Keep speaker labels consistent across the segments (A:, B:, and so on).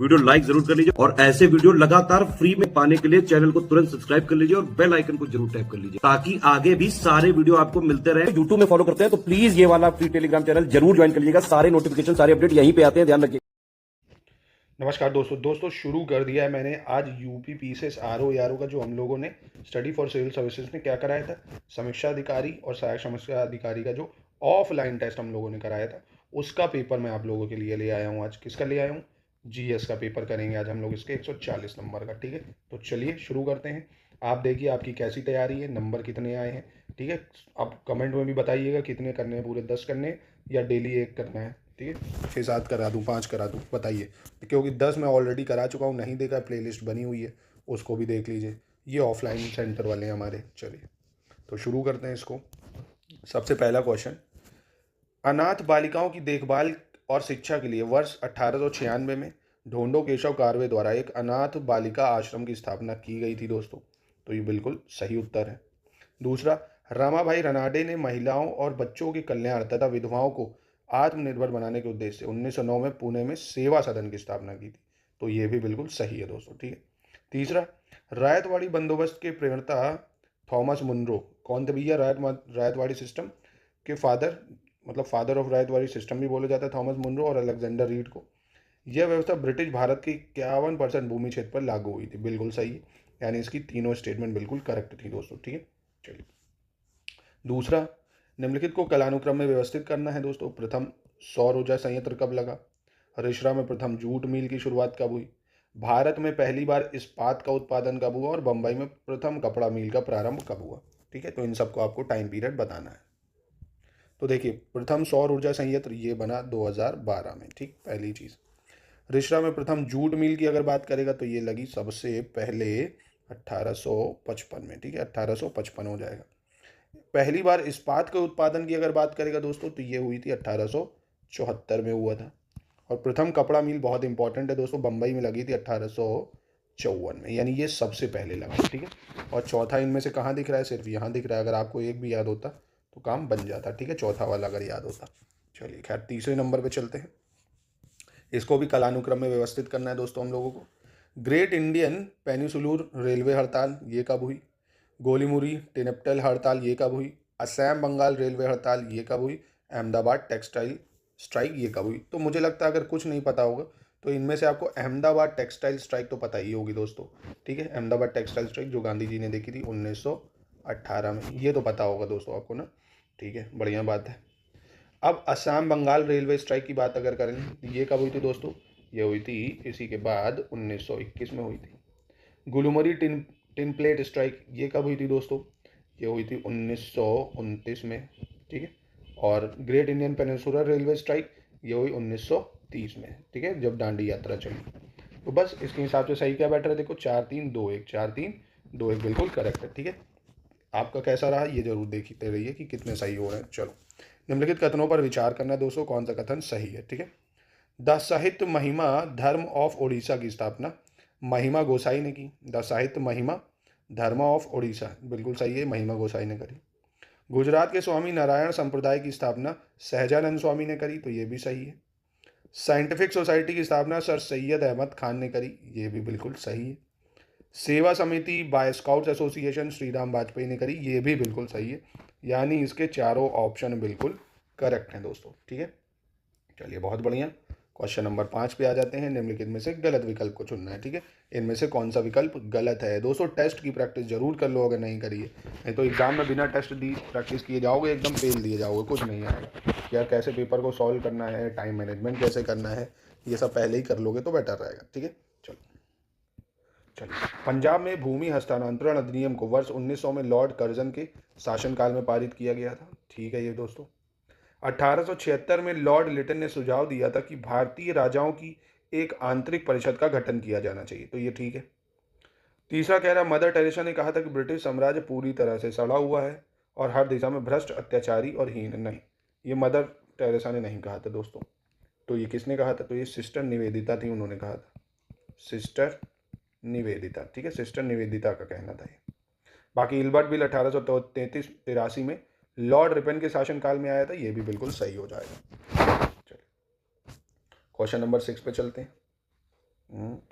A: Video like जरूर कर लीजिए और ऐसे वीडियो लगातार फ्री में पाने के लिए चैनल को तुरंत सब्सक्राइब कर लीजिए और बेल आइकन को जरूर टैप कर लीजिए ताकि आगे भी सारे वीडियो आपको मिलते रहे। यूट्यूब में फॉलो करते हैं तो प्लीज ये वाला फ्री टेलीग्राम चैनल जरूर ज्वाइन कर लीजिएगा। सारे नोटिफिकेशन सारे अपडेट यहीं पे आते हैं, ध्यान रखिए।
B: नमस्कार दोस्तों शुरू कर दिया है मैंने आज यूपी पीसीएस आरओ यारो का जो हम लोगों ने स्टडी फॉर सिविल सर्विसेज में क्या कराया था, समीक्षा अधिकारी और सहायक समीक्षा अधिकारी का जो ऑफलाइन टेस्ट हम लोगों ने कराया था उसका पेपर मैं आप लोगों के लिए ले आया हूँ। आज किसका ले आया हूँ? जीएस का पेपर करेंगे आज हम लोग इसके 140 नंबर का। ठीक है, तो चलिए शुरू करते हैं। आप देखिए आपकी कैसी तैयारी है, नंबर कितने आए हैं। ठीक है, आप कमेंट में भी बताइएगा कितने करने हैं, पूरे 10 करने हैं या डेली एक करना है। ठीक है, 6-7 करा दूँ, 5 करा दूँ, बताइए। क्योंकि 10 मैं ऑलरेडी करा चुका हूँ, नहीं देखा प्लेलिस्ट बनी हुई है, उसको भी देख लीजिए। ये ऑफलाइन सेंटर वाले हैं हमारे। चलिए तो शुरू करते हैं इसको। सबसे पहला क्वेश्चन, अनाथ बालिकाओं की देखभाल और शिक्षा के लिए वर्ष 1896 में ढोंडो केशव कारवे द्वारा एक अनाथ बालिका आश्रम की स्थापना की गई थी दोस्तों। तो ये बिल्कुल सही उत्तर है। दूसरा, रामाभाई रनाडे ने महिलाओं और बच्चों के कल्याण तथा विधवाओं को आत्मनिर्भर बनाने के उद्देश्य से 1909 में पुणे में सेवा सदन की स्थापना की थी। तो ये भी बिल्कुल सही है दोस्तों। ठीक है। तीसरा, रायतवाड़ी बंदोबस्त के प्रणेता थॉमस मुनरो कौन थे भैया? रायतवाड़ी सिस्टम के फादर, मतलब फादर ऑफ रायतवाड़ी सिस्टम भी बोला जाता है थॉमस मुनरो और अलेक्जेंडर रीड को। यह व्यवस्था ब्रिटिश भारत की 51% भूमि क्षेत्र पर लागू हुई थी। बिल्कुल सही है, यानी इसकी तीनों स्टेटमेंट बिल्कुल करेक्ट थी दोस्तों। ठीक है, चलिए। दूसरा, निम्नलिखित को कालानुक्रम में व्यवस्थित करना है दोस्तों। प्रथम सौर ऊर्जा संयंत्र कब लगा? रिश्रा में प्रथम जूट मिल की शुरुआत कब हुई? भारत में पहली बार इस्पात का उत्पादन कब हुआ? और बंबई में प्रथम कपड़ा मिल का प्रारंभ कब हुआ? ठीक है, तो इन सबको आपको टाइम पीरियड बताना है। तो देखिए, प्रथम सौर ऊर्जा संयंत्र ये बना 2012 में। ठीक, पहली चीज़। रिश्रा में प्रथम जूट मिल की अगर बात करेगा तो ये लगी सबसे पहले 1855 में। ठीक है, 1855 हो जाएगा। पहली बार इस्पात के उत्पादन की अगर बात करेगा दोस्तों तो ये हुई थी 1874 में हुआ था। और प्रथम कपड़ा मिल बहुत इंपॉर्टेंट है दोस्तों, बम्बई में लगी थी 1854 में, यानी ये सबसे पहले लगा। ठीक है, और चौथा इनमें से कहाँ दिख रहा है? सिर्फ यहाँ दिख रहा है। अगर आपको एक भी याद होता तो काम बन जाता। ठीक है, चौथा वाला अगर याद होता। चलिए खैर, तीसरे नंबर पे चलते हैं। इसको भी कालानुक्रम में व्यवस्थित करना है दोस्तों हम लोगों को। ग्रेट इंडियन पेनिसुलर रेलवे हड़ताल ये कब हुई? गोलीमुरी टिनपटल हड़ताल ये कब हुई? असम बंगाल रेलवे हड़ताल ये कब हुई? अहमदाबाद टेक्सटाइल स्ट्राइक ये कब हुई? तो मुझे लगता है अगर कुछ नहीं पता होगा तो इनमें से आपको अहमदाबाद टेक्सटाइल स्ट्राइक तो पता ही होगी दोस्तों। ठीक है, अहमदाबाद टेक्सटाइल स्ट्राइक जो गांधी जी ने देखी थी 1918 में, ये तो पता होगा दोस्तों आपको ना। ठीक है, बढ़िया बात है। अब असम बंगाल रेलवे स्ट्राइक की बात अगर करें तो ये कब हुई थी दोस्तों? ये हुई थी इसी के बाद 1921 में हुई थी। गुलुमरी टिन प्लेट स्ट्राइक ये कब हुई थी दोस्तों? ये हुई थी 1929 में। ठीक है, और great Indian peninsular railway strike ये हुई 1930 में। ठीक है, जब दांडी यात्रा चली। तो बस इसके हिसाब से सही क्या बैठ रहा है? देखो 4-3-2-1, 4-3-2-1 बिल्कुल करेक्ट है। ठीक है, आपका कैसा रहा ये जरूर देखते रहिए कि कितने सही हो रहे हैं। चलो, निम्नलिखित कथनों पर विचार करना है दोस्तों, कौन सा कथन सही है। ठीक है, द साहित्य महिमा धर्म ऑफ ओडिशा की स्थापना महिमा गोसाई ने की। द साहित्य महिमा धर्म ऑफ ओडिशा बिल्कुल सही है, महिमा गोसाई ने करी। गुजरात के स्वामी नारायण संप्रदाय की स्थापना सहजानंद स्वामी ने करी। तो ये भी सही है। साइंटिफिक सोसाइटी की स्थापना सर सैयद अहमद खान ने करी। ये भी बिल्कुल सही है। सेवा समिति by scouts association Shriram Vajpayee ने करी। ये भी बिल्कुल सही है, यानी इसके चारों ऑप्शन बिल्कुल करेक्ट हैं दोस्तों। ठीक है, चलिए बहुत बढ़िया। क्वेश्चन नंबर 5 पे आ जाते हैं। निम्नलिखित में से गलत विकल्प को चुनना है। ठीक है, इनमें से कौन सा विकल्प गलत है दोस्तों? टेस्ट की प्रैक्टिस जरूर कर लो अगर नहीं करिए, नहीं तो एग्जाम में बिना टेस्ट दी प्रैक्टिस किए जाओगे एकदम फेल दिए जाओगे, कुछ नहीं आएगा। यार कैसे पेपर को सॉल्व करना है, टाइम मैनेजमेंट कैसे करना है, ये सब पहले ही कर लोगे तो बेटर रहेगा। ठीक है, चलो चलिए। पंजाब में भूमि हस्तांतरण अधिनियम को वर्ष 1900 में लॉर्ड कर्जन के शासनकाल में पारित किया गया था। ठीक है, ये दोस्तों 1876 में लॉर्ड लिटन ने सुझाव दिया था कि भारतीय राजाओं की एक आंतरिक परिषद का गठन किया जाना चाहिए। तो ये ठीक है। तीसरा कह रहा, मदर टेरेसा ने कहा था कि ब्रिटिश साम्राज्य पूरी तरह से सड़ा हुआ है और हर दिशा में भ्रष्ट, अत्याचारी और हीन। नहीं, ये मदर टेरेसा ने नहीं कहा था दोस्तों। तो ये किसने कहा था? तो ये सिस्टर निवेदिता थी, उन्होंने कहा था, सिस्टर निवेदिता। ठीक है, सिस्टर निवेदिता का कहना था ये। बाकी इल्बर्ट बिल 1833-83 में लॉर्ड रिपन के शासनकाल में आया था। ये भी बिल्कुल सही हो जाएगा। चलिए क्वेश्चन नंबर 6 पे चलते हैं।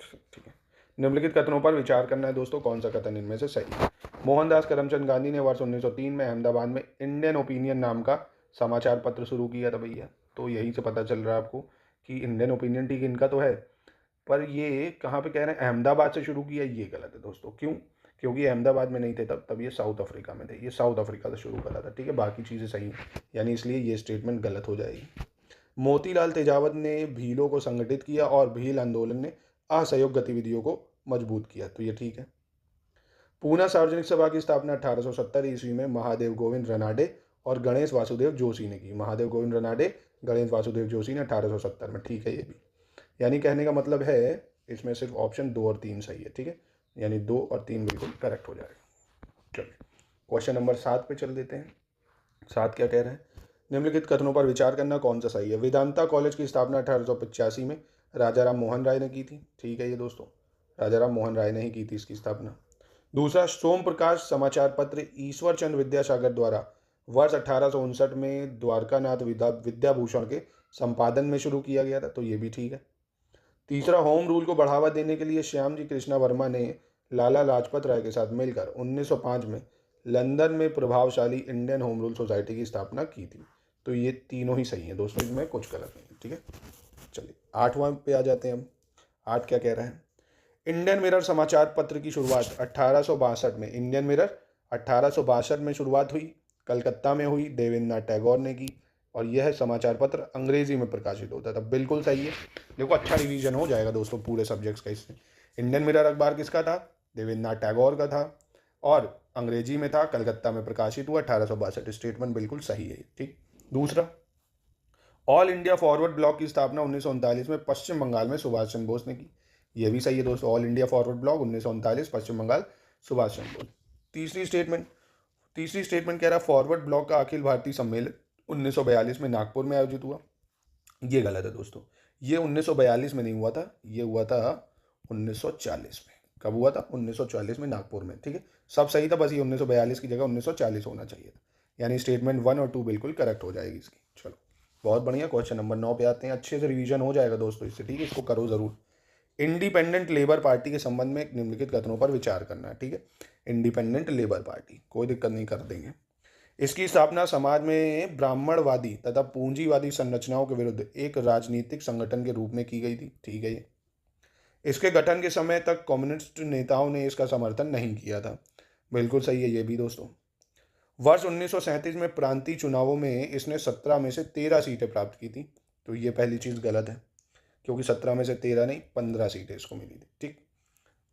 B: ठीक है। निम्नलिखित कथनों पर विचार करना है दोस्तों, कौन सा कथन इनमें से सही है। मोहनदास करमचंद गांधी ने वर्ष 1903 में अहमदाबाद में इंडियन ओपिनियन नाम का समाचार पत्र शुरू किया था भैया। तो यही से पता चल रहा है आपको कि इंडियन ओपिनियन ठीक इनका तो है, पर ये कहाँ पे कह रहे हैं अहमदाबाद से शुरू किया, ये गलत है दोस्तों। क्यों? क्योंकि अहमदाबाद में नहीं थे तब ये साउथ अफ्रीका में थे, ये साउथ अफ्रीका से शुरू करा था। ठीक है, बाकी चीज़ें सही हैं, यानी इसलिए ये स्टेटमेंट गलत हो जाएगी। मोतीलाल तेजावत ने भीलों को संगठित किया और भील आंदोलन ने असहयोग गतिविधियों को मजबूत किया, तो ये ठीक है। पूना सार्वजनिक सभा की स्थापना 1870 ईस्वी में महादेव गोविंद रनाडे और गणेश वासुदेव जोशी ने की। महादेव गोविंद रनाडे, गणेश वासुदेव जोशी ने 1870 में, ठीक है ये भी। यानी कहने का मतलब है इसमें सिर्फ ऑप्शन 2 और 3 सही है। ठीक है, यानी 2 और 3 बिल्कुल करेक्ट हो जाएगा। चलिए क्वेश्चन नंबर 7 पे चल देते हैं। 7 क्या कह रहे हैं? निम्नलिखित कथनों पर विचार करना, कौन सा सही है। वेदांता कॉलेज की स्थापना 1885 में राजा राम मोहन राय ने की थी। ठीक है ये दोस्तों, राजा राम मोहन राय ने ही की थी इसकी स्थापना। दूसरा, सोम प्रकाश समाचार पत्र ईश्वर चंद्र विद्यासागर द्वारा वर्ष 1859 में द्वारकानाथ विद्याभूषण के संपादन में शुरू किया गया था, तो ये भी ठीक है। तीसरा, होम रूल को बढ़ावा देने के लिए श्यामजी कृष्णा वर्मा ने लाला लाजपत राय के साथ मिलकर 1905 में लंदन में प्रभावशाली इंडियन होम रूल सोसाइटी की स्थापना की थी, तो ये तीनों ही सही है दोस्तों, इसमें कुछ गलत नहीं है। ठीक है, चलिए 8वां पे आ जाते हैं हम। 8 क्या कह रहे हैं? इंडियन मिरर समाचार पत्र की शुरुआत 1862 में, इंडियन मिरर 1862 में शुरुआत हुई, कलकत्ता में हुई, देवेंद्रनाथ टैगोर ने की, और यह समाचार पत्र अंग्रेजी में प्रकाशित होता था। बिल्कुल सही है, देखो अच्छा रिवीजन हो जाएगा दोस्तों पूरे सब्जेक्ट्स का इससे। इंडियन मिरर अखबार किसका था? देवेंद्रनाथ टैगोर का था, और अंग्रेजी में था, कलकत्ता में प्रकाशित हुआ 1862। स्टेटमेंट बिल्कुल सही है। ठीक। दूसरा, ऑल इंडिया फॉरवर्ड ब्लॉक की स्थापना 1939 में पश्चिम बंगाल में सुभाष चंद्र बोस ने की। यह भी सही है दोस्तों, ऑल इंडिया फॉरवर्ड ब्लॉक 1939 पश्चिम बंगाल, सुभाष चंद्र बोस। तीसरी स्टेटमेंट कह रहा है फॉरवर्ड ब्लॉक का अखिल भारतीय सम्मेलन 1942 में नागपुर में आयोजित हुआ। ये गलत है दोस्तों, ये 1942 में नहीं हुआ था, ये हुआ था 1940 में। कब हुआ था? 1940 में नागपुर में। ठीक है, सब सही था, बस ये 1942 की जगह 1940 होना चाहिए था, यानी स्टेटमेंट 1 और 2 बिल्कुल करेक्ट हो जाएगी इसकी। चलो बहुत बढ़िया। क्वेश्चन नंबर 9 पे आते हैं। अच्छे से रिवीजन हो जाएगा दोस्तों इससे, ठीक है, इसको करो जरूर। इंडिपेंडेंट लेबर पार्टी के संबंध में निम्नलिखित कथनों पर विचार करना है। ठीक है, इंडिपेंडेंट लेबर पार्टी, कोई दिक्कत नहीं, कर देंगे। इसकी स्थापना समाज में ब्राह्मणवादी तथा पूंजीवादी संरचनाओं के विरुद्ध एक राजनीतिक संगठन के रूप में की गई थी। ठीक है, ये इसके गठन के समय तक कम्युनिस्ट नेताओं ने इसका समर्थन नहीं किया था। बिल्कुल सही है ये भी दोस्तों। वर्ष 1937 में प्रांतीय चुनावों में इसने 17 में से 13 सीटें प्राप्त की थी, तो ये पहली चीज़ गलत है, क्योंकि 17 में से 13 नहीं 15 सीटें इसको मिली थी। ठीक।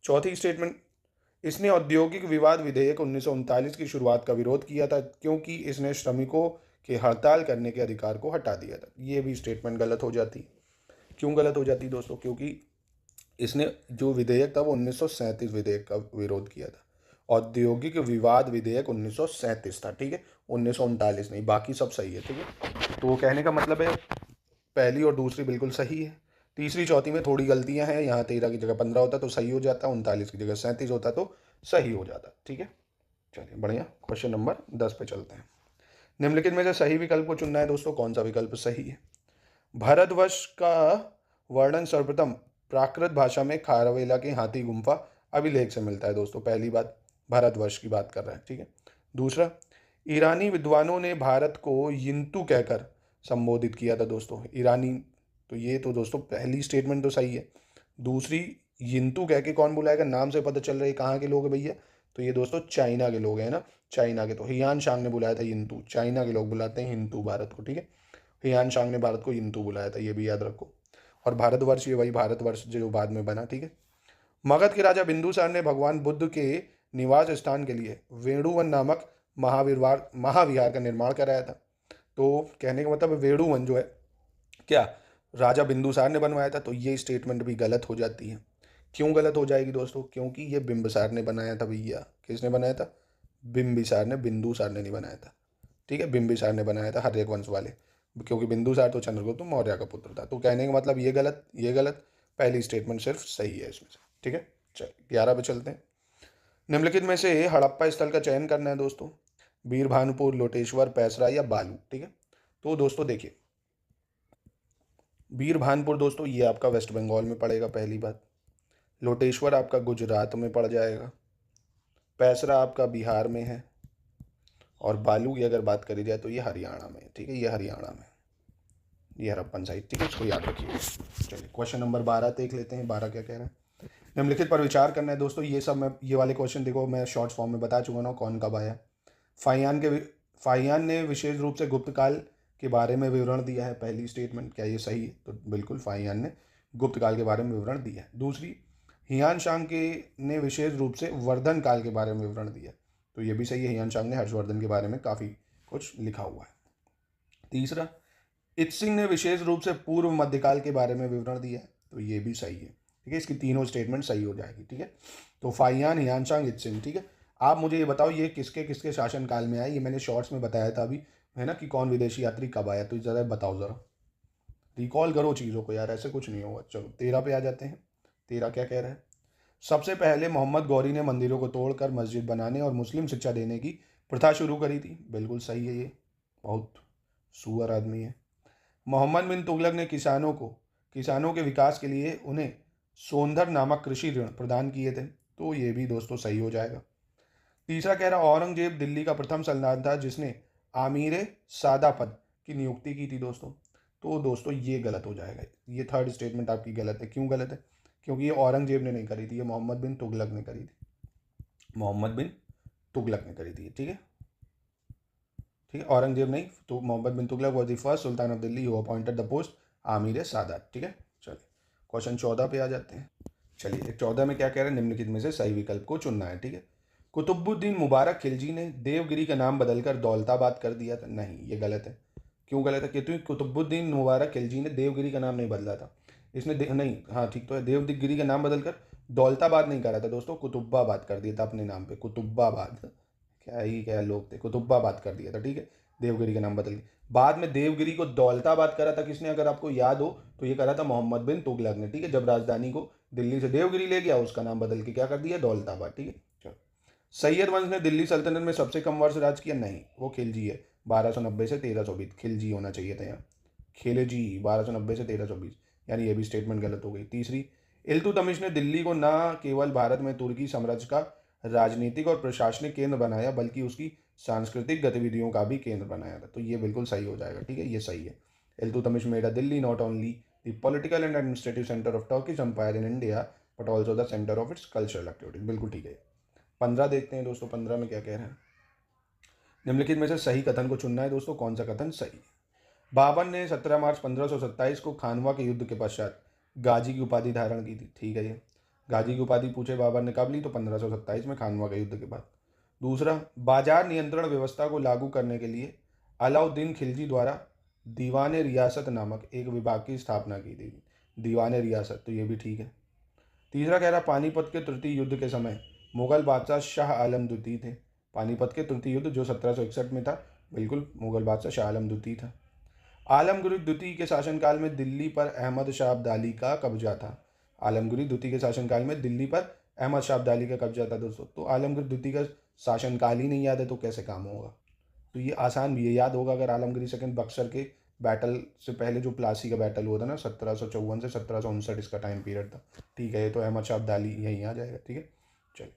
B: चौथी स्टेटमेंट, इसने औद्योगिक विवाद विधेयक 1939 की शुरुआत का विरोध किया था, क्योंकि इसने श्रमिकों के हड़ताल करने के अधिकार को हटा दिया था। ये भी स्टेटमेंट गलत हो जाती। क्यों गलत हो जाती दोस्तों? क्योंकि इसने जो विधेयक था वो 1937 विधेयक का विरोध किया था। औद्योगिक विवाद विधेयक 1937 था। ठीक है, 1939 नहीं, बाकी सब सही है। ठीक है, तो कहने का मतलब है पहली और दूसरी बिल्कुल सही है। तीसरी चौथी में थोड़ी गलतियां हैं, यहाँ 13 की जगह 15 होता तो सही हो जाता, 39 की जगह 37 होता तो सही हो जाता। ठीक है, चलिए बढ़िया। क्वेश्चन नंबर 10 पे चलते हैं। निम्नलिखित में से सही विकल्प को चुनना है दोस्तों, कौन सा विकल्प सही है। भारतवर्ष का वर्णन सर्वप्रथम प्राकृत भाषा में खारवेला की हाथी गुम्फा अभिलेख से मिलता है दोस्तों। पहली बात, भारतवर्ष की बात कर रहे हैं। ठीक है। दूसरा, ईरानी विद्वानों ने भारत को यिंतु कहकर संबोधित किया था दोस्तों। ईरानी, तो ये तो दोस्तों पहली स्टेटमेंट तो सही है। दूसरी, यिंतु कह के कौन बुलाएगा? नाम से पता चल रहा है कहाँ के लोग हैं भैया, तो ये दोस्तों चाइना के लोग हैं ना, चाइना के। तो हियान शांग ने बुलाया था यिंतु, चाइना के लोग बुलाते हैं हिंदू भारत को। ठीक है, हियान शांग ने भारत को यिंतु बुलाया था, ये भी याद रखो। और भारतवर्ष, ये वही भारतवर्ष जो बाद में बना। ठीक है। मगध के राजा बिंदुसार ने भगवान बुद्ध के निवास स्थान के लिए वेणुवन नामक महाविहार का निर्माण कराया था। तो कहने का मतलब वेणुवन जो है क्या राजा बिंदुसार ने बनवाया था, तो ये स्टेटमेंट भी गलत हो जाती है। क्यों गलत हो जाएगी दोस्तों? क्योंकि ये बिंबिसार ने बनाया था भैया। किसने बनाया था? बिंबिसार ने, बिंदुसार ने नहीं बनाया था। ठीक है, बिंबिसार ने बनाया था, हर्यक वंश वाले, क्योंकि बिंदुसार तो चंद्रगुप्त मौर्य का पुत्र था। तो कहने का मतलब ये गलत, ये गलत। पहली स्टेटमेंट सिर्फ सही है इसमें से। ठीक है, चलिए 11 पे चलते हैं। निम्नलिखित में से हड़प्पा स्थल का चयन करना है दोस्तों, बीरभानुपुर, लोटेश्वर, पैसरा या बालू। ठीक है, तो दोस्तों देखिए, बीरभानपुर दोस्तों ये आपका वेस्ट बंगाल में पड़ेगा, पहली बात। लोटेश्वर आपका गुजरात में पड़ जाएगा, पैसरा आपका बिहार में है, और बालू की अगर बात करी जाए तो ये हरियाणा में, ठीक है, ये हरियाणा में, ये हरप्पन साइट, ठीक है, इसको याद रखिए। चलिए क्वेश्चन नंबर 12 देख लेते हैं। 12 क्या कह रहे हैं? निम्नलिखित पर विचार करना है दोस्तों। ये सब मैं ये वाले क्वेश्चन देखो मैं शॉर्ट फॉर्म में बता चुका हूँ कौन कब आया। फाहियान ने विशेष रूप से गुप्त काल के बारे में विवरण दिया है। पहली स्टेटमेंट, क्या ये सही है? तो बिल्कुल फाहियान ने गुप्त काल के बारे में विवरण दिया है। दूसरी, हियान शांग के ने विशेष रूप से वर्धन काल के बारे में विवरण दिया, तो ये भी सही है। हियान शांग ने हर्षवर्धन के बारे में काफ़ी कुछ लिखा हुआ है। तीसरा, इत्सिंग ने विशेष रूप से पूर्व मध्यकाल के बारे में विवरण दिया है, तो ये भी सही है। ठीक है, इसकी तीनों स्टेटमेंट सही हो जाएगी। ठीक है, तो फाहियान, हियान शांग, इत्सिंग। ठीक है, आप मुझे ये बताओ ये किसके किसके शासन काल में आया? ये मैंने शॉर्ट्स में बताया था अभी, है ना, कि कौन विदेशी यात्री कब आया, तो ज़रा बताओ, ज़रा रिकॉल करो चीज़ों को यार, ऐसे कुछ नहीं होगा। चलो 13 पे आ जाते हैं। 13 क्या कह रहा है? सबसे पहले मोहम्मद गौरी ने मंदिरों को तोड़कर मस्जिद बनाने और मुस्लिम शिक्षा देने की प्रथा शुरू करी थी। बिल्कुल सही है, ये बहुत सुअर आदमी है। मोहम्मद बिन तुगलक ने किसानों के विकास के लिए उन्हें सोंधर नामक कृषि ऋण प्रदान किए थे, तो ये भी दोस्तों सही हो जाएगा। तीसरा कह रहा, औरंगजेब दिल्ली का प्रथम सल्तान था जिसने आमीर सादा पद की नियुक्ति की थी दोस्तों, तो दोस्तों ये गलत हो जाएगा। ये थर्ड स्टेटमेंट आपकी गलत है। क्यों गलत है? क्योंकि ये औरंगजेब ने नहीं करी थी, ये मोहम्मद बिन तुगलक ने करी थी। मोहम्मद बिन तुगलक ने करी थी, ठीक है, ठीक है, औरंगजेब नहीं, तो Mohammad bin Tughlaq was the first sultan of Delhi who appointed the post Amir Sadat. ठीक है, चलिए क्वेश्चन 14 पे आ जाते हैं। चलिए 14 में क्या कह रहे हैं? निम्नलिखित में से सही विकल्प को चुनना है। ठीक है, कुतुबुद्दीन मुबारक खिलजी ने देवगिरी का नाम बदलकर दौलताबाद कर दिया था। नहीं, ये गलत है। क्यों गलत है? क्योंकि कुतुबुद्दीन मुबारक खिलजी ने देवगिरी का नाम नहीं बदला था। इसने नहीं, हाँ ठीक तो है, देवगिरी का नाम बदलकर दौलताबाद नहीं करा था दोस्तों, कुतुब्बाबाद कर दिया था अपने नाम पे। कुतुब्बाबाद, क्या ही क्या लोग थे, कुतुब्बाबाद कर दिया था। ठीक है, देवगिरी का नाम बदल के बाद में देवगिरी को दौलताबाद करा था किसने? अगर आपको याद हो तो ये करा था मोहम्मद बिन तुगलक ने। ठीक है, जब राजधानी को दिल्ली से देवगिरी ले गया, उसका नाम बदल के क्या कर दिया? दौलताबाद। ठीक है, चलो। सैयद वंश ने दिल्ली सल्तनत में सबसे कम वर्ष राज किया। नहीं, वो खिलजी है, 1290 से 1320। खिलजी होना चाहिए था यहाँ, खिलजी 1290 से 1320, यानी ये भी स्टेटमेंट गलत हो गई। तीसरी, इल्तुतमिश ने दिल्ली को न केवल भारत में तुर्की साम्राज्य का राजनीतिक और प्रशासनिक केंद्र बनाया बल्कि उसकी सांस्कृतिक गतिविधियों का भी केंद्र बनाया था, तो ये बिल्कुल सही हो जाएगा। ठीक है, ये सही है। Iltutmish made Delhi not only the political and administrative centre of Turkish empire in India but also the centre of its cultural activities. बिल्कुल ठीक है। 15 देखते हैं दोस्तों, 15 में क्या कह रहे हैं? निम्नलिखित में से सही कथन को चुनना है दोस्तों, कौन सा कथन सही है? बाबर ने 17 मार्च 1527 को खानवा के युद्ध के पश्चात गाजी की उपाधि धारण की थी। ठीक है, ये गाजी की उपाधि पूछे बाबर ने कब ली, तो 1527 में खानवा के युद्ध के बाद। दूसरा, बाजार नियंत्रण व्यवस्था को लागू करने के लिए अलाउद्दीन खिलजी द्वारा दीवान रियासत नामक एक विभाग की स्थापना की थी। दीवान रियासत, तो ये भी ठीक है। तीसरा कह रहा, पानीपत के तृतीय युद्ध के समय मुगल बादशाह शाह आलम द्वितीय थे। पानीपत के तृतीय युद्ध जो 1761 में था, बिल्कुल मुगल बादशाह शाह आलम द्वितीय था। आलमगीर द्वितीय के शासनकाल में दिल्ली पर अहमद शाह अब्दाली का कब्जा था। आलमगीर द्वितीय के शासनकाल में दिल्ली पर अहमद शाह अब्दाली का कब्जा था दोस्तों। तो आलमगीर द्वितीय का शासनकाल ही नहीं याद है तो कैसे काम होगा? तो ये आसान भी है, याद होगा अगर आलमगीर सेकंड बक्सर के बैटल से पहले जो प्लासी का बैटल हुआ था ना, 1754 से 1759 इसका टाइम पीरियड था। ठीक है, ये तो अहमद शाह अब्दाली यहीं आ जाएगा। ठीक है, चलिए,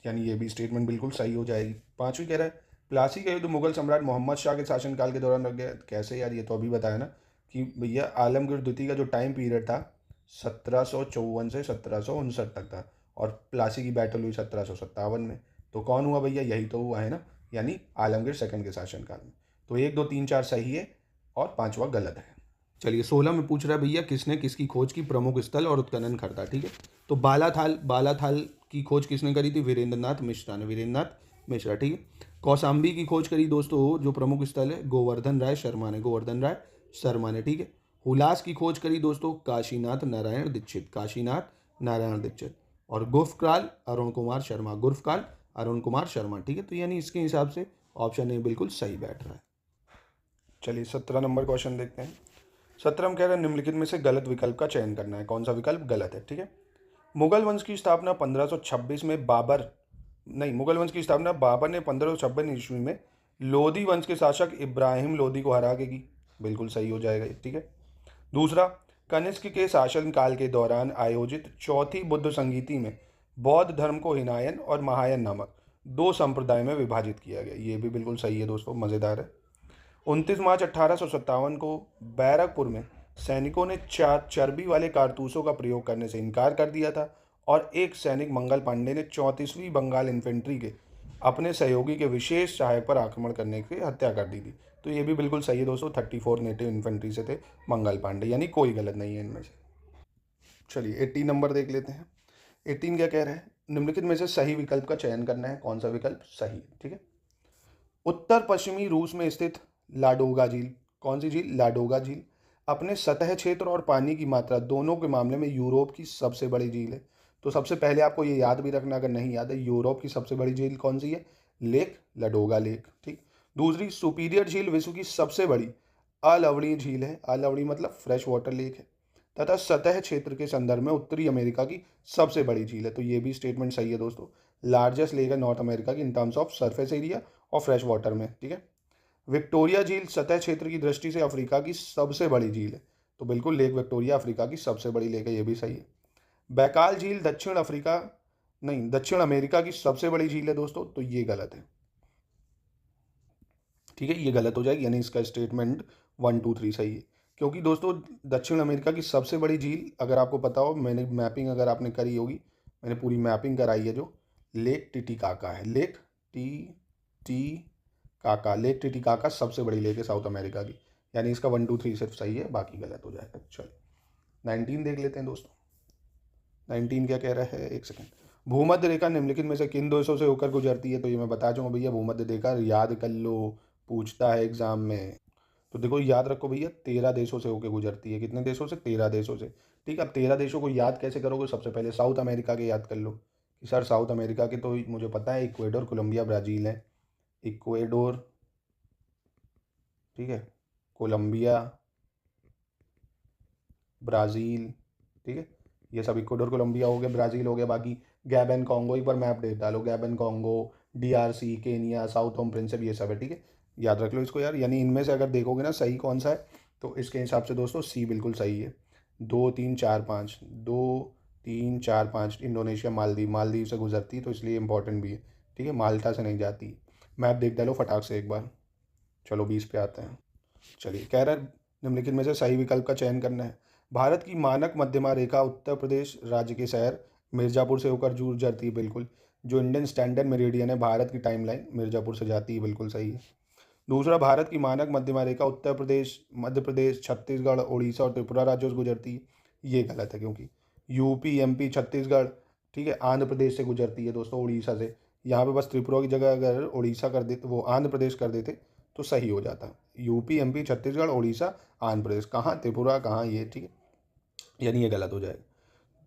B: यानी ये भी स्टेटमेंट बिल्कुल सही हो जाएगी। 5वीं कह रहा है, प्लासी का युद्ध मुगल सम्राट मोहम्मद शाह के शासनकाल के दौरान लग गया। कैसे यार? ये तो अभी बताया ना कि भैया आलमगीर द्वितीय का जो टाइम पीरियड था 1754 से 1759 तक था और प्लासी की बैटल हुई 1757 में। तो कौन हुआ भैया? यही तो हुआ है ना, यानी आलमगीर सेकंड के शासनकाल में। तो 1 2 3 4 सही है और 5वां गलत है। चलिए 16 में पूछ रहा है भैया किसने किसकी खोज की प्रमुख स्थल और उत्खनन करता। ठीक है, तो बालाथाल की खोज किसने करी थी? वीरेंद्रनाथ मिश्रा ने, वीरेंद्रनाथ मिश्रा। ठीक है, कौशाम्बी की खोज करी दोस्तों जो प्रमुख स्थल है गोवर्धन राय शर्मा ने। ठीक है, हुलास की खोज करी दोस्तों काशीनाथ नारायण दीक्षित और गुर्फकाल अरुण कुमार शर्मा। ठीक है, तो यानी इसके हिसाब से ऑप्शन ए बिल्कुल सही बैठ रहा है। चलिए 17 नंबर क्वेश्चन देखते हैं। 17 में कह रहे हैं निम्नलिखित में से गलत विकल्प का चयन करना है, कौन सा विकल्प गलत है। ठीक है, मुगल वंश की स्थापना 1526 में बाबर ने 1526 ईस्वी में लोधी वंश के शासक इब्राहिम लोधी को हरा के की। बिल्कुल सही हो जाएगा। ठीक है, दूसरा, कनिष्क के शासनकाल के दौरान आयोजित चौथी बुद्ध संगीति में बौद्ध धर्म को हिनायन और महायान नामक दो संप्रदाय में विभाजित किया गया। ये भी बिल्कुल सही है दोस्तों, मज़ेदार है। 29 मार्च 1857 को बैरकपुर में सैनिकों ने चर्बी वाले कारतूसों का प्रयोग करने से इनकार कर दिया था और एक सैनिक मंगल पांडे ने 34वीं बंगाल इन्फेंट्री के अपने सहयोगी के विशेष सहायक पर आक्रमण करने की हत्या कर दी थी। तो ये भी बिल्कुल सही है दोस्तों, 34 नेटिव इन्फेंट्री से थे मंगल पांडे, यानी कोई गलत नहीं है इनमें से। चलिए 18 नंबर देख लेते हैं। 18 क्या कह रहा है, निम्नलिखित में से सही विकल्प का चयन करना है, कौन सा विकल्प सही है। ठीक है, उत्तर पश्चिमी रूस में स्थित लाडोगा झील, कौन सी झील, लाडोगा झील, अपने सतह क्षेत्र और पानी की मात्रा दोनों के मामले में यूरोप की सबसे बड़ी झील है। तो सबसे पहले आपको ये याद भी रखना, अगर नहीं याद है, यूरोप की सबसे बड़ी झील कौन सी है, लेक लाडोगा लेक। ठीक, दूसरी सुपीरियर झील विश्व की सबसे बड़ी अलवणीय झील है, अलवणीय मतलब फ्रेश वाटर लेक है, तथा सतह क्षेत्र के संदर्भ में उत्तरी अमेरिका की सबसे बड़ी झील है। तो ये भी स्टेटमेंट सही है दोस्तों, लार्जेस्ट लेक है नॉर्थ अमेरिका की in terms of surface area और फ्रेश वाटर में। ठीक है, विक्टोरिया झील सतह क्षेत्र की दृष्टि से अफ्रीका की सबसे बड़ी झील है। तो बिल्कुल लेक विक्टोरिया अफ्रीका की सबसे बड़ी लेक है, ये भी सही है। बैकाल झील दक्षिण अमेरिका की सबसे बड़ी झील है दोस्तों, तो ये गलत है। ठीक है, ये गलत हो जाएगी, यानी इसका स्टेटमेंट 1 2 3 सही है। क्योंकि दोस्तों दक्षिण अमेरिका की सबसे बड़ी झील, अगर आपको पता हो, मैंने मैपिंग अगर आपने करी होगी, मैंने पूरी मैपिंग कराई है, जो लेक टिटिकाका है, लेक लेक टिटिकाका सबसे बड़ी लेक है साउथ अमेरिका की, यानी इसका 1 2 3 सिर्फ सही है, बाकी गलत हो जाएगा। चलिए 19 देख लेते हैं दोस्तों। 19 क्या कह रहा है, एक सेकेंड। भूमध्य रेखा निम्नलिखित में से किन देशों से होकर गुजरती है। तो ये मैं बता दूंगा भैया, भूमध्य रेखा याद कर लो, पूछता है एग्जाम में। तो देखो याद रखो भैया, 13 देशों से होकर गुजरती है। कितने देशों से, 13 देशों से। ठीक है, अब 13 देशों को याद कैसे करोगे, सबसे पहले साउथ अमेरिका के याद कर लो कि सर साउथ अमेरिका के तो मुझे पता है, इक्वेडोर, कोलंबिया, ब्राज़ील है। इक्वेडोर, ठीक है, कोलंबिया, ब्राज़ील, ठीक है, ये सब इक्वेडोर कोलंबिया हो गया, ब्राज़ील हो गया। बाकी गैबन कॉन्गो, एक बार मैप देख डालो, Gabon Congo, DRC, Kenya, Sao Tome Principe, ये सब है। ठीक है, याद रख लो इसको यार। यानी इनमें से अगर देखोगे ना सही कौन सा है, तो इसके हिसाब से दोस्तों सी बिल्कुल सही है। 2 3 4 5, 2 3 4 5, इंडोनेशिया, मालदीव से गुजरती है, तो इसलिए इंपॉर्टेंट भी है। ठीक है, माल्टा से नहीं जाती। मैप देख डालो फटाक से एक बार। चलो 20 पे आते हैं। चलिए कह रहा है निम्नलिखित में से सही विकल्प का चयन करना है। भारत की मानक मध्यमा रेखा उत्तर प्रदेश राज्य के शहर मिर्ज़ापुर से होकर गुजरती है, बिल्कुल। जो इंडियन स्टैंडर्ड मेरिडियन है, भारत की टाइमलाइन मिर्ज़ापुर से जाती है, बिल्कुल सही है। दूसरा, भारत की मानक मध्यमा रेखा उत्तर प्रदेश, मध्य प्रदेश, छत्तीसगढ़, उड़ीसा और त्रिपुरा राज्यों से गुजरती है, ये गलत है। क्योंकि यूपी, MP, छत्तीसगढ़, ठीक है, आंध्र प्रदेश से गुजरती है दोस्तों, उड़ीसा से। यहाँ पे बस त्रिपुरा की जगह अगर उड़ीसा कर देते, वो आंध्र प्रदेश कर देते, तो सही हो जाता। यूपी, MP, छत्तीसगढ़, उड़ीसा, आंध्र प्रदेश, कहाँ त्रिपुरा, कहाँ ये, ठीक है, यानी ये गलत हो जाएगा।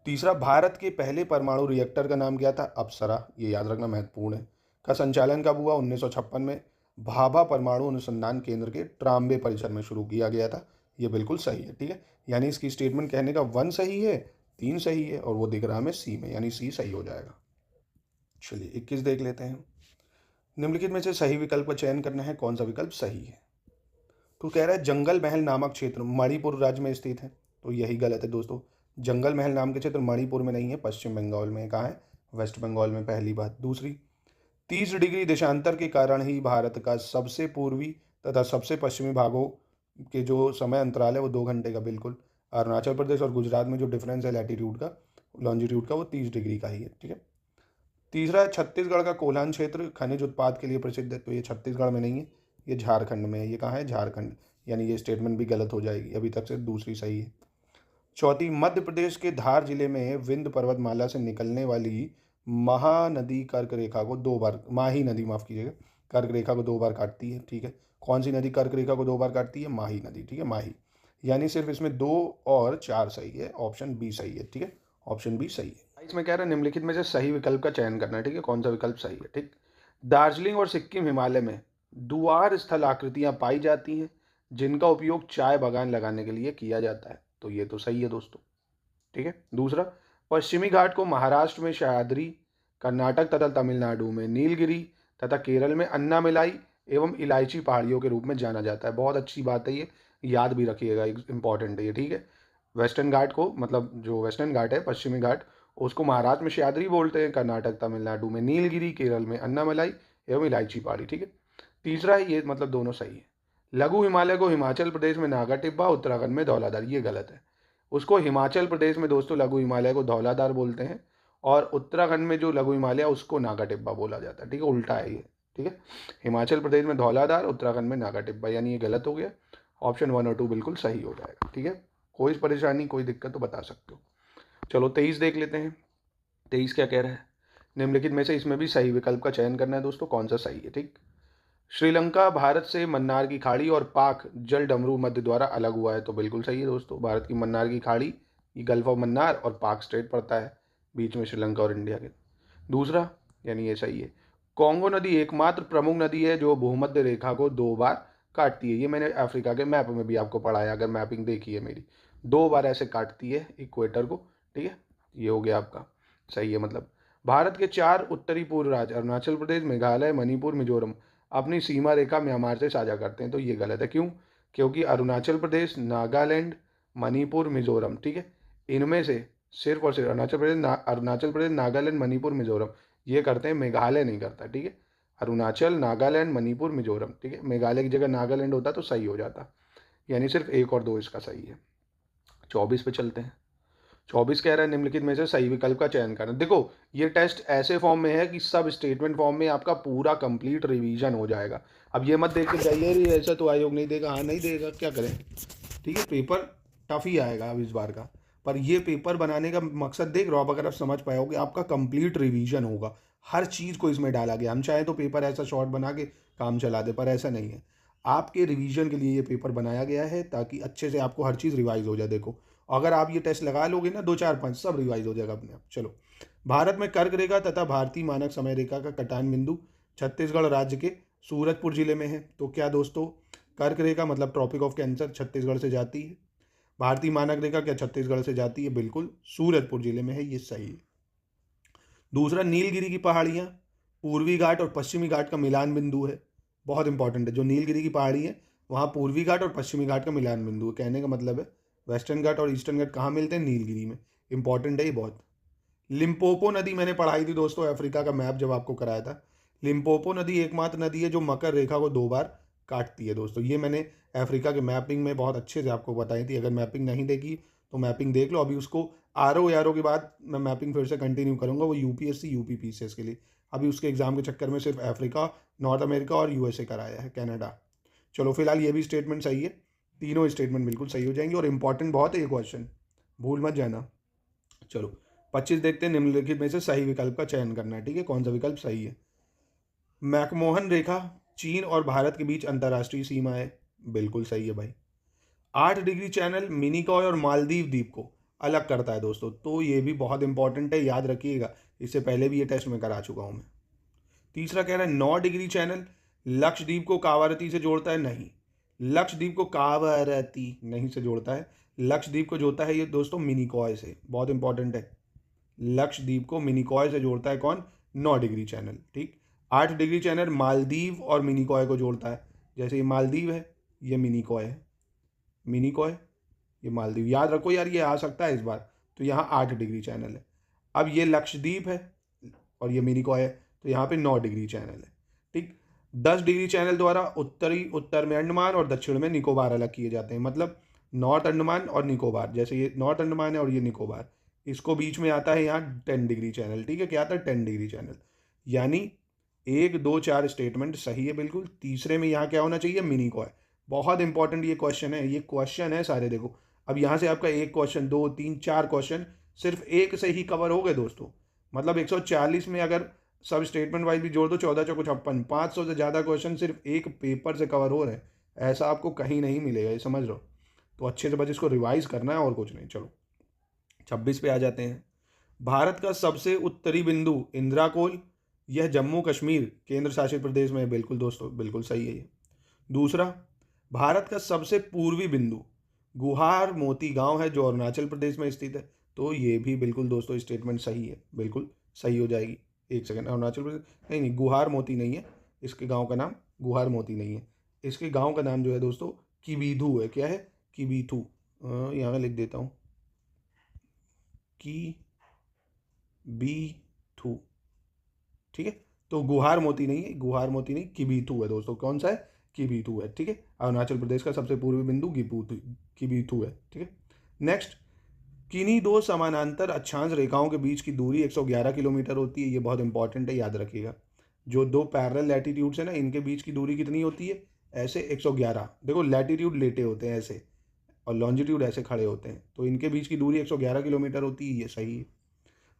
B: तीसरा, भारत के पहले परमाणु रिएक्टर का नाम क्या था, अप्सरा, ये याद रखना महत्वपूर्ण है। का संचालन कब हुआ, 1956 में भाभा परमाणु अनुसंधान केंद्र के ट्राम्बे परिसर में शुरू किया गया था, ये बिल्कुल सही है। ठीक है, यानी इसकी स्टेटमेंट कहने का 1 सही है, 3 सही है, और वो दिख रहा है हमें सी में, यानी सी सही हो जाएगा। चलिए 21 देख लेते हैं। निम्नलिखित में से सही विकल्प का चयन करना है, कौन सा विकल्प सही है। तो कह रहा है जंगल महल नामक क्षेत्र मणिपुर राज्य में स्थित है, तो यही गलत है दोस्तों। जंगल महल नाम के क्षेत्र मणिपुर में नहीं है, पश्चिम बंगाल में। कहाँ है, वेस्ट बंगाल में, पहली बात। दूसरी, 30 डिग्री देशांतर के कारण ही भारत का सबसे पूर्वी तथा सबसे पश्चिमी भागों के जो समय अंतराल है वो 2 घंटे का, बिल्कुल। अरुणाचल प्रदेश और गुजरात में जो डिफरेंस है लैटीट्यूड का, लॉन्जिट्यूड का, वो 30 डिग्री का ही है। ठीक है, तीसरा, छत्तीसगढ़ का कोल्हान क्षेत्र खनिज उत्पाद के लिए प्रसिद्ध है, तो ये छत्तीसगढ़ में नहीं है, ये झारखंड में है। ये कहाँ है, झारखंड, यानी ये स्टेटमेंट भी गलत हो जाएगी, अभी तक से दूसरी सही है। चौथी, मध्य प्रदेश के धार जिले में विंध्य पर्वतमाला से निकलने वाली महानदी कर्क रेखा को 2 बार, माही नदी माफ कीजिएगा, कर्क रेखा को 2 बार काटती है। ठीक है, कौन सी नदी कर्क रेखा को 2 बार काटती है, माही नदी। ठीक है, माही, यानी सिर्फ इसमें 2 और 4 सही है, ऑप्शन बी सही है। ठीक है, ऑप्शन बी सही है। इसमें कह रहा है निम्नलिखित में से सही विकल्प का चयन करना है। ठीक है, कौन सा विकल्प सही है। ठीक, दार्जिलिंग और सिक्किम हिमालय में दुआर स्थल आकृतियां पाई जाती हैं जिनका उपयोग चाय बागान लगाने के लिए किया जाता है, तो ये तो सही है दोस्तों। ठीक है, दूसरा, पश्चिमी घाट को महाराष्ट्र में सह्याद्री, कर्नाटक तथा तमिलनाडु में नीलगिरी तथा केरल में अन्नामिलाई एवं इलायची पहाड़ियों के रूप में जाना जाता है। बहुत अच्छी बात है, ये याद भी रखिएगा, इंपॉर्टेंट है ये। ठीक है, वेस्टर्न घाट को, मतलब जो वेस्टर्न घाट है, पश्चिमी घाट, उसको महाराष्ट्र में सह्याद्री बोलते हैं, कर्नाटक तमिलनाडु में नीलगिरी, केरल में अन्नामलाई एवं इलायची पहाड़ी। ठीक है, तीसरा है ये, मतलब दोनों सही है। लघु हिमालय को हिमाचल प्रदेश में नागा टिब्बा, उत्तराखंड में धौलाधार, ये गलत है। उसको हिमाचल प्रदेश में दोस्तों लघु हिमालय को धौलाधार बोलते हैं, और उत्तराखंड में जो लघु हिमालय उसको नागा टिब्बा बोला जाता है। ठीक है, उल्टा है ये। ठीक है, हिमाचल प्रदेश में धौलाधार, उत्तराखंड में नागा टिब्बा, यानी ये गलत हो गया। ऑप्शन 1 और 2 बिल्कुल सही हो जाएगा। ठीक है, कोई परेशानी कोई दिक्कत तो बता सकते हो। चलो 23 देख लेते हैं। 23 क्या कह रहा है, निम्नलिखित में से इसमें भी सही विकल्प का चयन करना है दोस्तों, कौन सा सही है। ठीक, श्रीलंका भारत से मन्नार की खाड़ी और पाक जल डमरू मध्य द्वारा अलग हुआ है, तो बिल्कुल सही है दोस्तों। भारत की मन्नार की खाड़ी, ये गल्फ ऑफ मन्नार और पाक स्ट्रेट पड़ता है बीच में श्रीलंका और इंडिया के। दूसरा, यानी ये सही है। कॉन्गो नदी एकमात्र प्रमुख नदी है जो भूमध्य रेखा को 2 बार काटती है। ये मैंने अफ्रीका के मैप में भी आपको पढ़ाया, अगर मैपिंग देखी है मेरी, 2 बार ऐसे काटती है इक्वेटर को। ठीक है, ये हो गया आपका सही है। मतलब भारत के 4 उत्तरी पूर्व राज्य अरुणाचल प्रदेश, मेघालय, मणिपुर, मिजोरम अपनी सीमा रेखा म्यांमार से साझा करते हैं, तो ये गलत है। क्यों? क्योंकि अरुणाचल प्रदेश, नागालैंड, मणिपुर, मिजोरम, ठीक है, इनमें से सिर्फ और सिर्फ अरुणाचल प्रदेश, नागालैंड, मणिपुर, मिजोरम ये करते हैं, मेघालय नहीं करता। ठीक है, अरुणाचल, नागालैंड, मणिपुर, मिजोरम। ठीक है, मेघालय की जगह नागालैंड होता तो सही हो जाता, यानी सिर्फ 1 और 2 इसका सही है। 24 पे चलते हैं। 24 कह रहा है निम्नलिखित में से सही विकल्प का चयन करना। देखो, ये टेस्ट ऐसे फॉर्म में है कि सब स्टेटमेंट फॉर्म में आपका पूरा कंप्लीट रिवीजन हो जाएगा। अब ये मत देख के जाइए रे ऐसा तो आयोग नहीं देगा, हाँ नहीं देगा, क्या करें। ठीक है, पेपर टफ ही आएगा अब इस बार का, पर ये पेपर बनाने का मकसद देख रहे हो आप, अगर आप समझ पाए हो कि आपका कंप्लीट रिवीजन होगा, हर चीज़ को इसमें डाला गया। हम चाहे तो पेपर ऐसा शॉर्ट बना के काम चला दे, पर ऐसा नहीं है। आपके रिवीजन के लिए ये पेपर बनाया गया है ताकि अच्छे से आपको हर चीज़ रिवाइज हो जाए। देखो, अगर आप ये टेस्ट लगा लोगे ना, 2 4 5 सब रिवाइज हो जाएगा अपने आप। चलो, भारत में कर्क रेखा तथा भारतीय मानक समय रेखा का कटान बिंदु छत्तीसगढ़ राज्य के सूरजपुर जिले में है। तो क्या दोस्तों, कर्क रेखा मतलब ट्रॉपिक ऑफ कैंसर छत्तीसगढ़ से जाती है। भारतीय मानक रेखा क्या छत्तीसगढ़ से जाती है? बिल्कुल, सूरजपुर जिले में है, ये सही है। दूसरा, नीलगिरी की पहाड़ियाँ पूर्वी घाट और पश्चिमी घाट का मिलान बिंदु है। बहुत इंपॉर्टेंट है, जो नीलगिरी की पहाड़ी है वहाँ पूर्वी घाट और पश्चिमी घाट का मिलान बिंदु है। कहने का मतलब है वेस्टर्न घाट और ईस्टर्न घाट कहाँ मिलते हैं? नीलगिरी में। इंपॉर्टेंट है ये बहुत। लिम्पोपो नदी मैंने पढ़ाई थी दोस्तों, अफ्रीका का मैप जब आपको कराया था। लिम्पोपो नदी एकमात्र नदी है जो मकर रेखा को 2 बार काटती है दोस्तों। ये मैंने अफ्रीका के मैपिंग में बहुत अच्छे से आपको बताई थी। अगर मैपिंग नहीं देखी तो मैपिंग देख लो। अभी उसको आर ओ के बाद मैं मैपिंग फिर से कंटिन्यू करूंगा, वो यूपीएससी यूपी पीसीएस के लिए। अभी उसके एग्जाम के चक्कर में सिर्फ अफ्रीका, नॉर्थ अमेरिका और यूएसए कराया है, कनाडा। चलो फिलहाल ये भी स्टेटमेंट सही है, तीनों स्टेटमेंट बिल्कुल सही हो जाएंगे, और इंपॉर्टेंट बहुत है ये क्वेश्चन, भूल मत जाना। चलो 25 देखते हैं। निम्नलिखित में से सही विकल्प का चयन करना है। ठीक है, कौन सा विकल्प सही है? मैकमोहन रेखा चीन और भारत के बीच अंतर्राष्ट्रीय सीमा है। बिल्कुल सही है भाई। 8 डिग्री चैनल मिनिकॉय और मालदीव द्वीप को अलग करता है दोस्तों, तो ये भी बहुत इंपॉर्टेंट है, याद रखिएगा। इससे पहले भी ये टेस्ट में करा चुका हूं मैं। तीसरा कह रहा है 9 डिग्री चैनल लक्षद्वीप को कावारती से जोड़ता है। नहीं, लक्षद्वीप को कावारती नहीं से जोड़ता है, लक्षद्वीप को जोड़ता है ये दोस्तों मिनिकॉय से। बहुत इंपॉर्टेंट है, लक्षद्वीप को मिनिकॉय से जोड़ता है कौन? 9 डिग्री चैनल। ठीक, 8 डिग्री चैनल मालदीव और मिनिकॉय को जोड़ता है। जैसे ये मालदीव है, ये मिनिकॉय है, मिनिकॉय ये मालदीव। याद रखो यार, ये आ सकता है इस बार। तो यहाँ 8 डिग्री चैनल है। अब ये लक्षद्वीप है और ये मिनिकॉय है, तो यहाँ पे 9 डिग्री चैनल है। ठीक, 10 डिग्री चैनल द्वारा उत्तर में अंडमान और दक्षिण में निकोबार अलग किए जाते हैं। मतलब नॉर्थ अंडमान और निकोबार, जैसे ये नॉर्थ अंडमान है और ये निकोबार, इसको बीच में आता है यहाँ 10 डिग्री चैनल। ठीक है, क्या आता है? 10 डिग्री चैनल। यानी 1 2 4 स्टेटमेंट सही है बिल्कुल। तीसरे में यहाँ क्या होना चाहिए? मिनिकॉय। बहुत इंपॉर्टेंट ये क्वेश्चन है, ये क्वेश्चन है सारे। देखो, अब यहाँ से आपका 1 क्वेश्चन, 2 3 4 क्वेश्चन सिर्फ एक से ही कवर हो गए दोस्तों। मतलब 140 में अगर सब स्टेटमेंट वाइज भी जोड़ दो, 14 चौको 56, 500 से ज़्यादा क्वेश्चन सिर्फ एक पेपर से कवर हो रहे हैं। ऐसा आपको कहीं नहीं मिलेगा, ये समझ लो। तो अच्छे से बस इसको रिवाइज करना है और कुछ नहीं। चलो 26 पे आ जाते हैं। भारत का सबसे उत्तरी बिंदु इंदिरा कोल, यह जम्मू कश्मीर केंद्र शासित प्रदेश में है। बिल्कुल दोस्तों, बिल्कुल सही है ये। दूसरा, भारत का सबसे पूर्वी बिंदु गुहार मोती गांव है जो अरुणाचल प्रदेश में स्थित है। तो ये भी बिल्कुल दोस्तों स्टेटमेंट सही है, बिल्कुल सही हो जाएगी। एक सेकंड, अरुणाचल प्रदेश नहीं, नहीं गुहार मोती नहीं है, इसके गांव का नाम गुहार मोती नहीं है। इसके गांव का नाम जो है दोस्तों किबीथू है। क्या है? किबीथू। यहाँ मैं लिख देता हूँ, की बी थू, ठीक है। तो गुहार मोती नहीं है, गुहार मोती नहीं, किबीथू है दोस्तों। कौन सा है? किबीथू है, ठीक है। अरुणाचल प्रदेश का सबसे पूर्वी बिंदु किबीथू है, ठीक है। नेक्स्ट, किन्हीं दो समानांतर अक्षांश रेखाओं के बीच की दूरी 111 किलोमीटर होती है। ये बहुत इंपॉर्टेंट है, याद रखिएगा। जो दो पैरेलल लैटिट्यूड्स है ना, इनके बीच की दूरी कितनी होती है? ऐसे 111। देखो लैटिट्यूड लेटे होते हैं ऐसे और लॉन्जिट्यूड ऐसे खड़े होते हैं, तो इनके बीच की दूरी 111 किलोमीटर होती है, ये सही है।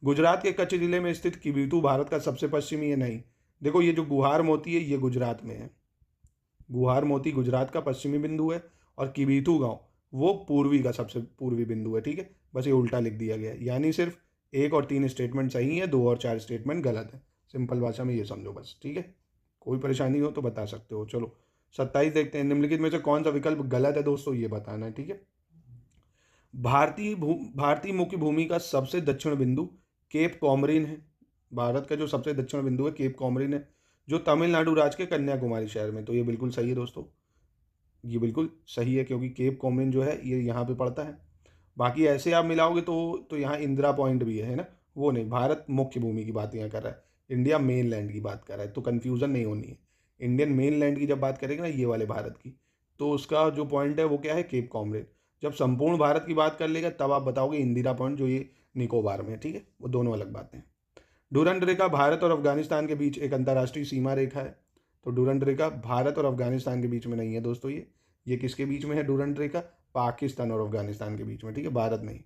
B: गुजरात के कच्छ जिले में स्थित किबीथू भारत का सबसे पश्चिमी है? नहीं। देखो ये जो गुहार मोती है ये गुजरात में है, गुहार मोती गुजरात का पश्चिमी बिंदु है और किबीथू गांव वो पूर्वी का सबसे पूर्वी बिंदु है, ठीक है। बस ये उल्टा लिख दिया गया है, यानी सिर्फ 1 और 3 स्टेटमेंट सही है, 2 और 4 स्टेटमेंट गलत है। सिंपल भाषा में ये समझो बस, ठीक है। कोई परेशानी हो तो बता सकते हो। चलो 27 देखते हैं। निम्नलिखित में से कौन सा विकल्प गलत है दोस्तों, ये बताना है, ठीक है। भारतीय मुख्य भूमि का सबसे दक्षिण बिंदु केप कॉमरिन है। भारत का जो सबसे दक्षिण बिंदु है केप कॉमरिन है, जो तमिलनाडु राज्य के कन्याकुमारी शहर में। तो ये बिल्कुल सही है दोस्तों, ये बिल्कुल सही है, क्योंकि केप कॉमरिन जो है ये यहाँ पे पड़ता है। बाकी ऐसे आप मिलाओगे तो यहाँ इंदिरा पॉइंट भी है ना, वो नहीं। भारत मुख्य भूमि की बात यहाँ कर रहा है, इंडिया मेन लैंड की बात कर रहा है, तो कन्फ्यूजन नहीं होनी है। इंडियन मेन लैंड की जब बात करेंगे ना, ये वाले भारत की, तो उसका जो पॉइंट है वो क्या है? केप कॉमरिन। जब संपूर्ण भारत की बात कर लेगा तब आप बताओगे इंदिरा पॉइंट, जो ये निकोबार में है, ठीक है। वो दोनों अलग बातें हैं। डूरंड रेखा भारत और अफगानिस्तान के बीच एक अंतर्राष्ट्रीय सीमा रेखा है। तो डूरंड रेखा भारत और अफगानिस्तान के बीच में नहीं है दोस्तों, ये किसके बीच में है डूरंड रेखा? पाकिस्तान और अफगानिस्तान के बीच में, ठीक है, भारत नहीं।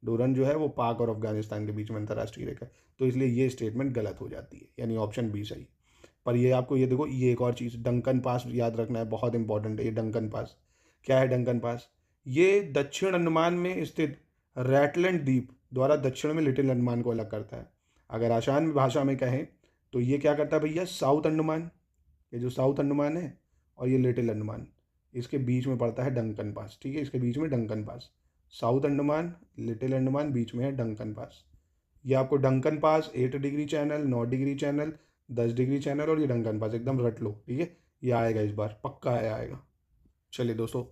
B: डूरंड जो है वो पाक और अफगानिस्तान के बीच में अंतर्राष्ट्रीय रेखा है, तो इसलिए ये स्टेटमेंट गलत हो जाती है, यानी ऑप्शन बी सही। पर ये आपको ये देखो, ये एक और चीज़ डंकन पास याद रखना है, बहुत इंपॉर्टेंट है ये डंकन पास। क्या है डंकन पास? ये दक्षिण अंडमान में स्थित रैटलैंड द्वीप द्वारा दक्षिण में लिटिल अंडमान को अलग करता है। अगर आसान भाषा में कहें तो ये क्या करता है भैया? साउथ अंडमान, ये जो साउथ अंडमान है और ये लिटिल अंडमान, इसके बीच में पड़ता है डंकन पास, ठीक है। इसके बीच में Duncan pass, south Andaman little Andaman, बीच में है डंकन पास। ये आपको Duncan pass 8 degree channel, 9 degree channel, 10 degree channel और ये डंकन पास एकदम रट लो, ठीक है। ये आएगा इस बार, पक्का है आएगा। चलिए दोस्तों,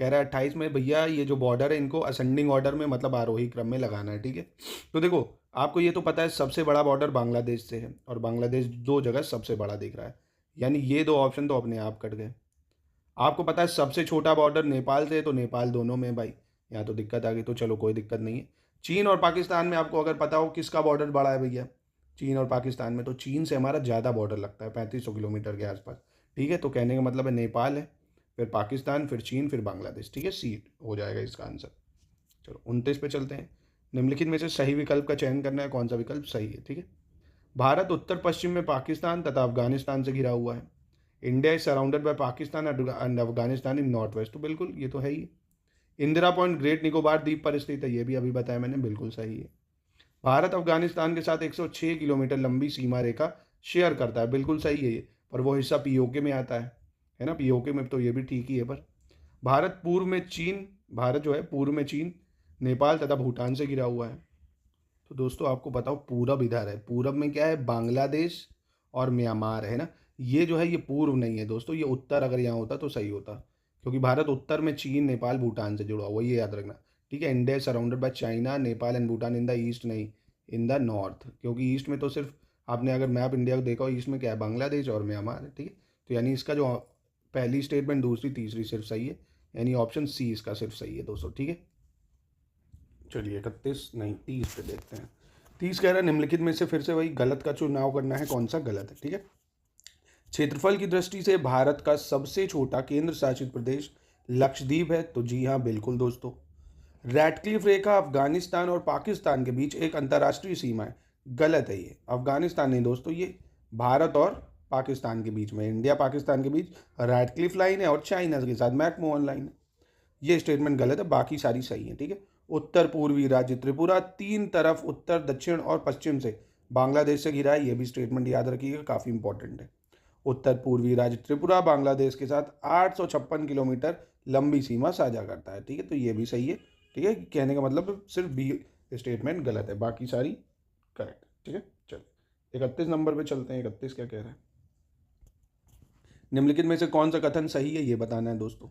B: कह रहा है 28 में भैया ये जो बॉर्डर है इनको असेंडिंग ऑर्डर में, मतलब आरोही क्रम में लगाना है, ठीक है। तो देखो आपको ये तो पता है सबसे बड़ा बॉर्डर बांग्लादेश से है, और बांग्लादेश 2 जगह सबसे बड़ा दिख रहा है, यानी ये 2 ऑप्शन तो अपने आप कट गए। आपको पता है सबसे छोटा बॉर्डर नेपाल से है, तो नेपाल दोनों में भाई, यहाँ तो दिक्कत आ गई, तो चलो कोई दिक्कत नहीं है। चीन और पाकिस्तान में आपको अगर पता हो किसका बॉर्डर बड़ा है भैया, चीन और पाकिस्तान में, तो चीन से हमारा ज़्यादा बॉर्डर लगता है 3500 किलोमीटर के आसपास, ठीक है। तो कहने का मतलब है नेपाल है, फिर पाकिस्तान, फिर चीन, फिर बांग्लादेश, ठीक है। सी हो जाएगा इसका आंसर। चलो 29 पे चलते हैं। निम्नलिखित में से सही विकल्प का चयन करना है, कौन सा विकल्प सही है, ठीक है। भारत उत्तर पश्चिम में पाकिस्तान तथा अफगानिस्तान से घिरा हुआ है। India is surrounded by Pakistan and Afghanistan in north west, तो बिल्कुल ये तो है ही। इंदिरा पॉइंट ग्रेट निकोबार द्वीप पर स्थित है, ये भी अभी बताया मैंने, बिल्कुल सही है। भारत अफगानिस्तान के साथ 106 किलोमीटर लंबी सीमा रेखा शेयर करता है, बिल्कुल सही है ये, पर वो हिस्सा पीओके में आता है ना, पीओके में, तो ये भी ठीक ही है। पर भारत जो है पूर्व में चीन, नेपाल तथा भूटान से घिरा हुआ है। तो दोस्तों आपको बताओ पूरब इधर है, पूरब में क्या है? बांग्लादेश और म्यांमार है ना। ये जो है ये पूर्व नहीं है दोस्तों, ये उत्तर, अगर यहाँ होता तो सही होता, क्योंकि भारत उत्तर में चीन, नेपाल, भूटान से जुड़ा हुआ, ये याद रखना, ठीक है। India surrounded by China, Nepal and Bhutan in the east, नहीं इन द नॉर्थ, क्योंकि ईस्ट में तो सिर्फ आपने अगर मैप इंडिया को देखा हो, ईस्ट में क्या है? बांग्लादेश और म्यांमार है, ठीक है। तो यानी इसका जो पहली स्टेटमेंट, दूसरी, तीसरी सिर्फ सही है, यानी ऑप्शन सी इसका सिर्फ सही है दोस्तों, ठीक है। चलिए 31 नहीं 30 पे देखते हैं। 30 कह रहा है निम्नलिखित में से फिर से वही गलत का चुनाव करना है, कौन सा गलत है, ठीक है। क्षेत्रफल की दृष्टि से भारत का सबसे छोटा केंद्र शासित प्रदेश लक्षद्वीप है, तो जी हाँ बिल्कुल दोस्तों। रैटक्लिफ रेखा अफगानिस्तान और पाकिस्तान के बीच एक अंतर्राष्ट्रीय सीमा है, गलत है ये। अफगानिस्तान नहीं दोस्तों, ये भारत और पाकिस्तान के बीच में, इंडिया पाकिस्तान के बीच रैटक्लिफ लाइन है और चाइना के साथ मैकमोहन लाइन है। ये स्टेटमेंट गलत है, बाकी सारी सही है, ठीक है। उत्तर पूर्वी राज्य त्रिपुरा 3 तरफ उत्तर, दक्षिण और पश्चिम से बांग्लादेश से घिरा है, ये भी स्टेटमेंट याद रखिएगा, काफ़ी इंपॉर्टेंट है। उत्तर पूर्वी राज्य त्रिपुरा बांग्लादेश के साथ 856 किलोमीटर लंबी सीमा साझा करता है, ठीक है। तो ये भी सही है, ठीक है। कहने का मतलब सिर्फ बी स्टेटमेंट गलत है, बाकी सारी करेक्ट, ठीक है। चलिए 31 नंबर पे चलते हैं। 31 क्या कह रहा है? निम्नलिखित में से कौन सा कथन सही है, ये बताना है दोस्तों।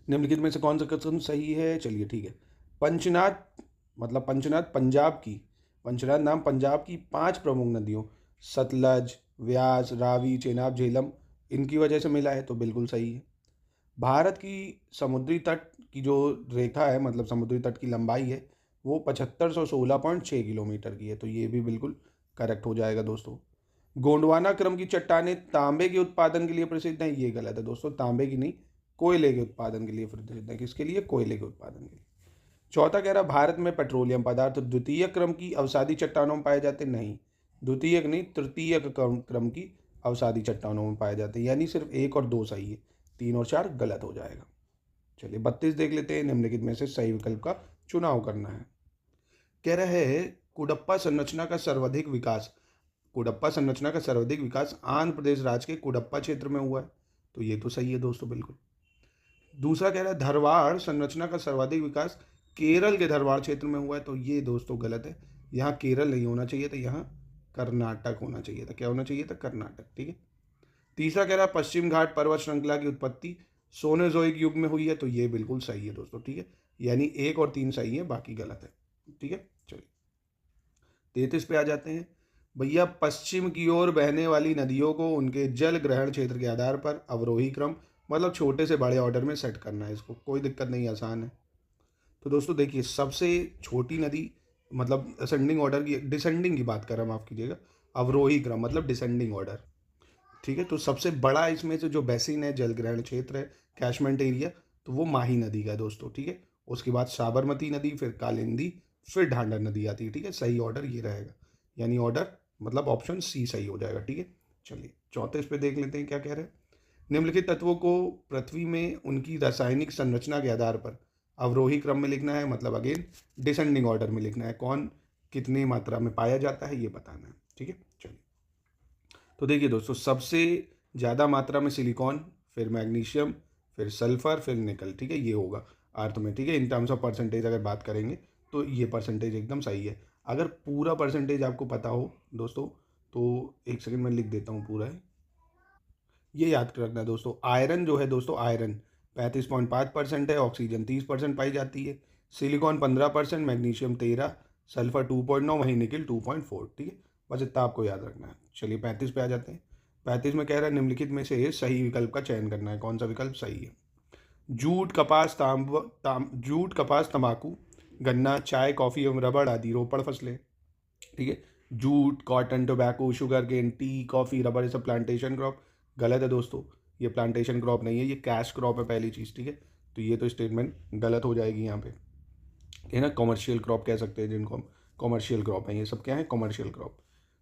B: निम्नलिखित में से कौन सा कथन सही है? चलिए ठीक है। पंचनाद मतलब पंचनाद नाम पंजाब की 5 प्रमुख नदियों सतलज, व्यास, रावी, चेनाब, झेलम इनकी वजह से मिला है, तो बिल्कुल सही है। भारत की समुद्री तट की जो रेखा है, मतलब समुद्री तट की लंबाई है, वो 7516.6 किलोमीटर की है, तो ये भी बिल्कुल करेक्ट हो जाएगा दोस्तों। गोंडवाना क्रम की चट्टानें तांबे के उत्पादन के लिए प्रसिद्ध हैं, ये गलत है दोस्तों, तांबे की नहीं, कोयले के उत्पादन के लिए प्रसिद्ध है। किसके लिए? कोयले के उत्पादन के लिए। चौथा कह रहा भारत में पेट्रोलियम पदार्थ द्वितीय क्रम की अवसादी चट्टानों में पाए जाते, नहीं, द्वितीयक नहीं, तृतीय क्रम की अवसादी चट्टानों में पाए जाते हैं, यानी सिर्फ 1 और 2 सही है, 3 और 4 गलत हो जाएगा। चलिए 32 देख लेते हैं, निम्नलिखित में से सही विकल्प का चुनाव करना है। कह रहे हैं कुडप्पा संरचना का सर्वाधिक विकास आंध्र प्रदेश राज्य के कुडप्पा क्षेत्र में हुआ है, तो ये तो सही है दोस्तों, बिल्कुल। दूसरा कह रहा है धरवाड़ संरचना का सर्वाधिक विकास केरल के धरवाड़ क्षेत्र में हुआ है, तो ये दोस्तों गलत है, यहाँ केरल नहीं होना चाहिए था, यहाँ कर्नाटक होना चाहिए था। क्या होना चाहिए था? कर्नाटक, ठीक है। तीसरा कह रहा है पश्चिम घाट पर्वत श्रृंखला की उत्पत्ति सोनेजोइक युग में हुई है, तो ये बिल्कुल सही है दोस्तों, ठीक है, यानी 1 और 3 सही है, बाकी गलत है, ठीक है। चलिए 33 पे आ जाते हैं। भैया पश्चिम की ओर बहने वाली नदियों को उनके जल ग्रहण क्षेत्र के आधार पर अवरोही क्रम, मतलब छोटे से बड़े ऑर्डर में सेट करना है, इसको कोई दिक्कत नहीं, आसान है। तो दोस्तों देखिए, सबसे छोटी नदी, मतलब डिसेंडिंग की बात कर रहा, माफ़ कीजिएगा, अवरोही क्रम मतलब डिसेंडिंग ऑर्डर, ठीक है। तो सबसे बड़ा इसमें से जो बेसिन है, जल ग्रहण क्षेत्र है, कैशमेंट एरिया, तो वो माही नदी का है दोस्तों, ठीक है। उसके बाद साबरमती नदी, फिर कालिंदी, फिर ढांडर नदी आती है, ठीक है। सही ऑर्डर ये रहेगा, यानी ऑर्डर मतलब ऑप्शन सी सही हो जाएगा, ठीक है। चलिए 34 पे देख लेते हैं क्या कह रहे हैं। निम्नलिखित तत्वों को पृथ्वी में उनकी रासायनिक संरचना के आधार पर अवरोही क्रम में लिखना है, मतलब अगेन डिसेंडिंग ऑर्डर में लिखना है, कौन कितनी मात्रा में पाया जाता है ये बताना है, ठीक है। चलिए तो देखिए दोस्तों, सबसे ज़्यादा मात्रा में सिलिकॉन, फिर मैग्नीशियम, फिर सल्फर, फिर निकल, ठीक है, ये होगा अर्थ में, ठीक है। इन टर्म्स ऑफ परसेंटेज अगर बात करेंगे तो ये परसेंटेज एकदम सही है। अगर पूरा परसेंटेज आपको पता हो दोस्तों, तो एक सेकंड में लिख देता हूँ पूरा है, ये याद रखना दोस्तों। आयरन जो है दोस्तों, आयरन 35.5% है, ऑक्सीजन 30% पाई जाती है, सिलिकॉन 15%, मैग्नीशियम 13, सल्फर 2.9, वहीं निकल 2.4, ठीक है। बस इतना आपको याद रखना है। चलिए 35 पे आ जाते हैं। 35 में कह रहा है निम्नलिखित में से सही विकल्प का चयन करना है, कौन सा विकल्प सही है। जूट, कपास, तंबाकू, गन्ना, चाय, कॉफ़ी एवं रबड़ आदि रोपड़ फसलें, ठीक है। Jute, cotton, tobacco, sugar cane, tea, coffee, rubber, ये सब प्लांटेशन क्रॉप, गलत है दोस्तों, ये प्लांटेशन क्रॉप नहीं है, ये कैश क्रॉप है पहली चीज़, ठीक है। तो ये तो स्टेटमेंट गलत हो जाएगी यहाँ पे, है ना। कॉमर्शियल क्रॉप कह सकते हैं जिनको हम, कॉमर्शियल क्रॉप है ये सब, क्या है? Commercial crop.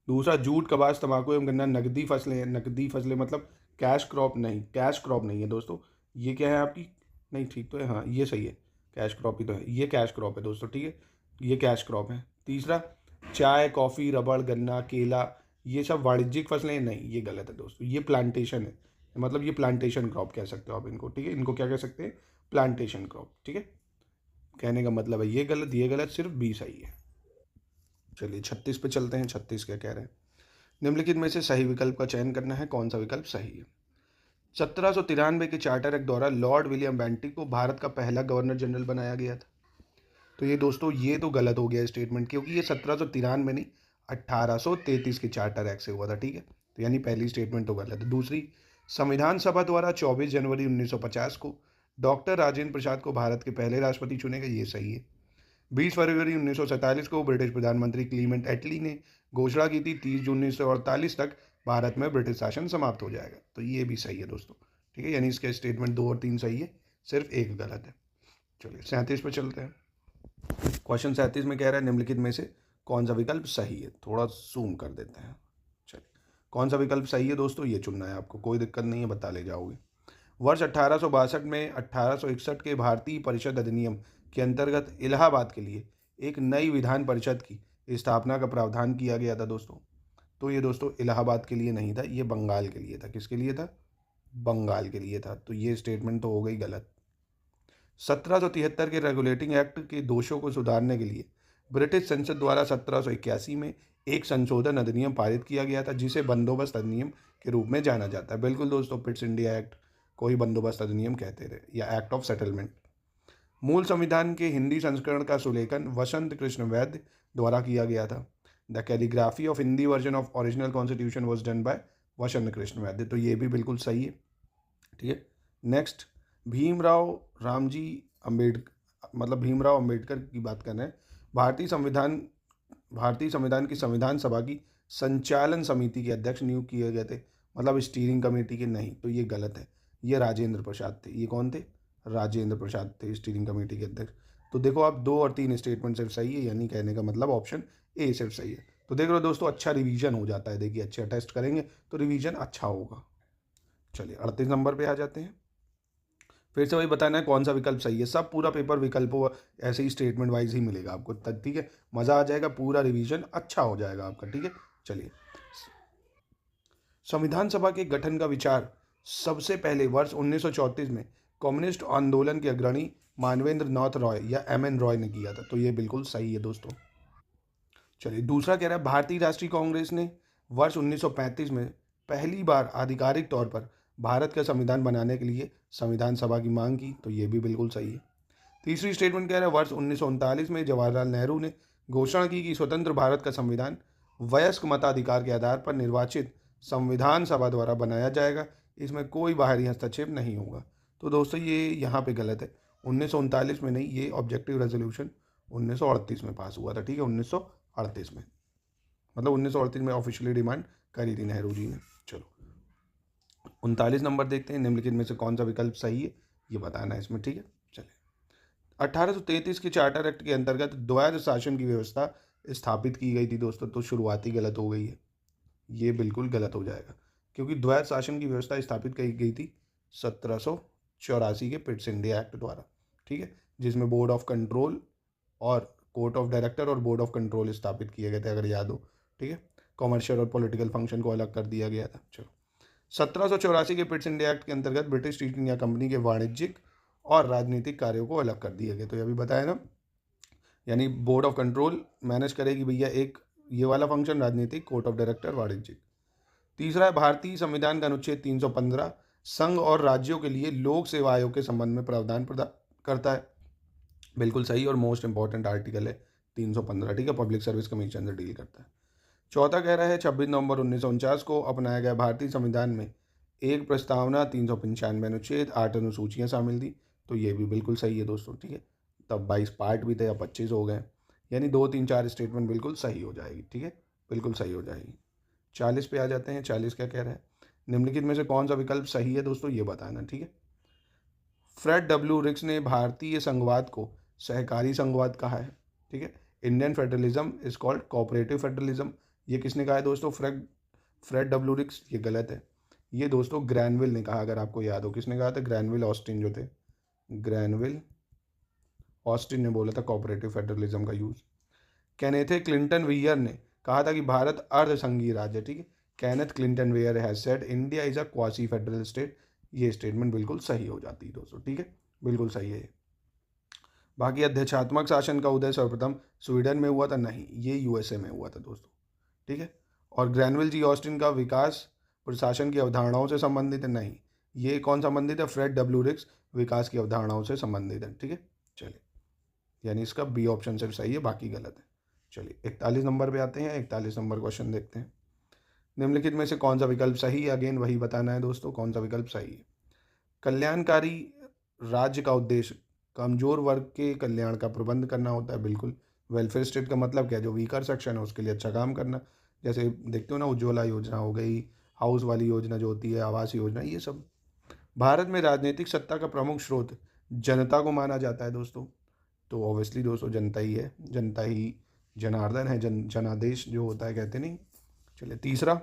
B: दूसरा जूट, कपास, तंबाकू एवं गन्ना नकदी फसलें हैं, नकदी फसलें मतलब कैश क्रॉप नहीं, कैश क्रॉप नहीं है दोस्तों। ये क्या है आपकी? नहीं ठीक तो है, हाँ ये सही है, कैश क्रॉप ही तो है, ये कैश क्रॉप है दोस्तों, ठीक है, ये कैश क्रॉप है। तीसरा चाय, कॉफ़ी, रबड़, गन्ना, केला, ये सब वाणिज्यिक फसलें, नहीं ये गलत है दोस्तों, ये प्लांटेशन है, मतलब ये प्लांटेशन क्रॉप कह सकते हो आप इनको, ठीक है। इनको क्या कह सकते हैं? प्लांटेशन क्रॉप, ठीक है। कहने का मतलब है ये गलत, सिर्फ बी सही है। चलिए 36 पे चलते हैं। 36 क्या कह रहे हैं? निम्नलिखित में से सही विकल्प का चयन करना है, कौन सा विकल्प सही है। 1793 के चार्टर एक्ट द्वारा लॉर्ड विलियम बेंटिक को भारत का पहला गवर्नर जनरल बनाया गया था, तो ये दोस्तों ये तो गलत हो गया स्टेटमेंट, क्योंकि ये 1793 नहीं 1833 के चार्टर एक्ट से हुआ था, ठीक है। तो यानी पहली स्टेटमेंट तो गलत है। दूसरी, संविधान सभा द्वारा 24 जनवरी 1950 को डॉक्टर राजेंद्र प्रसाद को भारत के पहले राष्ट्रपति चुने गए, ये सही है। 20 फरवरी 1947 को ब्रिटिश प्रधानमंत्री क्लीमेंट एटली ने घोषणा की थी 30 जून 1948 तक भारत में ब्रिटिश शासन समाप्त हो जाएगा, तो ये भी सही है दोस्तों, ठीक है। यानी इसके स्टेटमेंट 2 और 3 सही है, सिर्फ एक गलत है। चलिए 37 पे चलते हैं। क्वेश्चन 37 में कह रहा है निम्नलिखिट में से कौन सा विकल्प सही है, थोड़ा जूम कर देते हैं। चलिए कौन सा विकल्प सही है दोस्तों, ये चुनना है आपको, कोई दिक्कत नहीं है, बता ले जाओगे। वर्ष 1862 में 1861 के भारतीय परिषद अधिनियम के अंतर्गत इलाहाबाद के लिए एक नई विधान परिषद की स्थापना का प्रावधान किया गया था दोस्तों। तो ये दोस्तों इलाहाबाद के लिए नहीं था, ये बंगाल के लिए था। किसके लिए था? बंगाल के लिए था, तो ये स्टेटमेंट तो हो गई गलत। 1773 के रेगुलेटिंग एक्ट के दोषों को सुधारने के लिए ब्रिटिश संसद द्वारा 1781 में एक संशोधन अधिनियम पारित किया गया था, जिसे बंदोबस्त अधिनियम के रूप में जाना जाता है। बिल्कुल दोस्तों, पिट्स इंडिया एक्ट को ही बंदोबस्त अधिनियम कहते थे, या एक्ट ऑफ सेटलमेंट। मूल संविधान के हिंदी संस्करण का सुलेखन वसंत कृष्ण वैद्य द्वारा किया गया था। The calligraphy of Hindi version of original constitution was done by Vasant Krishna Vaidya, तो ये भी बिल्कुल सही है। ठीक है, नेक्स्ट भीमराव रामजी अम्बेडकर, मतलब भीमराव अम्बेडकर की बात कर रहे हैं। भारतीय संविधान की संविधान सभा की संचालन समिति के अध्यक्ष नियुक्त किए गए थे, मतलब स्टीयरिंग कमेटी के नहीं, तो ये गलत है। ये राजेंद्र प्रसाद थे। ये कौन थे? राजेंद्र प्रसाद थे स्टीयरिंग कमेटी के अध्यक्ष। तो देखो आप 2 और 3 स्टेटमेंट सिर्फ सही है, यानी कहने का मतलब ऑप्शन ए सिर्फ सही है। तो देख लो दोस्तों, अच्छा रिवीजन हो जाता है। देखिए अच्छा टेस्ट करेंगे तो रिवीजन अच्छा होगा। चलिए 38 नंबर पे आ जाते हैं। फिर से वही बताना है कौन सा विकल्प सही है। सब पूरा पेपर विकल्पों ऐसे ही स्टेटमेंट वाइज ही मिलेगा आपको, तब ठीक है, मज़ा आ जाएगा, पूरा रिवीजन अच्छा हो जाएगा आपका। ठीक है, चलिए संविधान सभा के गठन का विचार सबसे पहले वर्ष 1934 में कम्युनिस्ट आंदोलन के अग्रणी मानवेंद्र नाथ रॉय या एम.एन. रॉय ने किया था, तो ये बिल्कुल सही है दोस्तों। चलिए दूसरा कह रहा है भारतीय राष्ट्रीय कांग्रेस ने वर्ष 1935 में पहली बार आधिकारिक तौर पर भारत का संविधान बनाने के लिए संविधान सभा की मांग की, तो ये भी बिल्कुल सही है। तीसरी स्टेटमेंट कह रहा है वर्ष 1939 में जवाहरलाल नेहरू ने घोषणा की कि स्वतंत्र भारत का संविधान वयस्क मताधिकार के आधार पर निर्वाचित संविधान सभा द्वारा बनाया जाएगा, इसमें कोई बाहरी हस्तक्षेप नहीं होगा। तो दोस्तों ये यहाँ पे गलत है, 1939 में नहीं, ये ऑब्जेक्टिव रेजोल्यूशन 1938 में पास हुआ था। ठीक है, 1938 में, मतलब 1938 में ऑफिशियली डिमांड करी थी नेहरू जी ने। चलो 39 नंबर देखते हैं, निम्नलिखित में से कौन सा विकल्प सही है ये बताना है इसमें। ठीक है, चलिए 1833 के चार्टर एक्ट के अंतर्गत द्वैध शासन की व्यवस्था स्थापित की गई थी दोस्तों, तो शुरुआती गलत हो गई है, ये बिल्कुल गलत हो जाएगा, क्योंकि द्वैध शासन की व्यवस्था स्थापित की गई थी 1784 के पिट्स इंडिया एक्ट द्वारा। ठीक है, जिसमें बोर्ड ऑफ कंट्रोल और कोर्ट ऑफ डायरेक्टर और बोर्ड ऑफ कंट्रोल स्थापित किए गए थे, अगर याद हो। ठीक है, कॉमर्शियल और पॉलिटिकल फंक्शन को अलग कर दिया गया था। चलो 1784 के पिट्स इंडिया एक्ट के अंतर्गत ब्रिटिश ईस्ट इंडिया कंपनी के वाणिज्यिक और राजनीतिक कार्यों को अलग कर दिया गया, तो ये अभी बताया ना, यानी बोर्ड ऑफ कंट्रोल मैनेज करेगी भैया एक ये वाला फंक्शन राजनीतिक, कोर्ट ऑफ डायरेक्टर वाणिज्यिक। तीसरा है भारतीय संविधान का अनुच्छेद 315 संघ और राज्यों के लिए लोक सेवा आयोग के संबंध में प्रावधान प्रदान करता है, बिल्कुल सही और मोस्ट इंपॉर्टेंट आर्टिकल है 315। ठीक है, पब्लिक सर्विस कमीशन से डील करता है। चौथा कह रहा है 26 नवंबर 1949 को अपनाया गया भारतीय संविधान में एक प्रस्तावना 395 अनुच्छेद 8 अनुसूचियाँ शामिल थी, तो ये भी बिल्कुल सही है दोस्तों। ठीक है, तब 22 पार्ट भी थे या 25 हो गए, यानी 2, 3, 4 स्टेटमेंट बिल्कुल सही हो जाएगी। ठीक है, बिल्कुल सही हो जाएगी। 40 पे आ जाते हैं। 40 क्या कह रहा है, निम्नलिखित में से कौन सा विकल्प सही है दोस्तों ये बताना। ठीक है, फ्रेड डब्ल्यू रिक्स ने भारतीय संघवाद को सहकारी संघवाद कहा है। ठीक है, Indian federalism is called cooperative federalism, ये किसने कहा है दोस्तों? फ्रेड डब्ल्यू रिक्स। ये गलत है, ये दोस्तों ग्रैनविल ने कहा, अगर आपको याद हो। किसने कहा था? ग्रैनविल ऑस्टिन जो थे, ग्रैनविल ऑस्टिन ने बोला था कोऑपरेटिव फेडरलिज्म का यूज़। कैनेथे क्लिंटन वेयर ने कहा था कि भारत अर्धसंघीय राज्य है। ठीक है, Kenneth Clinton Wheare has said India is a quasi federal state, ये स्टेटमेंट बिल्कुल सही हो जाती है दोस्तों। ठीक है, बिल्कुल सही है। बाकी अध्यक्षात्मक शासन का उदय सर्वप्रथम स्वीडन में हुआ था, नहीं, ये यूएसए में हुआ था दोस्तों। ठीक है, और ग्रैनविल जी ऑस्टिन का विकास प्रशासन की अवधारणाओं से संबंधित है, नहीं, ये कौन संबंधित है? फ्रेड डब्ल्यू रिक्स विकास की अवधारणाओं से संबंधित है। ठीक है, चलिए, यानी इसका बी ऑप्शन सिर्फ सही है, बाकी गलत है। चलिए 41 नंबर पे आते हैं। 41 नंबर क्वेश्चन देखते हैं, निम्नलिखित में से कौन सा विकल्प सही है? अगेन वही बताना है दोस्तों, कौन सा विकल्प सही है। कल्याणकारी राज्य का उद्देश्य कमजोर वर्ग के कल्याण का प्रबंध करना होता है, बिल्कुल। वेलफेयर स्टेट का मतलब क्या है? जो वीकर सेक्शन है उसके लिए अच्छा काम करना, जैसे देखते हो ना, उज्ज्वला योजना हो गई, हाउस वाली योजना जो होती है, आवास योजना, ये सब। भारत में राजनीतिक सत्ता का प्रमुख स्रोत जनता को माना जाता है दोस्तों, तो ऑब्वियसली दोस्तों जनता ही है, जनता ही जनार्दन है, जनादेश जो होता है कहते नहीं। चलिए तीसरा,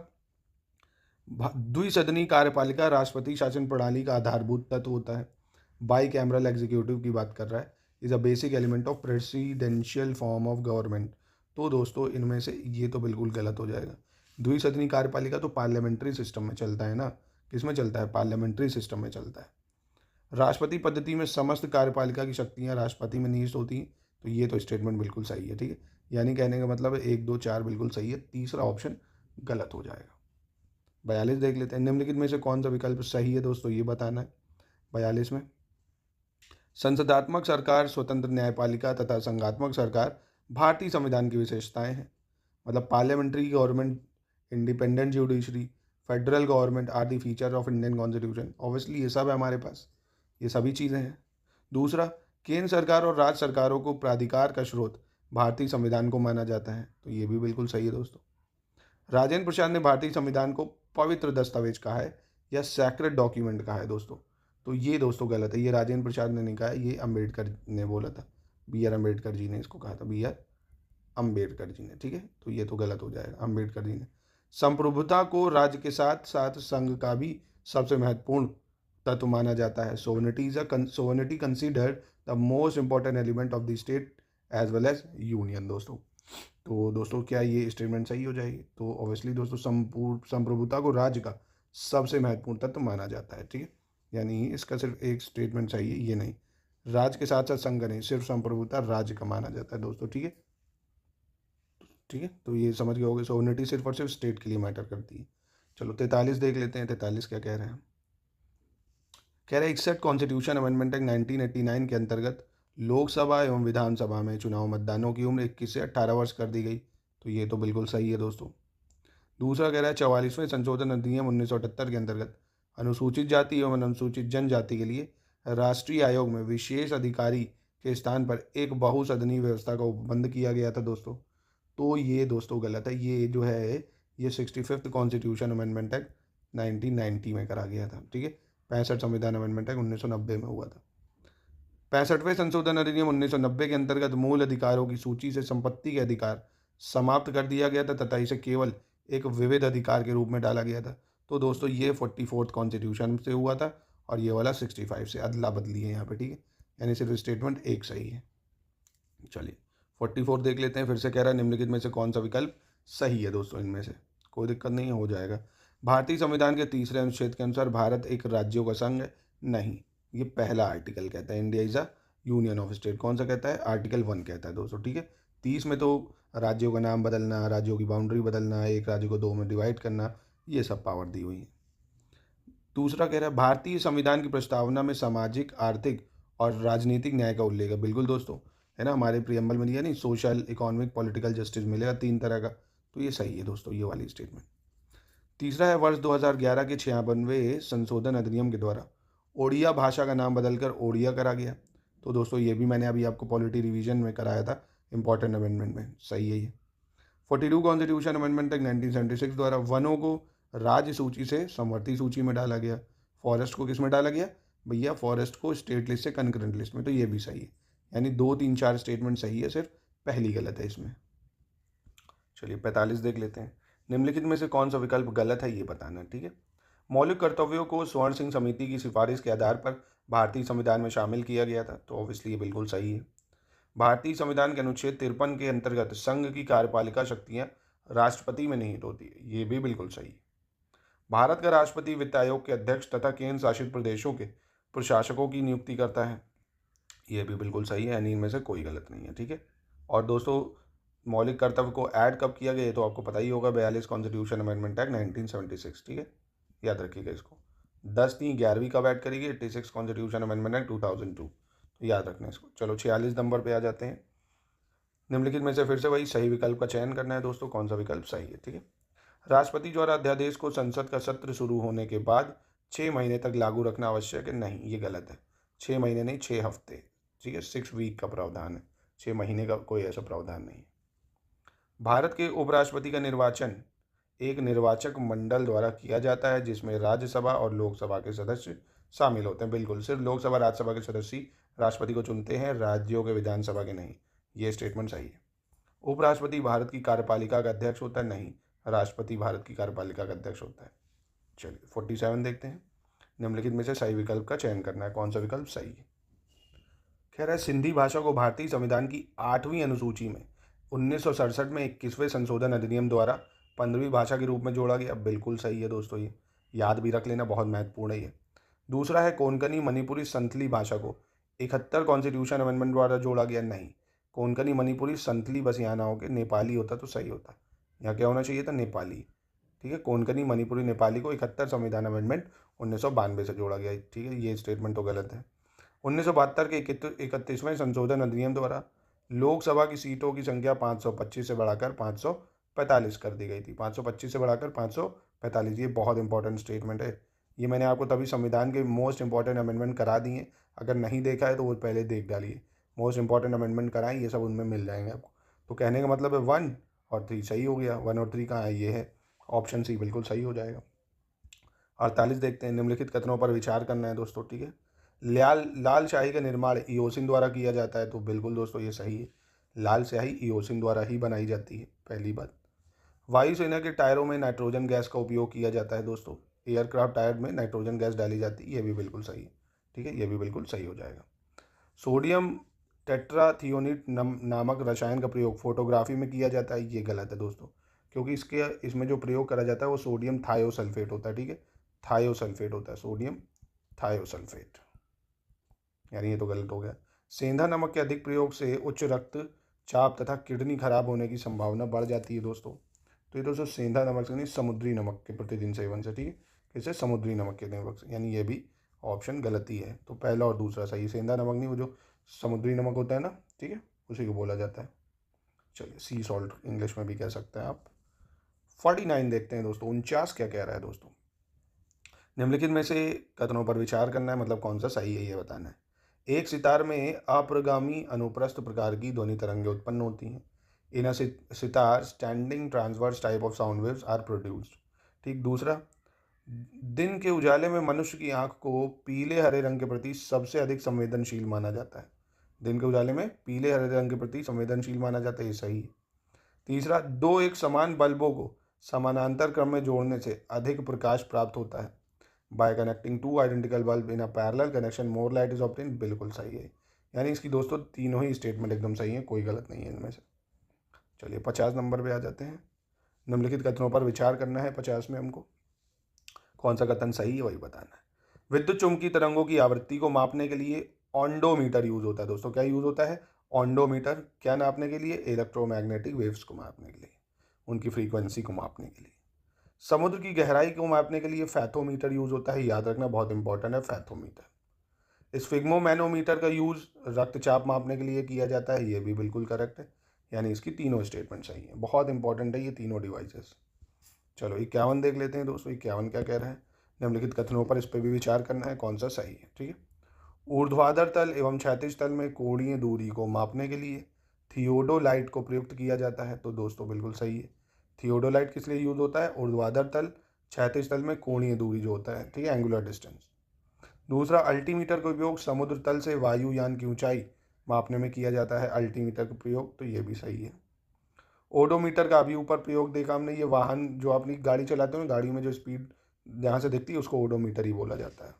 B: द्विसदनी कार्यपालिका राष्ट्रपति शासन प्रणाली का आधारभूत तत्व होता है। बाई कैमरल एग्जीक्यूटिव की बात कर रहा है, is a basic element of presidential form of government, तो दोस्तों इनमें से ये तो बिल्कुल गलत हो जाएगा। द्विसदनी कार्यपालिका तो पार्लियामेंट्री सिस्टम में चलता है ना, किस में चलता है? पार्लियामेंट्री सिस्टम में चलता है। राष्ट्रपति पद्धति में समस्त कार्यपालिका की शक्तियां राष्ट्रपति में निहित होती हैं, तो ये तो स्टेटमेंट बिल्कुल सही है। ठीक है, यानी कहने का मतलब है 1, 2, 4 बिल्कुल सही है, तीसरा ऑप्शन गलत हो जाएगा। 42 देख लेते हैं, निम्नलिखित में से कौन सा विकल्प सही है दोस्तों ये बताना है। 42 में संसदात्मक सरकार, स्वतंत्र न्यायपालिका तथा संघात्मक सरकार भारतीय संविधान की विशेषताएं हैं। मतलब parliamentary government, independent judiciary, federal government are the feature of Indian constitution. Obviously ये सब है हमारे पास, ये सभी चीज़ें हैं। दूसरा, केंद्र सरकार और राज्य सरकारों को प्राधिकार का स्रोत भारतीय संविधान को माना जाता है, तो ये भी बिल्कुल सही है दोस्तों। राजेंद्र प्रसाद ने भारतीय संविधान को पवित्र दस्तावेज कहा है या सैक्रेड डॉक्यूमेंट कहा है दोस्तों, तो ये दोस्तों गलत है। ये राजेंद्र प्रसाद ने नहीं कहा है, ये अम्बेडकर ने बोला था, बी आर अम्बेडकर जी ने इसको कहा था, बी आर अम्बेडकर जी ने, ठीक है। तो ये तो गलत हो जाएगा, अम्बेडकर जी ने। संप्रभुता को राज्य के साथ साथ संघ का भी सबसे महत्वपूर्ण तत्व माना जाता है। Sovereignty considered the most important element of the state as well as union दोस्तों। तो दोस्तों क्या ये स्टेटमेंट सही हो जाएगी? तो ऑब्वियसली दोस्तों संप्रभुता को राज्य का सबसे महत्वपूर्ण तत्व माना जाता है, ठीक है। यानी इसका सिर्फ एक स्टेटमेंट चाहिए, ये नहीं, राज्य के साथ साथ संघ नहीं, सिर्फ संप्रभुता राज्य का माना जाता है दोस्तों, ठीक है। ठीक है, तो ये समझ गए होगे, सोवर्निटी सिर्फ और सिर्फ स्टेट के लिए मैटर करती है। चलो 43 देख लेते हैं। 43 क्या कह रहे हैं? कह रहे हैं 61 कॉन्स्टिट्यूशन अमेंडमेंट एक्ट 1989 के अंतर्गत लोकसभा एवं विधानसभा में चुनाव मतदानों की उम्र 21 से 18 वर्ष कर दी गई, तो ये तो बिल्कुल सही है दोस्तों। दूसरा कह रहा है 44वें संशोधन अधिनियम 1978 के अंतर्गत अनुसूचित जाति एवं अनुसूचित जनजाति के लिए राष्ट्रीय आयोग में विशेष अधिकारी के स्थान पर एक बहुसदनीय व्यवस्था का बंद किया गया था दोस्तों, तो ये दोस्तों गलत है। ये जो है ये 65th कॉन्स्टिट्यूशन अमेंडमेंट एक्ट 1990 में करा गया था, ठीक है। 65 संविधान अमेंडमेंट एक्ट 1990 में हुआ था। 65वें संशोधन अधिनियम 1990 के अंतर्गत मूल अधिकारों की सूची से संपत्ति के अधिकार समाप्त कर दिया गया था तथा इसे केवल एक विविध अधिकार के रूप में डाला गया था। तो दोस्तों ये 44th कॉन्स्टिट्यूशन से हुआ था और ये वाला 65 से, अदला बदली है यहाँ पे, ठीक है। यानी सिर्फ स्टेटमेंट एक सही है। चलिए 44 देख लेते हैं। फिर से कह रहा है निम्नलिखित में से कौन सा विकल्प सही है दोस्तों? इनमें से कोई दिक्कत नहीं हो जाएगा। भारतीय संविधान के 3रे अनुच्छेद के अनुसार भारत एक राज्यों का संघ नहीं, ये पहला आर्टिकल कहता है। India is a union of state, कौन सा कहता है? आर्टिकल 1 कहता है दोस्तों, ठीक है। 30 में तो राज्यों का नाम बदलना, राज्यों की बाउंड्री बदलना, एक राज्य को 2 में डिवाइड करना, ये सब पावर दी हुई है। दूसरा कह रहा है भारतीय संविधान की प्रस्तावना में सामाजिक, आर्थिक और राजनीतिक न्याय का उल्लेख है। बिल्कुल दोस्तों, है ना, हमारे प्रियम्बल में दिया नहीं, सोशल, इकोनॉमिक, पॉलिटिकल जस्टिस मिलेगा 3 तरह का, तो ये सही है दोस्तों, ये वाली स्टेटमेंट। तीसरा है वर्ष 2011 के 96वें संशोधन अधिनियम के द्वारा ओडिया भाषा का नाम बदलकर ओडिया करा गया, तो दोस्तों ये भी मैंने अभी आपको पॉलिटी रिवीजन में कराया था, इंपॉर्टेंट अमेंडमेंट में, सही है ये। 42 कॉन्स्टिट्यूशन अमेंडमेंट एक्ट 1976 द्वारा वनों को राज्य सूची से समवर्ती सूची में डाला गया। फॉरेस्ट को किस में डाला गया भैया? फॉरेस्ट को स्टेट लिस्ट से कंकरेंट लिस्ट में, तो ये भी सही है। यानी 2, 3, 4 स्टेटमेंट सही है, सिर्फ पहली गलत है इसमें। चलिए 45 देख लेते हैं। निम्नलिखित में से कौन सा विकल्प गलत है ये बताना, ठीक है। मौलिक कर्तव्यों को स्वर्ण सिंह समिति की सिफारिश के आधार पर भारतीय संविधान में शामिल किया गया था, तो ऑब्वियसली ये बिल्कुल सही है। भारतीय संविधान के अनुच्छेद 53 के अंतर्गत संघ की कार्यपालिका शक्तियां राष्ट्रपति में निहित होती है, ये भी बिल्कुल सही है। भारत का राष्ट्रपति वित्त आयोग के अध्यक्ष तथा केंद्र शासित प्रदेशों के प्रशासकों की नियुक्ति करता है, ये भी बिल्कुल सही है, यानी इनमें से कोई गलत नहीं है, ठीक है। और दोस्तों मौलिक कर्तव्य को ऐड कब किया गया तो आपको पता ही होगा, 42 कॉन्स्टिट्यूशन अमेंडमेंट एक्ट 1976, ठीक है, याद रखिएगा इसको। 10/3/11वीं कब ऐड करेगी? 86 कॉन्स्टिट्यूशन अमेंडमेंट एक्ट 2002, तो याद रखना इसको। चलो 46 नंबर पे आ जाते हैं। निम्नलिखित में से फिर से वही सही विकल्प का चयन करना है दोस्तों, कौन सा विकल्प सही है, ठीक है। राष्ट्रपति द्वारा अध्यादेश को संसद का सत्र शुरू होने के बाद 6 महीने तक लागू रखना आवश्यक है, नहीं, ये गलत है। 6 महीने नहीं, 6 हफ्ते, ठीक है, 6 वीक का प्रावधान है, 6 महीने का कोई ऐसा प्रावधान नहीं है। भारत के उपराष्ट्रपति का निर्वाचन एक निर्वाचक मंडल द्वारा किया जाता है जिसमें राज्यसभा और लोकसभा के सदस्य शामिल होते हैं। बिल्कुल, सिर्फ लोकसभा राज्यसभा के सदस्य राष्ट्रपति को चुनते हैं, राज्यों के विधानसभा के नहीं, ये स्टेटमेंट सही है। उपराष्ट्रपति भारत की कार्यपालिका का अध्यक्ष होता है, नहीं, राष्ट्रपति भारत की कार्यपालिका का अध्यक्ष होता है। चलिए 47 देखते हैं। निम्नलिखित में से सही विकल्प का चयन करना है, कौन सा विकल्प सही है। कह रहा है सिंधी भाषा को भारतीय संविधान की 8वीं अनुसूची में 1967 में 21वें संशोधन अधिनियम द्वारा 15वीं भाषा के रूप में जोड़ा गया, बिल्कुल सही है दोस्तों, ये याद भी रख लेना, बहुत महत्वपूर्ण है ये। दूसरा है कोंकणी मणिपुरी संथली भाषा को 71 कॉन्स्टिट्यूशन अमेंडमेंट द्वारा जोड़ा गया, नहीं, कोंकणी मणिपुरी संथली बस यहाँ ना हो के नेपाली होता तो सही होता, यहाँ क्या होना चाहिए था? नेपाली, ठीक है। कोंकणी मणिपुरी नेपाली को 71 संविधान अमेंडमेंट 1992 से जोड़ा गया, ठीक है, ये स्टेटमेंट तो गलत है। 1972 के 31वें संशोधन अधिनियम द्वारा लोकसभा की सीटों की संख्या 525 से बढ़ाकर 545 कर दी गई थी। 525 से बढ़ाकर 545, ये बहुत इंपॉर्टेंट स्टेटमेंट है। ये मैंने आपको तभी संविधान के मोस्ट इंपॉर्टेंट अमेंडमेंट करा दिए। अगर नहीं देखा है तो वो पहले देख डालिए। मोस्ट इंपॉर्टेंट अमेंडमेंट कराएं, ये सब उनमें मिल जाएंगे आपको। तो कहने का मतलब है 1 और 3 सही हो गया। 1 और 3 कहाँ है? ये है ऑप्शन सी, बिल्कुल सही हो जाएगा। 48 देखते हैं। निम्नलिखित कथनों पर विचार करना है दोस्तों, ठीक है। लाल स्याही का निर्माण ईओसिन द्वारा किया जाता है, तो बिल्कुल दोस्तों ये सही है। लाल स्याही ईओसिन द्वारा ही बनाई जाती है, पहली बात। वायुसेना के टायरों में नाइट्रोजन गैस का उपयोग किया जाता है दोस्तों। एयरक्राफ्ट टायर में नाइट्रोजन गैस डाली जाती है, ये भी बिल्कुल सही है, ठीक है, ये भी बिल्कुल सही हो जाएगा। सोडियम टेट्राथियोनेट नामक रसायन का प्रयोग फोटोग्राफी में किया जाता है, ये गलत है दोस्तों, क्योंकि इसमें जो प्रयोग करा जाता है वो सोडियम थायोसल्फेट होता है, ठीक है, थायोसल्फेट होता है, सोडियम थायोसल्फेट, यानी ये तो गलत हो गया। सेंधा नमक के अधिक प्रयोग से उच्च रक्तचाप तथा किडनी खराब होने की संभावना बढ़ जाती है दोस्तों। तो ये दोस्तों सेंधा नमक से नहीं, समुद्री नमक के प्रतिदिन सेवन से, ठीक है, किससे? समुद्री नमक के नमक से, यानी ये भी ऑप्शन गलत ही है। तो पहला और दूसरा सही। सेंधा नमक नहीं, वो जो समुद्री नमक होता है ना, ठीक है, उसी को बोला जाता है। चलिए, सी सॉल्ट इंग्लिश में भी कह सकते हैं आप। 49 देखते हैं दोस्तों। 49 क्या कह रहा है दोस्तों? निम्नलिखित में से कथनों पर विचार करना है, मतलब कौन सा सही है ये बताना है। एक सितार में अप्रगामी अनुप्रस्थ प्रकार की ध्वनि तरंगें उत्पन्न होती हैं। In sitar standing transverse type of sound waves are produced. ठीक। दूसरा, दिन के उजाले में मनुष्य की आंख को पीले हरे रंग के प्रति सबसे अधिक संवेदनशील माना जाता है। दिन के उजाले में पीले हरे रंग के प्रति संवेदनशील माना जाता है, ये सही है। तीसरा, दो एक समान बल्बों को समानांतर क्रम में जोड़ने से अधिक प्रकाश प्राप्त होता है। Bye connecting two identical bulb in a parallel connection more light is obtain, बिल्कुल सही है। यानी इसकी दोस्तों तीनों ही स्टेटमेंट एकदम सही है, कोई गलत नहीं है इनमें से। चलिए 50 नंबर पे आ जाते हैं। निम्नलिखित कथनों पर विचार करना है 50 में हमको। कौन सा कथन सही है वही बताना है। विद्युत चुंबकीय तरंगों की आवृत्ति को मापने के लिए ऑन्डोमीटर यूज होता है दोस्तों। क्या यूज होता है? ऑन्डोमीटर। क्या नापने के लिए? इलेक्ट्रोमैग्नेटिक वेव्स को मापने के लिए, उनकी फ्रीक्वेंसी को मापने के लिए। समुद्र की गहराई को मापने के लिए फैथोमीटर यूज होता है, याद रखना बहुत इंपॉर्टेंट है फैथोमीटर। स्फिग्मोमैनोमीटर का यूज रक्तचाप मापने के लिए किया जाता है, ये भी बिल्कुल करेक्ट है। यानी इसकी तीनों स्टेटमेंट सही है, बहुत इंपॉर्टेंट है ये तीनों डिवाइसेस। चलो 51 देख लेते हैं दोस्तों। 51 क्या कह रहा है? निम्नलिखित कथनों पर इस पर भी विचार करना है, कौन सा सही है, ठीक है। ऊर्ध्वाधर तल एवं क्षैतिज तल में कोणीय दूरी को मापने के लिए थियोडोलाइट को प्रयुक्त किया जाता है, तो दोस्तों बिल्कुल सही है। थियोडोलाइट किस लिए यूज होता है? ऊर्ध्वाधर तल क्षैतिज तल में कोणीय दूरी जो होता है, ठीक है, एंगुलर डिस्टेंस। दूसरा, अल्टीमीटर का उपयोग समुद्र तल से वायुयान की ऊंचाई मापने में किया जाता है, अल्टीमीटर का प्रयोग, तो ये भी सही है। ओडोमीटर का अभी ऊपर प्रयोग देखा हमने, ये वाहन जो अपनी गाड़ी चलाते हैं, गाड़ी में जो स्पीड जहाँ से दिखती है उसको ओडोमीटर ही बोला जाता है।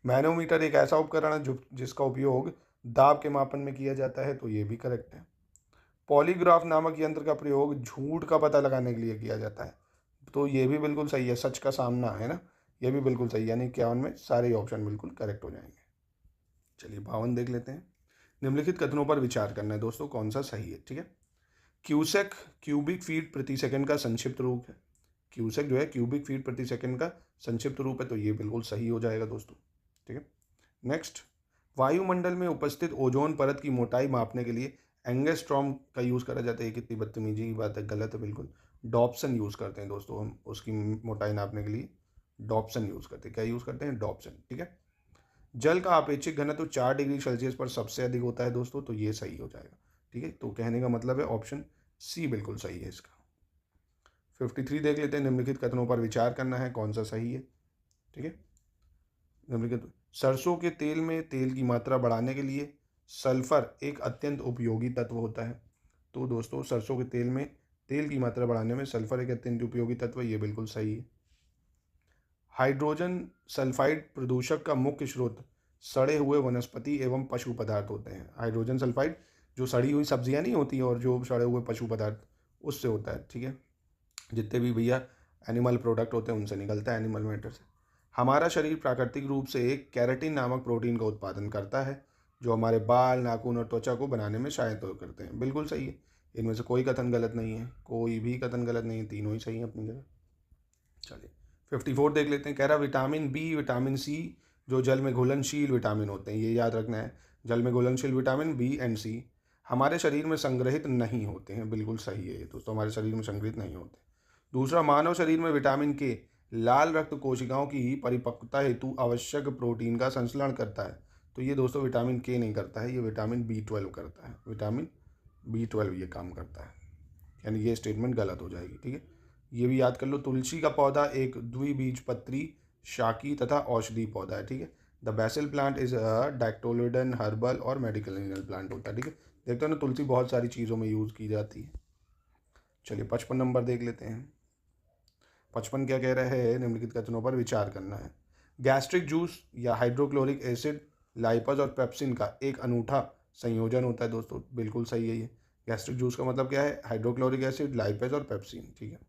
B: मैनोमीटर एक ऐसा उपकरण है जिसका उपयोग दाब के मापन में किया जाता है, तो ये भी करेक्ट है। पॉलीग्राफ नामक यंत्र का प्रयोग झूठ का पता लगाने के लिए किया जाता है, तो ये भी बिल्कुल सही है। सच का सामना है ना, ये भी बिल्कुल सही, यानी 51 में सारे ऑप्शन बिल्कुल करेक्ट हो जाएंगे। चलिए 52 देख लेते हैं। निम्नलिखित कथनों पर विचार करना है दोस्तों, कौन सा सही है, ठीक है। क्यूसेक क्यूबिक फीट प्रति सेकंड का संक्षिप्त रूप है। क्यूसेक जो है क्यूबिक फीट प्रति सेकंड का संक्षिप्त रूप है, तो ये बिल्कुल सही हो जाएगा दोस्तों, ठीक है। नेक्स्ट, वायुमंडल में उपस्थित ओजोन परत की मोटाई मापने के लिए एंगस्ट्रॉम का यूज़ करा जाता है। ये कितनी बदतमीजी की बात है, गलत है बिल्कुल। डॉप्सन यूज़ करते हैं दोस्तों हम उसकी मोटाई नापने के लिए, डॉप्सन यूज़ करते हैं। क्या यूज़ करते हैं? डॉप्सन, ठीक है। जल का अपेक्षित घनत्व 4 डिग्री सेल्सियस पर सबसे अधिक होता है दोस्तों, तो ये सही हो जाएगा, ठीक है। तो कहने का मतलब है ऑप्शन सी बिल्कुल सही है इसका। 53 देख लेते हैं। निम्नलिखित कथनों पर विचार करना है, कौन सा सही है, ठीक है। निम्नलिखित, सरसों के तेल में तेल की मात्रा बढ़ाने के लिए सल्फर एक अत्यंत उपयोगी तत्व होता है, तो दोस्तों सरसों के तेल में तेल की मात्रा बढ़ाने में सल्फर एक अत्यंत उपयोगी तत्व, ये बिल्कुल सही है। हाइड्रोजन सल्फाइड प्रदूषक का मुख्य स्रोत सड़े हुए वनस्पति एवं पशु पदार्थ होते हैं। हाइड्रोजन सल्फाइड जो सड़ी हुई सब्जियां नहीं होती और जो सड़े हुए पशु पदार्थ उससे होता है, ठीक है। जितने भी भैया एनिमल प्रोडक्ट होते हैं उनसे निकलता है, एनिमल मैटर से। हमारा शरीर प्राकृतिक रूप से एक कैराटिन नामक प्रोटीन का उत्पादन करता है, जो हमारे बाल, नाखून और त्वचा को बनाने में सहायता करते हैं, बिल्कुल सही है। इनमें से कोई कथन गलत नहीं है, कोई भी कथन गलत नहीं है, तीनों ही सही हैं अपनी जगह। चलिए 54 देख लेते हैं। कह रहा विटामिन बी, विटामिन सी, जो जल में घुलनशील विटामिन होते हैं, ये याद रखना है, जल में घुलनशील विटामिन बी एंड सी हमारे शरीर में संग्रहित नहीं होते हैं। बिल्कुल सही है ये दोस्तों, हमारे शरीर में संग्रहित नहीं होते। दूसरा, मानव शरीर में विटामिन के लाल रक्त कोशिकाओं की परिपक्वता हेतु आवश्यक प्रोटीन का संश्लेषण करता है। तो ये दोस्तों विटामिन के नहीं करता है, ये विटामिन B12 करता है। विटामिन B12 ये काम करता है, यानी ये स्टेटमेंट गलत हो जाएगी। ठीक है, ये भी याद कर लो। तुलसी का पौधा एक द्विबीजपत्री शाकी तथा औषधि पौधा है। ठीक है, the BECIL plant is a dicotyledon herbal और मेडिकल प्लांट होता है। ठीक है, देखते हो ना, तुलसी बहुत सारी चीज़ों में यूज़ की जाती है। चलिए 55 नंबर देख लेते हैं। 55 क्या कह रहा है, निम्नलिखित कथनों पर विचार करना है। गैस्ट्रिक जूस या हाइड्रोक्लोरिक एसिड, लाइपस और पेप्सिन का एक अनूठा संयोजन होता है दोस्तों। बिल्कुल सही है ये। गैस्ट्रिक जूस का मतलब क्या है, हाइड्रोक्लोरिक एसिड, लाइपस और पेप्सिन। ठीक है।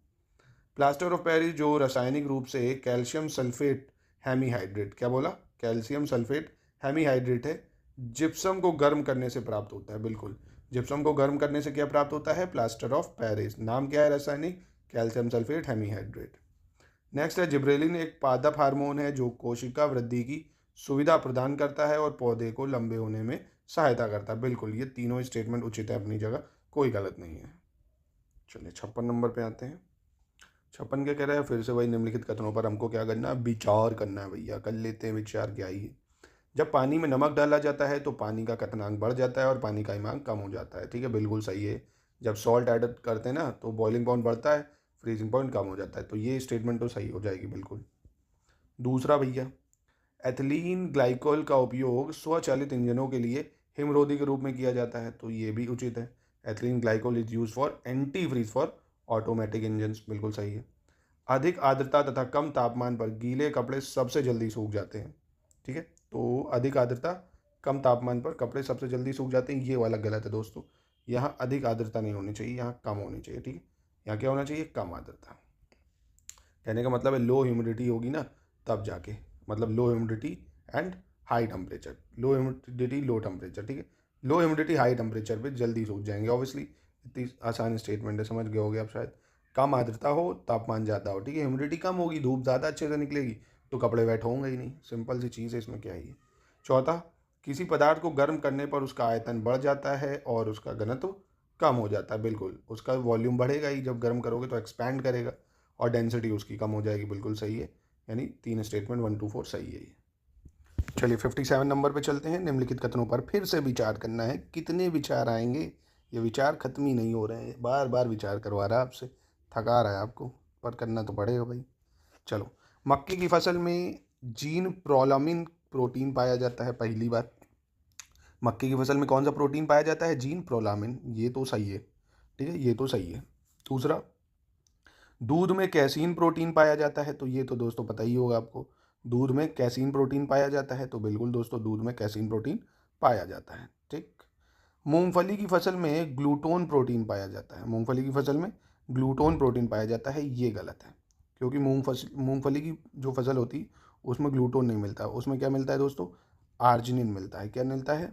B: प्लास्टर ऑफ पेरिस जो रासायनिक रूप से कैल्शियम सल्फेट हेमीहाइड्रेट, क्या बोला, कैल्शियम सल्फेट हेमीहाइड्रेट है, जिप्सम को गर्म करने से प्राप्त होता है। बिल्कुल, जिप्सम को गर्म करने से क्या प्राप्त होता है, प्लास्टर ऑफ पेरिस। नाम क्या है रासायनिक, कैल्शियम सल्फेट हेमीहाइड्रेट। नेक्स्ट है जिब्रेलिन, एक पादप हार्मोन है जो कोशिका वृद्धि की सुविधा प्रदान करता है और पौधे को लंबे होने में सहायता करता है। बिल्कुल, ये तीनों स्टेटमेंट उचित है अपनी जगह, कोई गलत नहीं है। चलिए 56 नंबर पे आते हैं। 56 क्या कह रहा है, फिर से वही निम्नलिखित कथनों पर हमको क्या करना है, विचार करना है। भैया कर लेते हैं विचार। क्या ही है, जब पानी में नमक डाला जाता है तो पानी का क्वथनांक बढ़ जाता है और पानी का हिमांक कम हो जाता है। ठीक है, बिल्कुल सही है। जब सॉल्ट ऐड करते हैं ना तो बॉइलिंग पॉइंट बढ़ता है, फ्रीजिंग पॉइंट कम हो जाता है। तो ये स्टेटमेंट तो सही हो जाएगी बिल्कुल। दूसरा भैया, एथिलीन ग्लाइकोल का उपयोग स्वचालित इंजनों के लिए हिमरोधी के रूप में किया जाता है। तो ये भी उचित है। Ethylene glycol is use for anti freeze for automatic engines. बिल्कुल सही है। अधिक आर्द्रता तथा कम तापमान पर गीले कपड़े सबसे जल्दी सूख जाते हैं। ठीक है, तो अधिक आर्द्रता कम तापमान पर कपड़े सबसे जल्दी सूख जाते हैं, ये वाला गलत है दोस्तों। यहाँ अधिक आर्द्रता नहीं होनी चाहिए, यहाँ कम होनी चाहिए। ठीक है, यहाँ क्या होना चाहिए, कम आर्द्रता। कहने का मतलब है लो ह्यूमिडिटी होगी ना तब जाके, मतलब लो humidity and high temperature, low humidity low temperature. ठीक है, लो ह्यूमिडिटी हाई टेम्परेचर पे जल्दी सूख जाएंगे। ऑब्वियसली इतनी आसान स्टेटमेंट है, समझ गए होगे आप शायद। कम आर्द्रता हो, तापमान ज़्यादा हो। ठीक है, ह्यूमिडिटी कम होगी, धूप ज़्यादा अच्छे से निकलेगी तो कपड़े वेट होंगे ही नहीं। सिंपल सी चीज़ है, इसमें क्या ही है। चौथा, किसी पदार्थ को गर्म करने पर उसका आयतन बढ़ जाता है और उसका घनत्व कम हो जाता है। बिल्कुल, उसका वॉल्यूम बढ़ेगा ही, जब गर्म करोगे तो एक्सपैंड करेगा और डेंसिटी उसकी कम हो जाएगी। बिल्कुल सही है, यानी तीन स्टेटमेंट 1 2 4 सही है ये। चलिए 57 नंबर पे चलते हैं। निम्नलिखित कथनों पर फिर से विचार करना है। कितने विचार आएंगे, ये विचार खत्म ही नहीं हो रहे हैं, बार बार विचार करवा रहा है आपसे, थका रहा है आपको, पर करना तो पड़ेगा भाई। चलो, मक्के की फसल में जीन प्रोलामिन प्रोटीन पाया जाता है। पहली बात, मक्के की फसल में कौन सा प्रोटीन पाया जाता है, जीन प्रोलामिन। ये तो सही है। ठीक है, ये तो सही है। दूसरा, दूध में कैसीन प्रोटीन पाया जाता है। तो ये तो दोस्तों पता ही होगा आपको, दूध में कैसीन प्रोटीन पाया जाता है। तो बिल्कुल दोस्तों, दूध में कैसीन प्रोटीन पाया जाता है। ठीक। मूंगफली की फसल में ग्लूटोन प्रोटीन पाया जाता है। मूंगफली की फसल में ग्लूटोन प्रोटीन पाया जाता है, ये गलत है। क्योंकि मूंगफली की जो फसल होती है उसमें ग्लूटोन नहीं मिलता, उसमें क्या मिलता है दोस्तों, आर्जिनिन मिलता है। क्या मिलता है,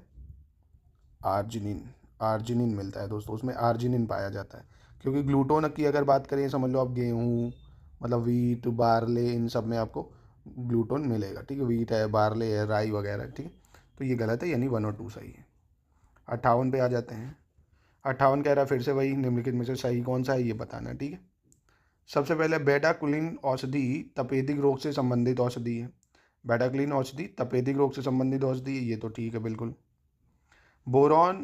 B: आर्जिनिन। आर्जिनिन मिलता है दोस्तों, उसमें आर्जिनिन पाया जाता है। क्योंकि ग्लूटोन की अगर बात करें, समझ लो आप गेहूँ, मतलब वीट, बारले, इन सब में आपको ग्लूटोन मिलेगा। ठीक है, वीट है, बारले है, राई वगैरह। ठीक है, तो ये गलत है, यानी 1 और 2 सही है। 58 पे आ जाते हैं। 58 कह रहा है फिर से वही, निम्नलिखित में से सही कौन सा है ये बताना। ठीक है, सबसे पहले बेटाक्विलिन औषधि तपेदिक रोग से संबंधित औषधि है। बेटाक्विलिन औषधि तपेदिक रोग से संबंधित औषधि है, ये तो ठीक है बिल्कुल। बोरॉन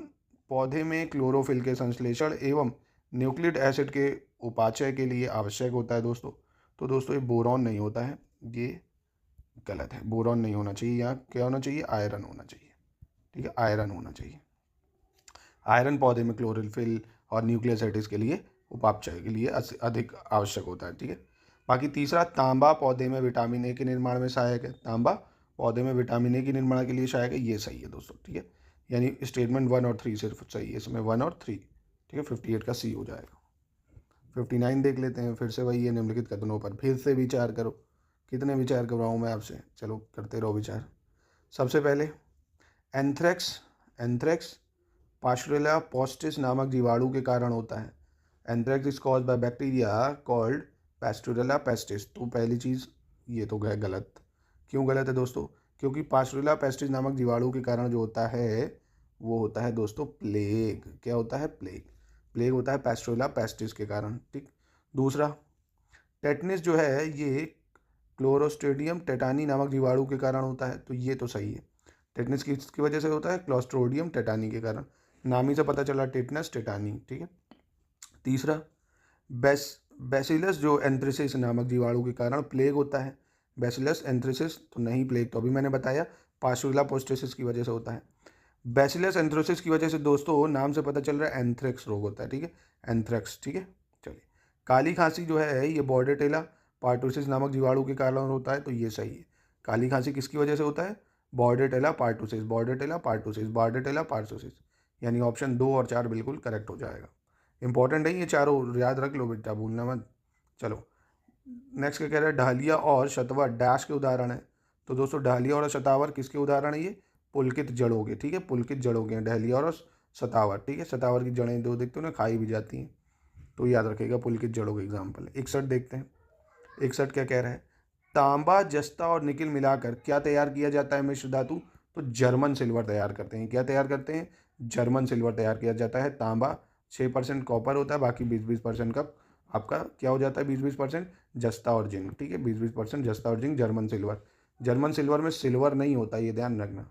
B: पौधे में क्लोरोफिल के संश्लेषण एवं न्यूक्लिक एसिड के उपाचय के लिए आवश्यक होता है दोस्तों। तो दोस्तों ये बोरॉन नहीं होता है, ये गलत है। बोरॉन नहीं होना चाहिए, यहाँ क्या होना चाहिए, आयरन होना चाहिए। ठीक है, आयरन होना चाहिए। आयरन पौधे में क्लोरोफिल और न्यूक्लियस एसिड के लिए उपापचय के लिए अधिक आवश्यक होता है। ठीक है, बाकी तीसरा, तांबा पौधे में विटामिन ए के निर्माण में सहायक है। तांबा पौधे में विटामिन ए के निर्माण के लिए सहायक है, ये सही है दोस्तों। ठीक है, यानी स्टेटमेंट 1 और 3 सिर्फ सही है, इसमें 1 और 3। ठीक है, 58 का सी हो जाएगा। 59 देख लेते हैं। फिर से वही है, निम्नलिखित कथनों पर फिर से विचार करो। कितने विचार करवाऊँ मैं आपसे, चलो करते रहो विचार। सबसे पहले, एंथ्रेक्स एंथ्रेक्स पास्टुरेला पोस्टिस नामक जीवाणु के कारण होता है। Anthrax is caused by bacteria called Pasteurella pestis. तो पहली चीज़ ये तो है गलत। क्यों गलत है दोस्तों, क्योंकि पास्टुरेला पेस्टिस नामक जीवाणु के कारण जो होता है वो होता है दोस्तों प्लेग। क्या होता है? प्लेग। प्लेग होता है पास्टुरेला पेस्टिस के कारण। ठीक। दूसरा, टेटनिस जो है ये क्लोस्ट्रिडियम टेटानी नामक जीवाणु के कारण होता है, तो ये तो सही है। टेटनिस किसकी वजह से होता है? क्लोस्ट्रिडियम टेटानी के कारण। नाम ही से पता चला, टेटनस टेटानी। ठीक है। तीसरा, बैसिलस जो एंथ्रेसिस नामक जीवाणु के कारण प्लेग होता है। बैसिलस एंथ्रेसिस तो नहीं, प्लेग तो अभी मैंने बताया पास्टुरेला पेस्टिस की वजह से होता है। बैसिलस एंथ्रेसिस की वजह से दोस्तों नाम से पता चल रहा है एंथ्रेक्स रोग होता है। ठीक है, एंथ्रेक्स। ठीक है, चलिए। काली खांसी जो है ये बॉर्डेटेला पार्टुसिस नामक जीवाणु के कारण होता है, तो ये सही है। काली खांसी किसकी वजह से होता है? बॉर्डेटेला पार्टुसिस, बॉर्डेटेला पार्टुसिस, बॉर्डेटेला पार्टुसिस। यानी ऑप्शन 2 और 4 बिल्कुल करेक्ट हो जाएगा। इंपॉर्टेंट है ये चारों, याद रख लो बेटा, भूलना मत। चलो नेक्स्ट क्या कह रहा है? डालिया और शतवर डैश के उदाहरण है। तो दोस्तों डालिया और शतावर किसके उदाहरण है? ये पुलकित जड़ों के। ठीक है, पुलकित जड़ों के हैं डालिया और शतावर। ठीक है, शतावर की जड़ें दो देखते हो ना, खाई भी जाती हैं, तो याद रखेगा पुलकित जड़ों के एग्जाम्पल है। 61 देखते हैं। 61 क्या कह रहा है? तांबा, जस्ता और निकिल मिलाकर क्या तैयार किया जाता है मिश्र धातु? तो जर्मन सिल्वर तैयार करते हैं। क्या तैयार करते हैं? जर्मन सिल्वर तैयार किया जाता है। तांबा 6% कॉपर होता है, बाकी 20-20% का आपका क्या हो जाता है? 20-20% जस्ता और जिंक। ठीक है, 20-20% जस्ता और zinc, German silver. German silver में सिल्वर नहीं होता, ये ध्यान रखना।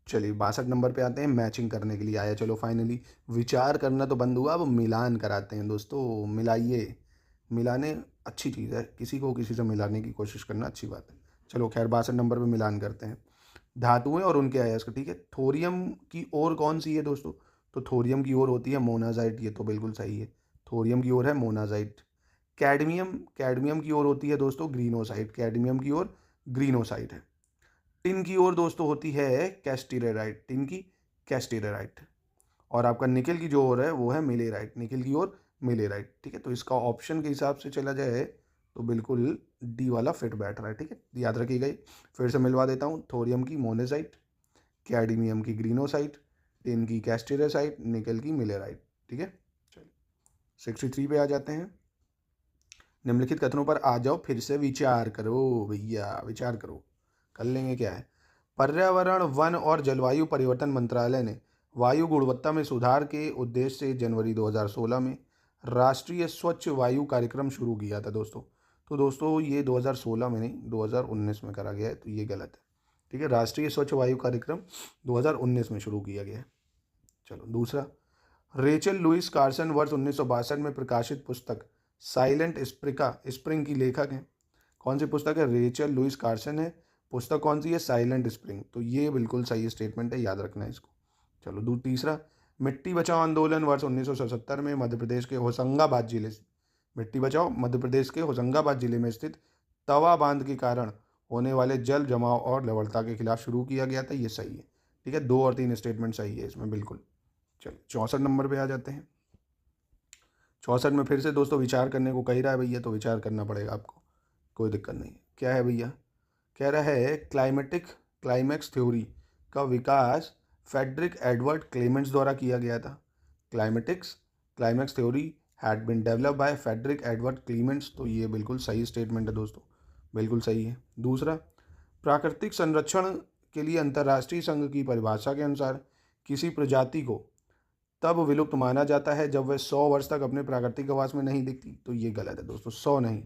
B: चलिए 62 नंबर पे आते हैं। मैचिंग करने के लिए आया। चलो फाइनली विचार करना तो बंद हुआ, अब मिलान कराते हैं दोस्तों। मिलाइए, मिलाने अच्छी चीज़ है, किसी को किसी से मिलाने की कोशिश करना अच्छी बात है। चलो खैर 62 नंबर पे मिलान करते हैं। धातुएं और उनके अयस्क। ठीक है, थोरियम की ओर कौन सी है दोस्तों? तो थोरियम की ओर होती है मोनाजाइट, ये तो बिल्कुल सही है। थोरियम की ओर है मोनाजाइट। कैडमियम, कैडमियम की ओर होती है दोस्तों ग्रीनोसाइट, कैडमियम की ओर ग्रीनोसाइट है। टिन की ओर दोस्तों होती है कैस्टिरेराइट, टिन की कैस्टिरेराइट। और आपका निकेल की जो ओर है वो है मिलेराइट, निकेल की ओर मिलेराइट। ठीक है, तो इसका ऑप्शन के हिसाब से चला जाए तो बिल्कुल डी वाला फिट बैठ रहा है। ठीक है, याद रखिएगा। फिर से मिलवा देता हूँ। थोरियम की मोनेसाइट, कैडमियम की ग्रीनोसाइट, टिन की कैस्टिरेसाइट, निकेल की मिलेराइट। ठीक है, चलिए 63 पे आ जाते हैं। निम्नलिखित कथनों पर आ जाओ, फिर से विचार करो भैया, विचार करो। कर लेंगे। क्या है? पर्यावरण, वन और जलवायु परिवर्तन मंत्रालय ने वायु गुणवत्ता में सुधार के उद्देश्य से जनवरी 2016 में राष्ट्रीय स्वच्छ वायु कार्यक्रम शुरू किया था दोस्तों। तो दोस्तों ये 2016 में नहीं, 2019 में करा गया है, तो ये गलत है। ठीक है, राष्ट्रीय स्वच्छ वायु कार्यक्रम 2019 में शुरू किया गया है। चलो दूसरा, रेचल लुइस कार्सन वर्ष 1962 में प्रकाशित पुस्तक साइलेंट स्प्रिंग की लेखक हैं। कौन सी पुस्तक है? रेचल लुइस कार्सन है। पुस्तक कौन सी है? Silent spring. तो ये बिल्कुल सही स्टेटमेंट है, याद रखना है इसको। चलो तीसरा, मिट्टी बचाओ आंदोलन वर्ष 1977 में मध्य प्रदेश के होशंगाबाद जिले से, मिट्टी बचाओ मध्य प्रदेश के होशंगाबाद जिले में स्थित तवा बांध के कारण होने वाले जल जमाव और लवणता के खिलाफ शुरू किया गया था। ये सही है। ठीक है, 2 और 3 स्टेटमेंट सही है इसमें बिल्कुल। चलो 64 नंबर पे आ जाते हैं। 64 में फिर से दोस्तों विचार करने को कह रहा है भैया, तो विचार करना पड़ेगा आपको, कोई दिक्कत नहीं। क्या है भैया? कह रहा है क्लाइमैक्स थ्योरी का विकास फ्रेडरिक एडवर्ड क्लेमेंट्स द्वारा किया गया था। Climax theory had been developed by Frederick Edward Clements. तो ये बिल्कुल सही स्टेटमेंट है दोस्तों, बिल्कुल सही है। दूसरा, प्राकृतिक संरक्षण के लिए अंतर्राष्ट्रीय संघ की परिभाषा के अनुसार किसी प्रजाति को तब विलुप्त माना जाता है जब वह 100 वर्ष तक अपने प्राकृतिक आवास में नहीं दिखती। तो ये गलत है दोस्तों, 100 नहीं।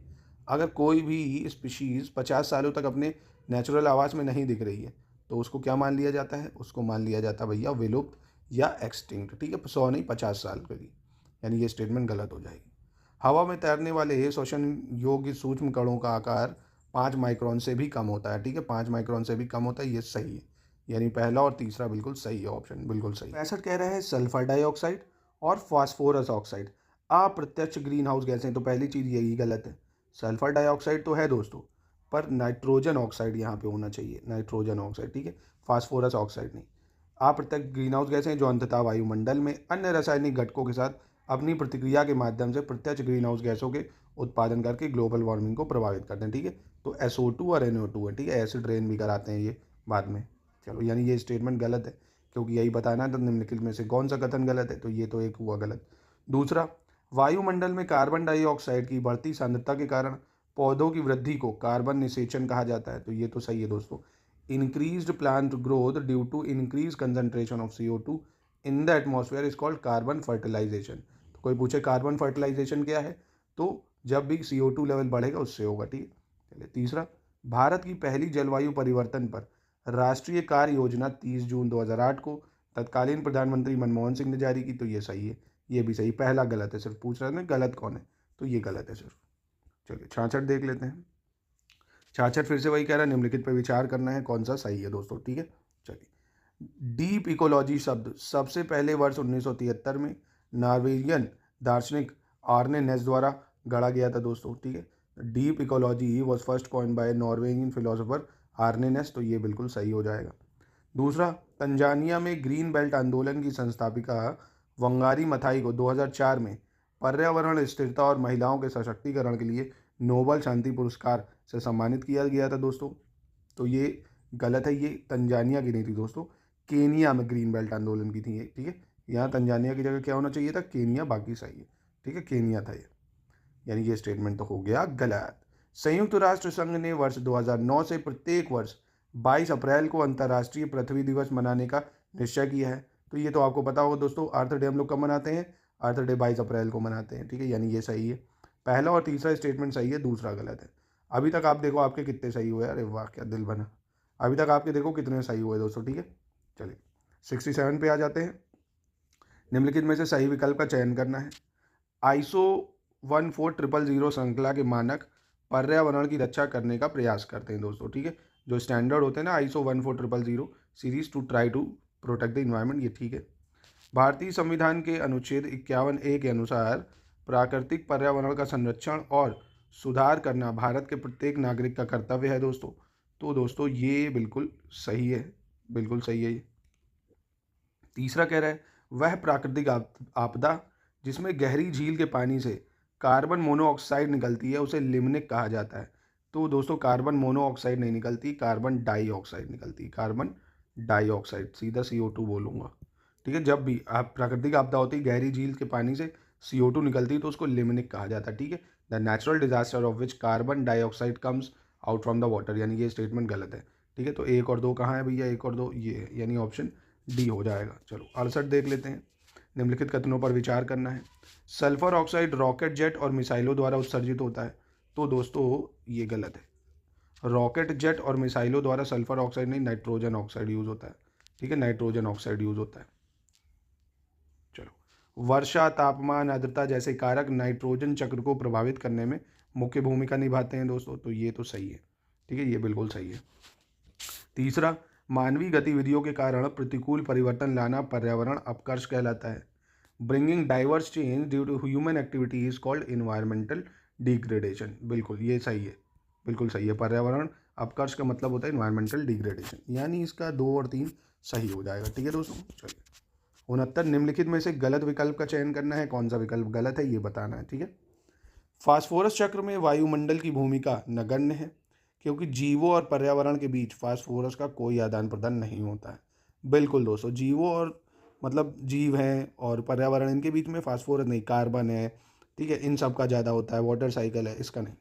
B: अगर कोई भी स्पीशीज़ 50 सालों तक अपने नेचुरल आवास में नहीं दिख रही है तो उसको क्या मान लिया जाता है? उसको मान लिया जाता है भैया विलुप्त या एक्सटिंक्ट। ठीक है, 100 नहीं, 50 साल के लिए, यानी ये स्टेटमेंट गलत हो जाएगी। हवा में तैरने वाले श्वसन योग्य सूक्ष्म कणों का आकार 5 माइक्रोन से भी कम होता है। ठीक है, 5 माइक्रोन से भी कम होता है, ये सही है। यानी पहला और तीसरा बिल्कुल सही है, ऑप्शन बिल्कुल सही। 65 कह रहा है सल्फर डाइऑक्साइड और फास्फोरस ऑक्साइड अप्रत्यक्ष ग्रीन हाउस गैसें। तो पहली चीज़ यही गलत है। सल्फर डाइऑक्साइड तो है दोस्तों, पर नाइट्रोजन ऑक्साइड यहाँ पे होना चाहिए, नाइट्रोजन ऑक्साइड। ठीक है, फास्फोरस ऑक्साइड नहीं। अप्रत्यक्ष ग्रीन हाउस गैसें जो अंततः वायुमंडल में अन्य रासायनिक घटकों के साथ अपनी प्रतिक्रिया के माध्यम से प्रत्यक्ष ग्रीन हाउस गैसों के उत्पादन करके ग्लोबल वार्मिंग को प्रभावित करते हैं। ठीक है, तो SO2 और NO2 है। ठीक है, एसिड रेन भी कराते हैं ये बाद में। चलो यानी ये स्टेटमेंट गलत है, क्योंकि यही बताना है तो निम्नलिखित में से कौन सा कथन गलत है? तो ये तो एक हुआ गलत। दूसरा, वायुमंडल में कार्बन डाइऑक्साइड की बढ़ती सांद्रता के कारण पौधों की वृद्धि को कार्बन निषेचन कहा जाता है। तो ये तो सही है दोस्तों। increased plant growth due to increased concentration of CO2 in the atmosphere is called carbon fertilization। तो कोई पूछे कार्बन फर्टिलाइजेशन क्या है, तो जब भी CO2 लेवल बढ़ेगा उससे होगा, ठीक है। चलिए तीसरा, भारत की पहली जलवायु परिवर्तन पर राष्ट्रीय कार्य योजना 30 जून 2008 को तत्कालीन प्रधानमंत्री मनमोहन सिंह ने जारी की। तो ये सही है, ये भी सही। पहला गलत है, सिर्फ पूछ रहे हैं गलत कौन है, तो ये गलत है सिर्फ। चलिए 66 देख लेते हैं। 66 फिर से वही कह रहा है, निम्नलिखित पर विचार करना है कौन सा सही है दोस्तों, ठीक है। चलिए, डीप इकोलॉजी शब्द सबसे पहले वर्ष 1973 में नॉर्वेजियन दार्शनिक आर्ने नेस द्वारा गढ़ा गया था दोस्तों, ठीक है। Deep ecology was first coined by Norwegian philosopher Arne Naess, तो ये बिल्कुल सही हो जाएगा। दूसरा, तंजानिया में ग्रीन बेल्ट आंदोलन की संस्थापिका वंगारी मथाई को 2004 में पर्यावरण स्थिरता और महिलाओं के सशक्तिकरण के लिए नोबल शांति पुरस्कार से सम्मानित किया गया था दोस्तों। तो ये गलत है, ये तंजानिया की नहीं थी दोस्तों, केनिया में ग्रीन बेल्ट आंदोलन की थी ये, ठीक है। यहाँ तंजानिया की जगह क्या होना चाहिए था, केनिया, बाकी सही है, ठीक है, केनिया था ये, यानी ये स्टेटमेंट तो हो गया गलत। संयुक्त राष्ट्र संघ ने वर्ष 2009 से प्रत्येक वर्ष 22 अप्रैल को अंतर्राष्ट्रीय पृथ्वी दिवस मनाने का निश्चय किया है। तो ये तो आपको पता होगा दोस्तों, अर्थ डे हम लोग कब मनाते हैं, अर्थ डे 22 अप्रैल को मनाते हैं, ठीक है, यानी ये सही है। पहला और तीसरा स्टेटमेंट सही है, दूसरा गलत है। अभी तक आप देखो आपके कितने सही हुए, अरे वाह क्या दिल बना, अभी तक आपके देखो कितने सही हुए दोस्तों, ठीक है। चलिए 67 पे आ जाते हैं। निम्नलिखित में से सही विकल्प का चयन करना है। ISO 14000 श्रृंखला के मानक पर्यावरण की रक्षा करने का प्रयास करते हैं दोस्तों, ठीक है। जो स्टैंडर्ड होते हैं ना ISO 14000 series to try to protect the environment, ये ठीक है। भारतीय संविधान के अनुच्छेद 51A के अनुसार प्राकृतिक पर्यावरण का संरक्षण और सुधार करना भारत के प्रत्येक नागरिक का कर्तव्य है दोस्तों। तो दोस्तों ये बिल्कुल सही है, बिल्कुल सही है ये। तीसरा कह रहा है, वह प्राकृतिक आपदा जिसमें गहरी झील के पानी से कार्बन मोनोऑक्साइड निकलती है उसे लिम्निक कहा जाता है। तो दोस्तों कार्बन मोनोऑक्साइड नहीं निकलती, कार्बन डाइऑक्साइड निकलती, कार्बन डाइऑक्साइड, सीधा CO2 बोलूँगा, ठीक है। जब भी आप प्राकृतिक आपदा होती है, गहरी झील के पानी से CO2 निकलती है तो उसको लिम्निक कहा जाता है, ठीक है। The natural disaster of which carbon dioxide comes out from the water, यानी ये स्टेटमेंट गलत है, ठीक है। तो 1 और 2 कहाँ है भैया, 1 और 2 ये है, यानी ऑप्शन डी हो जाएगा। चलो 68 देख लेते हैं। निम्नलिखित कथनों पर विचार करना है। सल्फर ऑक्साइड रॉकेट जेट और मिसाइलों द्वारा उत्सर्जित होता है। तो दोस्तों ये गलत है, रॉकेट जेट और मिसाइलों द्वारा सल्फर ऑक्साइड नहीं, नाइट्रोजन ऑक्साइड यूज होता है, ठीक है, नाइट्रोजन ऑक्साइड यूज होता है। चलो, वर्षा, तापमान, आर्द्रता जैसे कारक नाइट्रोजन चक्र को प्रभावित करने में मुख्य भूमिका निभाते हैं दोस्तों। तो ये तो सही है, ठीक है, ये बिल्कुल सही है। तीसरा, मानवीय गतिविधियों के कारण प्रतिकूल परिवर्तन लाना पर्यावरण अपकर्ष कहलाता है। Bringing diverse change due to human activity is called environmental degradation. बिल्कुल ये सही है, बिल्कुल सही है। पर्यावरण अपकर्ष का मतलब होता है इन्वायरमेंटल डिग्रेडेशन, यानी इसका 2 और 3 सही हो जाएगा, ठीक है दोस्तों। चलिए 69, निम्नलिखित में से गलत विकल्प का चयन करना है, कौन सा विकल्प गलत है ये बताना है, ठीक है। फास्फोरस चक्र में वायुमंडल की भूमिका नगण्य है क्योंकि जीवों और पर्यावरण के बीच फास्फोरस का कोई आदान प्रदान नहीं होता है। बिल्कुल दोस्तों, जीवों और मतलब जीव हैं और पर्यावरण, इनके बीच में फास्फोरस नहीं, कार्बन है, ठीक है, इन सब का ज़्यादा होता है, वाटर साइकिल है, इसका नहीं।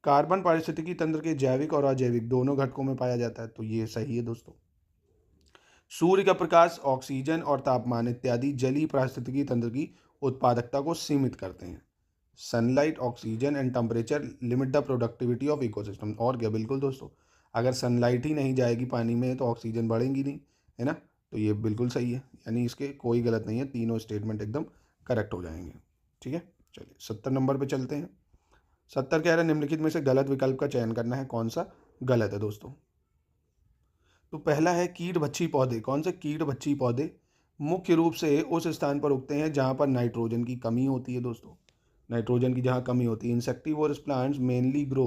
B: कार्बन पारिस्थितिकी तंत्र के जैविक और अजैविक दोनों घटकों में पाया जाता है। तो ये सही है दोस्तों। सूर्य का प्रकाश, ऑक्सीजन और तापमान इत्यादि जलीय पारिस्थितिकी तंत्र की उत्पादकता को सीमित करते हैं। Sunlight, oxygen and temperature limit the productivity of ecosystem. और क्या, बिल्कुल दोस्तों, अगर सनलाइट ही नहीं जाएगी पानी में तो ऑक्सीजन बढ़ेंगी नहीं, है ना। तो ये बिल्कुल सही है, यानी इसके कोई गलत नहीं है, तीनों स्टेटमेंट एकदम करेक्ट हो जाएंगे, ठीक है। चलिए 70 नंबर पे चलते हैं। 70 कह रहे हैं, निम्नलिखित में से गलत विकल्प का चयन करना है, कौन सा गलत है दोस्तों। तो पहला है कीट भक्षी पौधे। कौन से कीट भक्षी पौधे मुख्य रूप से उस स्थान पर उगते हैं जहाँ पर नाइट्रोजन की कमी होती है दोस्तों, नाइट्रोजन की जहाँ कमी होती है। Insectivorous plants mainly grow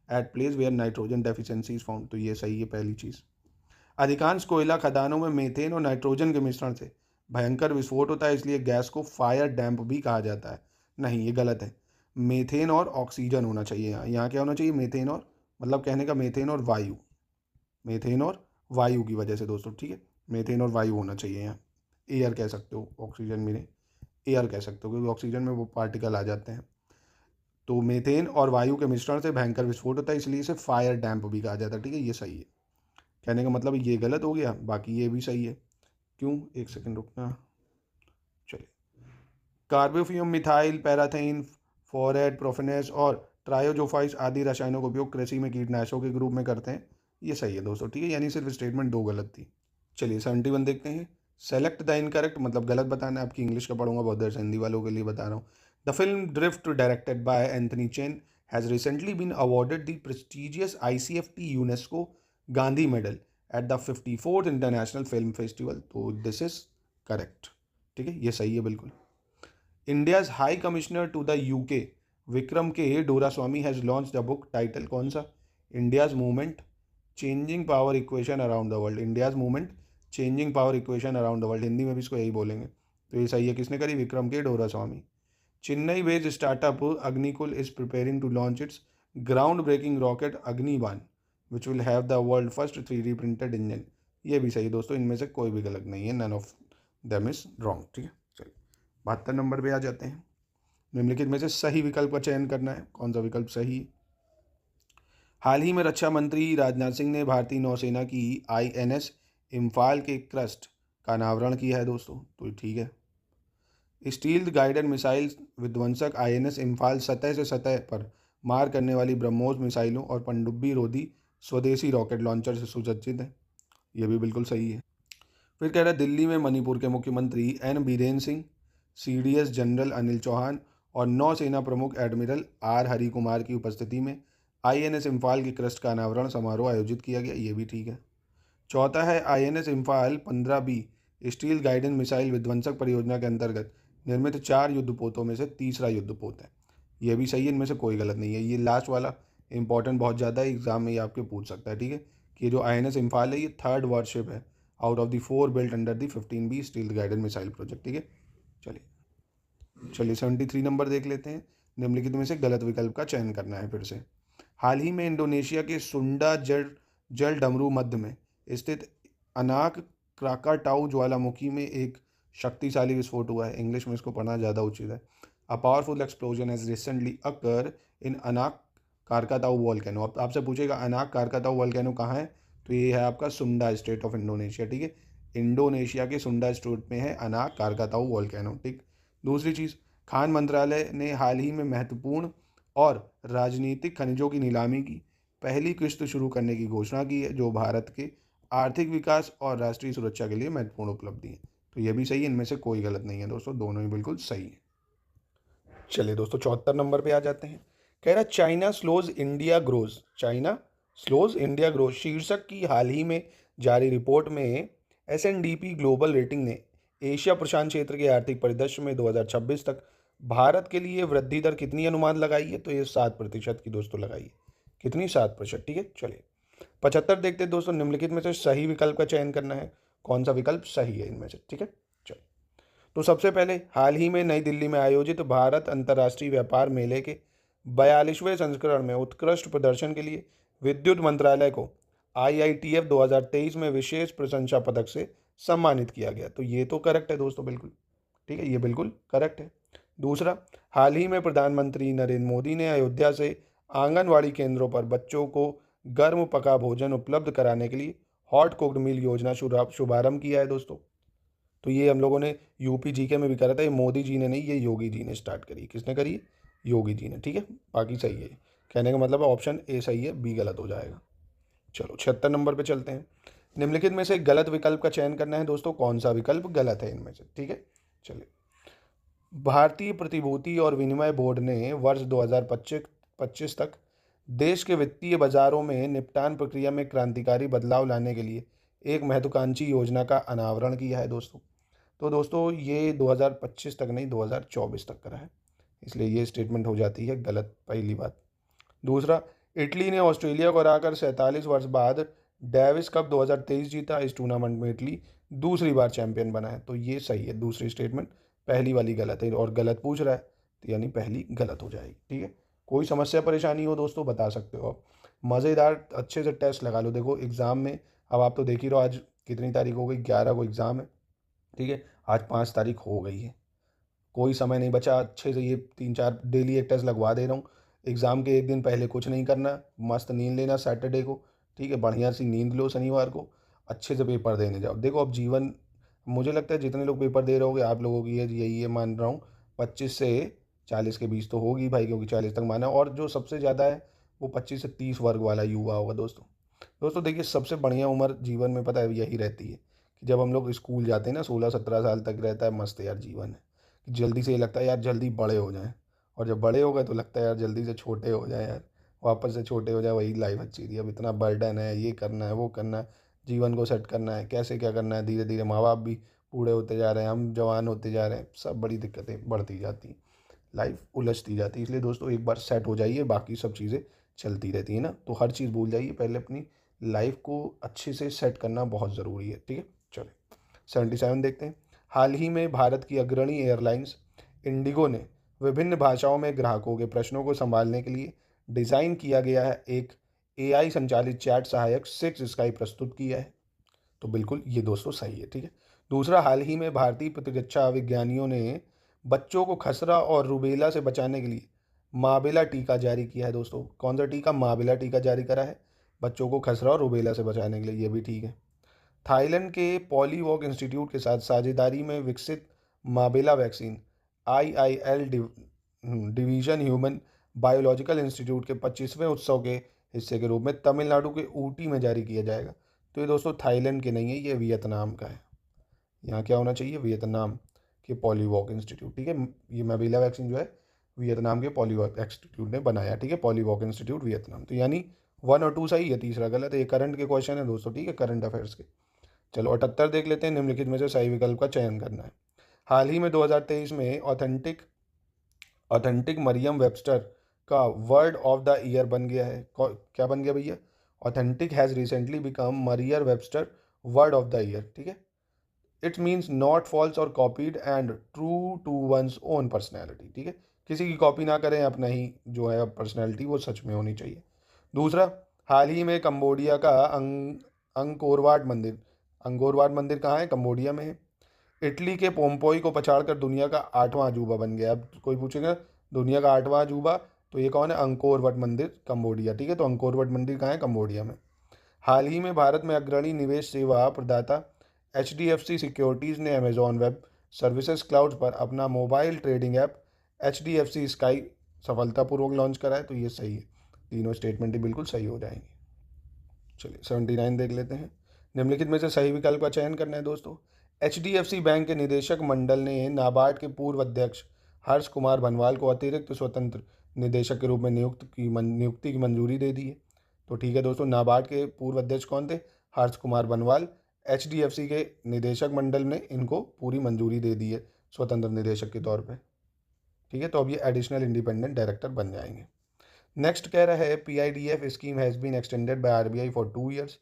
B: at place where nitrogen deficiency is found. तो ये सही है पहली चीज़। अधिकांश कोयला खदानों में मीथेन और नाइट्रोजन के मिश्रण से भयंकर विस्फोट होता है, इसलिए गैस को फायर डैम्प भी कहा जाता है। नहीं, ये गलत है, मीथेन और ऑक्सीजन होना चाहिए। यहाँ क्या होना चाहिए, मीथेन और, मतलब कहने का मीथेन और वायु, मीथेन और वायु की वजह से दोस्तों, ठीक है, मीथेन और वायु होना चाहिए। यहाँ एयर कह सकते हो, ऑक्सीजन में नहीं, एयर कह सकते हो, क्योंकि ऑक्सीजन में वो पार्टिकल आ जाते हैं। तो मीथेन और वायु के मिश्रण से भयंकर विस्फोट होता है, इसलिए इसे फायर डैम्प भी कहा जाता है, ठीक है, ये सही है। कहने का मतलब ये गलत हो गया, बाकी ये भी सही है। क्यों, एक सेकंड रुकना। चलिए, कार्बोफ्यूम, मिथाइल पैराथेन, फोरेट, प्रोफेनेस और ट्रायोजोफाइस आदि रसायनों का उपयोग कृषि में कीटनाशकों के रूप में करते हैं। ये सही है दोस्तों, ठीक है, यानी सिर्फ स्टेटमेंट दो गलत थी। चलिए 71 देखते हैं। सेलेक्ट द इनकरेक्ट, मतलब गलत बताना है। आपकी इंग्लिश का पढ़ूंगा, बहुत देर से हिंदी वालों के लिए बता रहा हूँ। The film Drift directed by Anthony Chen has recently been awarded the prestigious ICFT UNESCO Gandhi medal at the 54th international film festival. तो दिस इज करेक्ट, ठीक है, ये सही है बिल्कुल। India's high commissioner to the UK Vikram K Doraswamy has launch the book title कौन सा? India's movement changing power equation around the world. India's movement changing power equation around the world, Hindi में भी इसको यही बोलेंगे। तो ये सही है, किसने करी? Vikram K Doraswamy. Chennai based startup Agnikul is preparing to launch its ground breaking rocket Agnibaan which will have the world first 3D printed engine. ये भी सही दोस्तों, इनमें से कोई भी गलत नहीं है, none of them is wrong, ठीक है। चलिए 72 नंबर पे आ जाते हैं। निम्नलिखित में से सही विकल्प का चयन करना है, कौन सा विकल्प सही है? हाल ही में रक्षा मंत्री राजनाथ सिंह ने भारतीय नौसेना की INS इम्फाल के क्रस्ट का अनावरण किया है दोस्तों, तो ठीक है। स्टील्थ गाइडेड मिसाइल विध्वंसक INS इम्फाल सतह से सतह पर मार करने वाली ब्रह्मोस मिसाइलों और पनडुब्बी रोधी स्वदेशी रॉकेट लॉन्चर से सुसज्जित है। यह भी बिल्कुल सही है। फिर कह रहा है दिल्ली में मणिपुर के मुख्यमंत्री N Biren Singh, CDS general Anil Chauhan और नौसेना प्रमुख एडमिरल R हरि कुमार की उपस्थिति में INS इम्फाल की क्रस्ट का अनावरण समारोह आयोजित किया गया। ये भी ठीक है। चौथा है INS Imphal 15B steel guided missile विध्वंसक परियोजना के अंतर्गत निर्मित 4 युद्धपोतों में से तीसरा युद्धपोत है। यह भी सही है, इनमें से कोई गलत नहीं है। ये लास्ट वाला इंपॉर्टेंट बहुत ज़्यादा है, एग्जाम में ये आपके पूछ सकता है, ठीक है, कि ये जो INS इम्फाल है ये 3rd वारशिप है out of the 4 built under the 15B steel guided missile project, ठीक है। चलिए 73 नंबर देख लेते हैं। निम्नलिखित में से गलत विकल्प का चयन करना है फिर से। हाल ही में इंडोनेशिया के सुंडा जल डमरू मध्य में स्थित अनाक क्राकाटाउ ज्वालामुखी में एक शक्तिशाली विस्फोट हुआ है। इंग्लिश में इसको पढ़ना ज़्यादा उचित है। A powerful explosion has recently occur in Anak Krakatau volcano. अब आपसे पूछेगा अनाक कारकाताउ वॉल्केनो कहाँ है, तो ये है आपका सुंडा स्टेट ऑफ इंडोनेशिया, ठीक है। इंडोनेशिया के सुंडा स्टेट में है अनाक कारकाताउ वॉल्केनो, ठीक। दूसरी चीज़, खान मंत्रालय ने हाल ही में महत्वपूर्ण और राजनीतिक खनिजों की नीलामी की पहली किस्त शुरू करने की घोषणा की है, जो भारत के आर्थिक विकास और राष्ट्रीय सुरक्षा के लिए महत्वपूर्ण उपलब्धि है। तो यह भी सही है, इनमें से कोई गलत नहीं है दोस्तों, दोनों ही बिल्कुल सही है। चलिए दोस्तों 74 नंबर पे आ जाते हैं। कह रहा China slows India grows, China slows India grows शीर्षक की हाल ही में जारी रिपोर्ट में SNDP ग्लोबल रेटिंग ने एशिया प्रशांत क्षेत्र के आर्थिक परिदृश्य में 2026 तक भारत के लिए वृद्धि दर कितनी अनुमान लगाई है, तो ये 7% की दोस्तों लगाई है। कितनी? 7%, ठीक है। चलिए 75 देखते हैं दोस्तों। निम्नलिखित में से सही विकल्प का चयन करना है, कौन सा विकल्प सही है इनमें से, ठीक है। चलिए तो सबसे पहले हाल ही में नई दिल्ली में आयोजित भारत अंतर्राष्ट्रीय व्यापार मेले के 42वें संस्करण में उत्कृष्ट प्रदर्शन के लिए विद्युत मंत्रालय को IITF 2023 में विशेष प्रशंसा पदक से सम्मानित किया गया। तो ये तो करेक्ट है दोस्तों, बिल्कुल ठीक है, ये बिल्कुल करेक्ट है। दूसरा, हाल ही में प्रधानमंत्री नरेंद्र मोदी ने अयोध्या से आंगनवाड़ी केंद्रों पर बच्चों को गर्म पका भोजन उपलब्ध कराने के लिए हॉट कुक्ड मील योजना शुभारंभ किया है दोस्तों। तो ये हम लोगों ने UP GK में भी करा था, ये मोदी जी ने नहीं, ये योगी जी ने स्टार्ट करी। किसने करी? योगी जी ने, ठीक है। बाकी सही है, कहने का मतलब ऑप्शन A सही है, B गलत हो जाएगा। चलो 76 नंबर पे चलते हैं। निम्नलिखित में से गलत विकल्प का चयन करना है दोस्तों, कौन सा विकल्प गलत है इनमें से, ठीक है। चलिए, भारतीय प्रतिभूति और विनिमय बोर्ड ने वर्ष 2025 तक देश के वित्तीय बाजारों में निपटान प्रक्रिया में क्रांतिकारी बदलाव लाने के लिए एक महत्वाकांक्षी योजना का अनावरण किया है दोस्तों। तो दोस्तों ये 2025 तक नहीं, 2024 तक करा है, इसलिए ये स्टेटमेंट हो जाती है गलत, पहली बात। दूसरा, इटली ने ऑस्ट्रेलिया को हराकर 47 वर्ष बाद डेविस कप 2023 जीता। इस टूर्नामेंट में इटली दूसरी बार चैंपियन बना है, तो ये सही है दूसरी स्टेटमेंट, पहली वाली गलत है और गलत पूछ रहा है, तो यानी पहली गलत हो जाएगी, ठीक है। कोई समस्या परेशानी हो दोस्तों बता सकते हो आप। मज़ेदार अच्छे से टेस्ट लगा लो। देखो एग्ज़ाम में अब आप तो देख ही रहो, आज कितनी तारीख हो गई, 11 को एग्ज़ाम है, ठीक है। आज 5 तारीख हो गई है, कोई समय नहीं बचा। अच्छे से ये 3-4 डेली एक टेस्ट लगवा दे रहा हूँ। एग्ज़ाम के एक दिन पहले कुछ नहीं करना, मस्त नींद लेना सैटरडे को, ठीक है, बढ़िया सी नींद लो शनिवार को, अच्छे से पेपर देने जाओ। देखो अब जीवन, मुझे लगता है जितने लोग पेपर दे रहे होगे आप लोगों की एज यही है, मान रहा हूँ 25 से 40 के बीच तो होगी भाई, क्योंकि 40 तक माना है। और जो सबसे ज़्यादा है वो 25 से 30 वर्ग वाला युवा होगा दोस्तों। दोस्तों देखिए, सबसे बढ़िया उम्र जीवन में पता है यही रहती है कि जब हम लोग स्कूल जाते हैं ना, 16-17 साल तक रहता है, मस्त यार जीवन है कि जल्दी से ये लगता है यार जल्दी बड़े हो जाएं। और जब बड़े हो गए तो लगता है यार जल्दी से छोटे हो जाएं यार, वापस से छोटे हो जाए, वही लाइफ अच्छी थी। अब इतना बर्डन है, ये करना है वो करना है, जीवन को सेट करना है, कैसे क्या करना है। धीरे धीरे माँ बाप भी बूढ़े होते जा रहे हैं, हम जवान होते जा रहे हैं, सब बड़ी दिक्कतें बढ़ती जाती, लाइफ उलझती जाती है। इसलिए दोस्तों एक बार सेट हो जाइए, बाकी सब चीज़ें चलती रहती है ना। तो हर चीज़ भूल जाइए, पहले अपनी लाइफ को अच्छे से सेट करना बहुत ज़रूरी है। ठीक है, चलिए 77 देखते हैं। हाल ही में भारत की अग्रणी एयरलाइंस इंडिगो ने विभिन्न भाषाओं में ग्राहकों के प्रश्नों को संभालने के लिए डिज़ाइन किया गया है एक एआई संचालित चैट सहायक 6 स्काई प्रस्तुत किया है। तो बिल्कुल ये दोस्तों सही है। ठीक है, दूसरा, हाल ही में भारतीय प्रतिरक्षा विज्ञानियों ने बच्चों को खसरा और रूबेला से बचाने के लिए माबेला टीका जारी किया है। दोस्तों कौन सा टीका? माबेला टीका जारी करा है बच्चों को खसरा और रूबेला से बचाने के लिए, ये भी ठीक है। थाईलैंड के पॉलीवॉक इंस्टीट्यूट के साथ साझेदारी में विकसित माबेला vaccine IIL division human biological institute के 25वें उत्सव के हिस्से के रूप में तमिलनाडु के ऊटी में जारी किया जाएगा। तो ये दोस्तों थाईलैंड के नहीं है, ये वियतनाम का है। यहाँ क्या होना चाहिए? वियतनाम के पॉलीवॉक इंस्टीट्यूट। ठीक है, ये माबेला वैक्सीन जो है वियतनाम के पॉलीवॉक इंस्टीट्यूट ने बनाया। ठीक है, पॉलीवॉक इंस्टीट्यूट वियतनाम। तो यानी 1 और 2 सही है, तीसरा गलत है। ये करंट के क्वेश्चन है दोस्तों, ठीक है, करंट अफेयर्स के। चलो 78 देख लेते हैं। निम्नलिखित में से सही विकल्प का चयन करना है। हाल ही में 2023 में ऑथेंटिक मरियम वेबस्टर का वर्ड ऑफ द ईयर बन गया है। क्या बन गया भैया? Authentic has recently become Merriam Webster word of the year. ठीक है, इट मीन्स नॉट फॉल्स और copied and true to one's own personality. ठीक है, किसी की कॉपी ना करें, अपना ही जो है पर्सनैलिटी वो सच में होनी चाहिए। दूसरा, हाल ही में कंबोडिया का अंकोरवाट मंदिर, अंकोरवाट मंदिर कहाँ है? कंबोडिया में है। इटली के पोम्पोई को पछाड़कर दुनिया का 8वां अजूबा बन गया। अब कोई पूछेगा दुनिया का 8वां अजूबा, तो ये कौन है? अंकोरवट मंदिर, कंबोडिया। ठीक है, तो अंकोरवट मंदिर कहाँ है? कंबोडिया में। हाल ही में भारत में अग्रणी निवेश सेवा प्रदाता HDFC सिक्योरिटीज़ ने अमेजॉन वेब सर्विसेज क्लाउड पर अपना mobile trading app HDFC sky सफलतापूर्वक लॉन्च करा है। तो ये सही है, तीनों स्टेटमेंट ही बिल्कुल सही हो जाएंगे। चलिए 79 देख लेते हैं। निम्नलिखित में से सही विकल्प का चयन करना है दोस्तों। HDFC बैंक के निदेशक मंडल ने नाबार्ड के पूर्व अध्यक्ष हर्ष कुमार बनवाल को अतिरिक्त स्वतंत्र निदेशक के रूप में नियुक्ति की मंजूरी दे दी है। तो ठीक है दोस्तों, नाबार्ड के पूर्व अध्यक्ष कौन थे? हर्ष कुमार बनवाल। HDFC के निदेशक मंडल ने इनको पूरी मंजूरी दे दी है स्वतंत्र निदेशक के तौर पर। ठीक है, तो अब ये एडिशनल इंडिपेंडेंट डायरेक्टर बन जाएंगे। नेक्स्ट कह रहा है PIDF scheme has been extended by RBI for 2 years.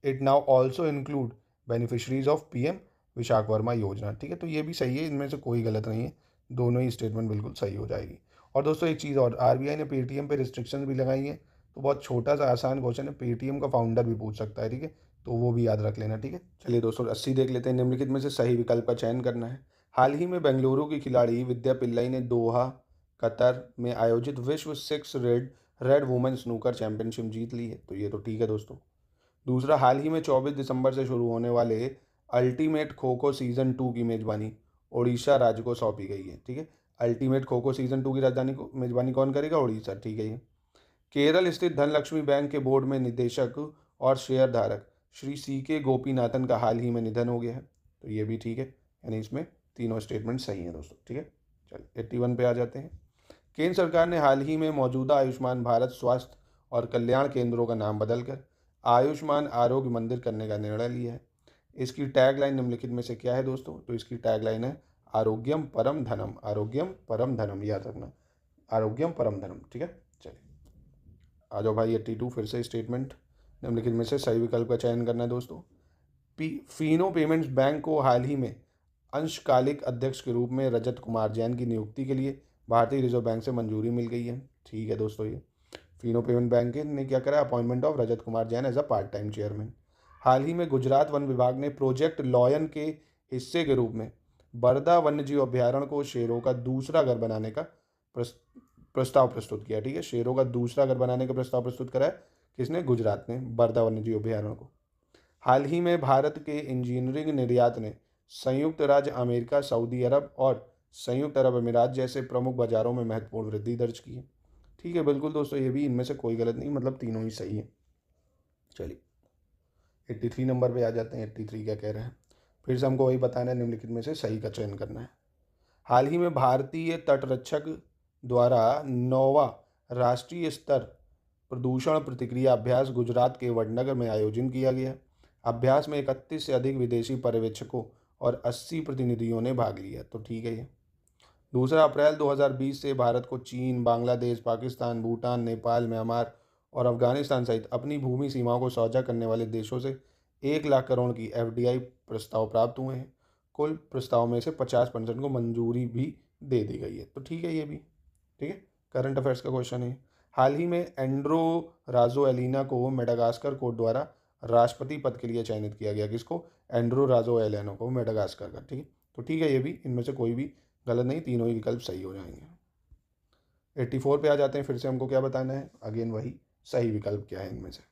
B: It now also include beneficiaries of PM Vishwakarma योजना। ठीक है, तो ये भी सही है, इनमें से कोई गलत नहीं है, दोनों ही स्टेटमेंट बिल्कुल सही हो जाएगी। और दोस्तों एक चीज़ और, RBI ने पेटीएम पे रिस्ट्रिक्शन भी लगाई है। तो बहुत छोटा सा आसान क्वेश्चन है, पेटीएम का फाउंडर भी पूछ सकता है। ठीक है, तो वो भी याद रख लेना। ठीक है, चलिए दोस्तों 80 देख लेते हैं। निम्नलिखित में से सही विकल्प का चयन करना है। हाल ही में बेंगलुरु की खिलाड़ी विद्या पिल्लाई ने दोहा कतर में आयोजित विश्व 6 रेड वुमेन स्नूकर चैंपियनशिप जीत ली है। तो ये तो ठीक है दोस्तों। दूसरा, हाल ही में 24 दिसंबर से शुरू होने वाले अल्टीमेट खो खो सीज़न 2 की मेजबानी ओडिशा राज्य को सौंपी गई है। ठीक है, अल्टीमेट खो खो सीज़न 2 की राजधानी को मेजबानी कौन करेगा? ओडिशा। ठीक है, ये केरल स्थित धनलक्ष्मी बैंक के बोर्ड में निदेशक और शेयरधारक श्री CK गोपीनाथन का हाल ही में निधन हो गया है। तो ये भी ठीक है, यानी इसमें तीनों स्टेटमेंट सही हैं दोस्तों। ठीक है, चलिए 81 पे आ जाते हैं। केंद्र सरकार ने हाल ही में मौजूदा आयुष्मान भारत स्वास्थ्य और कल्याण केंद्रों का नाम बदलकर आयुष्मान आरोग्य मंदिर करने का निर्णय लिया है। इसकी टैगलाइन निम्नलिखित में से क्या है दोस्तों? तो इसकी टैगलाइन है आरोग्यम परम धनम। आरोग्यम परम धनम, याद रखना, आरोग्यम परम धनम। ठीक है, चलिए आ जाओ भाई 82 फिर से स्टेटमेंट। निम्नलिखित में से सही विकल्प का चयन करना है दोस्तों। फीनो पेमेंट्स बैंक को हाल ही में अंशकालिक अध्यक्ष के रूप में रजत कुमार जैन की नियुक्ति के लिए भारतीय रिजर्व बैंक से मंजूरी मिल गई है। ठीक है दोस्तों, ये फीनो पेमेंट बैंक ने क्या करा? Appointment of Rajat Kumar Jain as a part time chairman. हाल ही में गुजरात वन विभाग ने प्रोजेक्ट लॉयन के हिस्से के रूप में बरदा वन्यजीव अभ्यारण्य को शेरों का दूसरा घर बनाने का प्रस्ताव प्रस्तुत किया। ठीक है, शेरों का दूसरा घर बनाने का प्रस्ताव प्रस्तुत करा है किसने? गुजरात ने बरदा वन्यजीव अभयारण्य को। हाल ही में भारत के इंजीनियरिंग निर्यात ने संयुक्त राज्य अमेरिका, सऊदी अरब और संयुक्त अरब अमीरात जैसे प्रमुख बाजारों में महत्वपूर्ण वृद्धि दर्ज की है। ठीक है, बिल्कुल दोस्तों, ये भी इनमें से कोई गलत नहीं, मतलब तीनों ही सही है। चलिए 83 नंबर पे आ जाते हैं। 83 क्या कह रहे हैं? फिर से हमको वही बताना है, निम्नलिखित में से सही का चयन करना है। हाल ही में भारतीय तटरक्षक द्वारा 9वां राष्ट्रीय स्तर प्रदूषण प्रतिक्रिया अभ्यास गुजरात के वडनगर में आयोजन किया गया। अभ्यास में 31 से अधिक विदेशी पर्यवेक्षकों और 80 प्रतिनिधियों ने भाग लिया। तो ठीक है ये। 2 अप्रैल 2020 से भारत को चीन, बांग्लादेश, पाकिस्तान, भूटान, नेपाल, म्यांमार और अफगानिस्तान सहित अपनी भूमि सीमाओं को साझा करने वाले देशों से 1 लाख करोड़ की FDI प्रस्ताव प्राप्त हुए हैं। कुल प्रस्ताव में से 50% को मंजूरी भी दे दी गई है। तो ठीक है ये भी। ठीक है, करंट अफेयर्स का क्वेश्चन है। हाल ही में एंड्रो राजोएलिना को मेडागास्कर कोर्ट द्वारा राष्ट्रपति पद के लिए चयनित किया गया। किसको? एंड्रो राजोएलिना को, मेडागास्कर का। ठीक है, तो ठीक है ये भी। इनमें से कोई भी गलत नहीं, तीनों ही विकल्प सही हो जाएंगे। 84 पे आ जाते हैं। फिर से हमको क्या बताना है? अगेन वही, सही विकल्प क्या है इनमें से।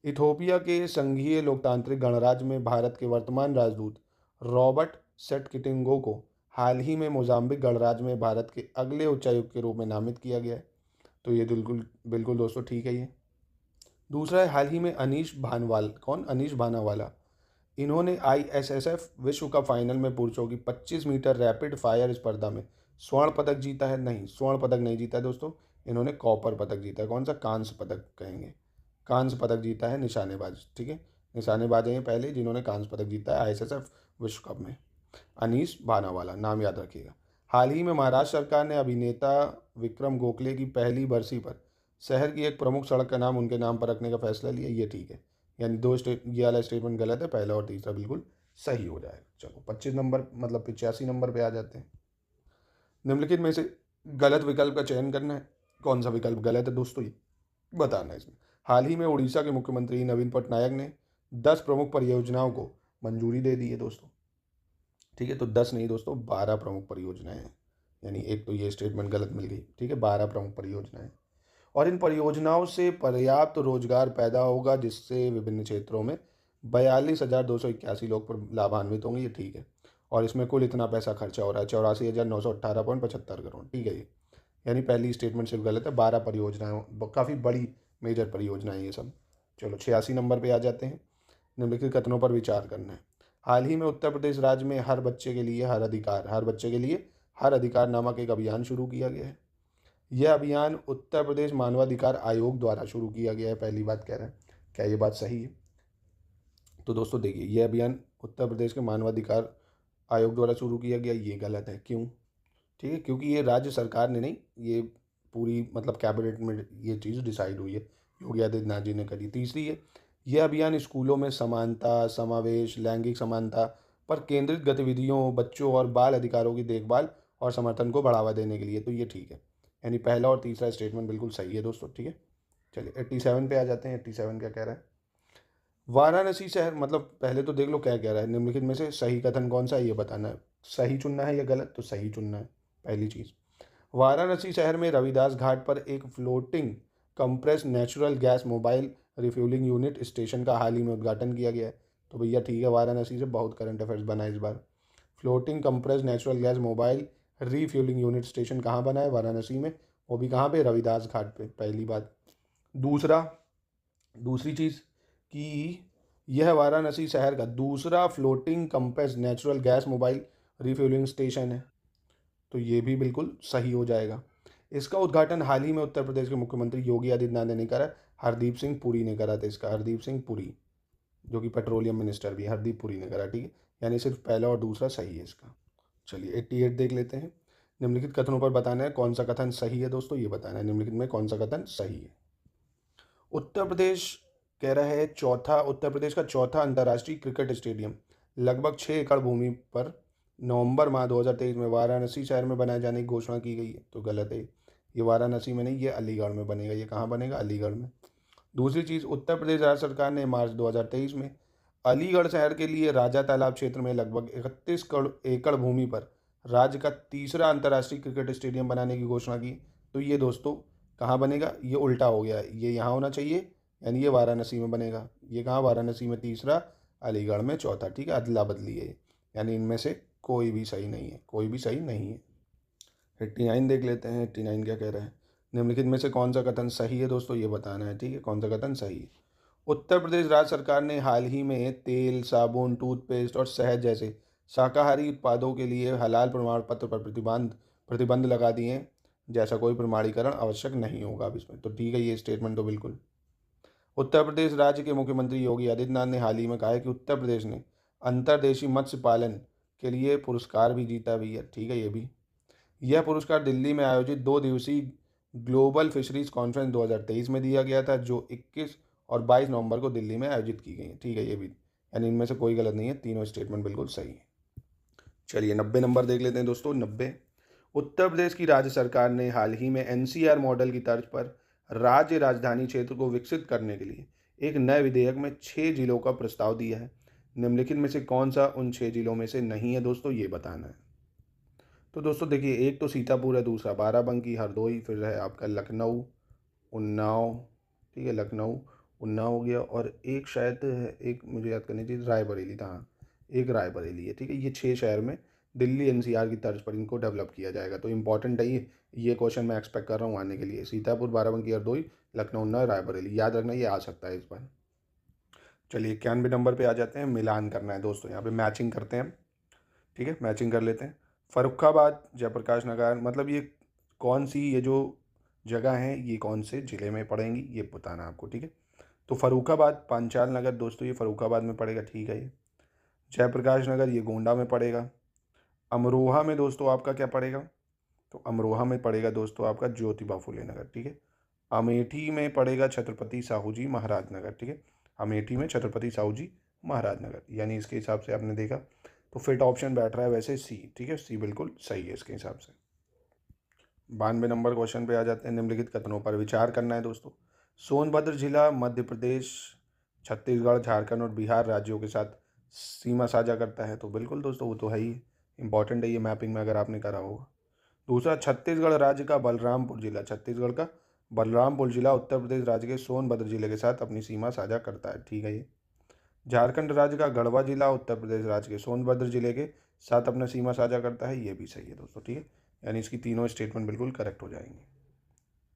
B: इथोपिया के संघीय लोकतांत्रिक गणराज्य में भारत के वर्तमान राजदूत रॉबर्ट सेटकिटिंगो को हाल ही में मोजाम्बिक गणराज्य में भारत के अगले उच्चायुक्त के रूप में नामित किया गया है। तो ये बिल्कुल बिल्कुल दोस्तों ठीक है ये। दूसरा है, हाल ही में अनीश भानवाल। कौन? अनीश भानावाला। इन्होंने ISSF विश्व कप फाइनल में पुरुषों की 25 मीटर रैपिड फायर स्पर्धा में स्वर्ण पदक जीता है। नहीं, स्वर्ण पदक नहीं जीता है दोस्तों, इन्होंने कॉपर पदक जीता है। कौन सा? कांस्य पदक कहेंगे। कांस्य पदक जीता है निशानेबाज। ठीक है, निशानेबाज हैं पहले जिन्होंने कांस्य पदक जीता है ISSF विश्व कप में। अनीश भानावाला, नाम याद रखिएगा। हाल ही में महाराष्ट्र सरकार ने अभिनेता विक्रम गोखले की पहली बरसी पर शहर की एक प्रमुख सड़क का नाम उनके नाम पर रखने का फैसला लिया। ये ठीक है, यानी ये वाला स्टेटमेंट गलत है, पहला और तीसरा बिल्कुल सही हो जाएगा। चलो 25 नंबर मतलब 85 नंबर पे आ जाते हैं। निम्नलिखित में से गलत विकल्प का चयन करना है। कौन सा विकल्प गलत है दोस्तों, ये बताना है इसमें। हाल ही में उड़ीसा के मुख्यमंत्री नवीन पटनायक ने 10 प्रमुख परियोजनाओं को मंजूरी दे दी है दोस्तों। ठीक है, तो 10 नहीं दोस्तों, 12 प्रमुख परियोजनाएं हैं, यानी एक तो ये स्टेटमेंट गलत मिल गई। ठीक है, 12 प्रमुख परियोजनाएं, और इन परियोजनाओं से पर्याप्त रोजगार पैदा होगा जिससे विभिन्न क्षेत्रों में 42,281 लोग लाभान्वित होंगे। ये ठीक है, और इसमें कुल इतना पैसा खर्चा हो रहा है 84,918.75 करोड़। ठीक है ये, यानी पहली स्टेटमेंट सिर्फ गलत है। 12 परियोजनाएं, काफ़ी बड़ी मेजर परियोजनाएं ये सब। चलो 86 नंबर पे आ जाते हैं। निम्नलिखित कथनों पर विचार करना है। हाल ही में उत्तर प्रदेश राज्य में हर बच्चे के लिए हर अधिकार नामक एक अभियान शुरू किया गया है। यह अभियान उत्तर प्रदेश मानवाधिकार आयोग द्वारा शुरू किया गया है। पहली बात कह रहे हैं, क्या ये बात सही है? तो दोस्तों देखिए, यह अभियान उत्तर प्रदेश के मानवाधिकार आयोग द्वारा शुरू किया गया, ये गलत है। क्यों? ठीक है, क्योंकि ये राज्य सरकार ने नहीं, ये पूरी मतलब कैबिनेट में ये चीज़ डिसाइड हुई है, योगी आदित्यनाथ जी ने करी। तीसरी है, यह अभियान स्कूलों में समानता, समावेश, लैंगिक समानता पर केंद्रित गतिविधियों, बच्चों और बाल अधिकारों की देखभाल और समर्थन को बढ़ावा देने के लिए। तो ये ठीक है, यानी पहला और तीसरा स्टेटमेंट बिल्कुल सही है दोस्तों। ठीक है, चलिए 87 पे आ जाते हैं। 87 क्या कह रहा है? वाराणसी शहर, मतलब पहले तो देख लो क्या कह रहा है। निम्नलिखित में से सही कथन कौन सा है ये बताना है। सही चुनना है या गलत? तो सही चुनना है पहली चीज़। वाराणसी शहर में रविदास घाट पर एक floating compress natural gas mobile refuelling unit station का हाल ही में उद्घाटन किया गया है। तो भैया ठीक है, वाराणसी से बहुत करंट अफेयर्स बना है इस बार। Floating compress natural gas mobile refuelling unit station कहाँ बना है? वाराणसी में, वो भी कहाँ पे? रविदास घाट पे, पहली बात। दूसरी चीज़ कि यह वाराणसी शहर का दूसरा floating compress natural gas mobile refuelling station है। तो ये भी बिल्कुल सही हो जाएगा। इसका उद्घाटन हाल ही में उत्तर प्रदेश के मुख्यमंत्री योगी आदित्यनाथ ने नहीं करा, हरदीप सिंह पुरी ने करा था। इसका हरदीप सिंह पुरी, जो कि पेट्रोलियम मिनिस्टर भी, हरदीप पुरी ने करा। ठीक है, यानी सिर्फ पहला और दूसरा सही है इसका। चलिए 88 देख लेते हैं। निम्नलिखित कथनों पर बताना है कौन सा कथन सही है दोस्तों, ये बताना है निम्नलिखित में कौन सा कथन सही है। उत्तर प्रदेश कह रहा है उत्तर प्रदेश का चौथा अंतर्राष्ट्रीय क्रिकेट स्टेडियम लगभग 6 एकड़ भूमि पर नवंबर माह 2023 में वाराणसी शहर में बनाए जाने की घोषणा की गई है। तो गलत है, ये वाराणसी में नहीं, ये अलीगढ़ में बनेगा। ये कहाँ बनेगा? अलीगढ़ में। दूसरी चीज़, उत्तर प्रदेश राज्य सरकार ने मार्च 2023 में अलीगढ़ शहर के लिए राजा तालाब क्षेत्र में लगभग 31 एकड़ भूमि पर राज्य का तीसरा अंतर्राष्ट्रीय क्रिकेट स्टेडियम बनाने की घोषणा की। तो ये दोस्तों कहाँ बनेगा? ये उल्टा हो गया, ये यहाँ होना चाहिए, यानी ये वाराणसी में बनेगा। ये कहाँ, वाराणसी में तीसरा, अलीगढ़ में चौथा। ठीक है, अदला बदली है ये, यानी इनमें से कोई भी सही नहीं है, कोई भी सही नहीं है। 89 देख लेते हैं, 89 क्या कह रहा है। निम्नलिखित में से कौन सा कथन सही है दोस्तों, ये बताना है। ठीक है, कौन सा कथन सही है। उत्तर प्रदेश राज्य सरकार ने हाल ही में तेल, साबुन, टूथपेस्ट और शहद जैसे शाकाहारी उत्पादों के लिए हलाल प्रमाण पत्र पर प्रतिबंध लगा दिए हैं, जैसा कोई प्रमाणीकरण आवश्यक नहीं होगा अब इसमें। तो ठीक है, ये स्टेटमेंट तो बिल्कुल। उत्तर प्रदेश राज्य के मुख्यमंत्री योगी आदित्यनाथ ने हाल ही में कहा है कि उत्तर प्रदेश ने अंतर्देशीय मत्स्य पालन के लिए पुरस्कार भी जीता भी है। ठीक है, ये भी। यह पुरस्कार दिल्ली में आयोजित 2 दिवसीय ग्लोबल फिशरीज कॉन्फ्रेंस 2023 में दिया गया था, जो 21 और 22 नवंबर को दिल्ली में आयोजित की गई है। ठीक है, ये भी, यानी इनमें से कोई गलत नहीं है, तीनों स्टेटमेंट बिल्कुल सही है। चलिए 90 नंबर देख लेते हैं दोस्तों। 90, उत्तर प्रदेश की राज्य सरकार ने हाल ही में एनसीआर मॉडल की तर्ज पर राज्य राजधानी क्षेत्र को विकसित करने के लिए एक नए विधेयक में 6 जिलों का प्रस्ताव दिया है। निम्नलिखित में से कौन सा उन 6 जिलों में से नहीं है दोस्तों, ये बताना है। तो दोस्तों देखिए, एक तो सीतापुर है, दूसरा बाराबंकी, हरदोई, फिर है आपका लखनऊ, उन्नाव। ठीक है, लखनऊ, उन्नाव हो गया, और एक शायद है, एक मुझे याद करनी चाहिए, रायबरेली था। हाँ, एक रायबरेली है। ठीक है, ये 6 शहर में दिल्ली एनसीआर की तर्ज पर इनको डेवलप किया जाएगा। तो इंपॉर्टेंट है ये क्वेश्चन मैं एक्सपेक्ट कर रहा हूँ आने के लिए। सीतापुर, बाराबंकी, हरदोई, लखनऊ, उन्नाव, रायबरेली, याद रखना, ये आ सकता है इस बार। चलिए 91 नंबर पे आ जाते हैं। मिलान करना है दोस्तों, यहाँ पे मैचिंग करते हैं। ठीक है, मैचिंग कर लेते हैं। फर्रुखाबाद, जयप्रकाश नगर, मतलब ये कौन सी, ये जो जगह हैं ये कौन से ज़िले में पड़ेंगी, ये बताना आपको। ठीक है, तो फर्रुखाबाद, पांचाल नगर दोस्तों ये फर्रुखाबाद में पड़ेगा। ठीक है, ये जयप्रकाश नगर ये गोंडा में पड़ेगा। अमरोहा में दोस्तों आपका क्या पड़ेगा, तो अमरोहा में पड़ेगा दोस्तों आपका ज्योतिबा फुले नगर। ठीक है, अमेठी में पड़ेगा छत्रपति साहू जी महाराज नगर। ठीक है, अमेठी में छत्रपति साहू जी महाराज नगर, यानी इसके हिसाब से आपने देखा तो फिट ऑप्शन बैठ रहा है वैसे सी। ठीक है, सी बिल्कुल सही है इसके हिसाब से। 92 नंबर क्वेश्चन पे आ जाते हैं। निम्नलिखित कथनों पर विचार करना है दोस्तों। सोनभद्र जिला मध्य प्रदेश, छत्तीसगढ़, झारखंड और बिहार राज्यों के साथ सीमा साझा करता है। तो बिल्कुल दोस्तों वो तो है ही, इंपॉर्टेंट है ये मैपिंग में अगर आपने करा होगा। दूसरा, छत्तीसगढ़ राज्य का बलरामपुर जिला, छत्तीसगढ़ का बलरामपुर जिला उत्तर प्रदेश राज्य के सोनभद्र जिले के साथ अपनी सीमा साझा करता है। ठीक है, ये झारखंड राज्य का गढ़वा जिला उत्तर प्रदेश राज्य के सोनभद्र जिले के साथ अपना सीमा साझा करता है। ये भी सही है दोस्तों। ठीक है, यानी इसकी तीनों स्टेटमेंट बिल्कुल करेक्ट हो जाएंगे।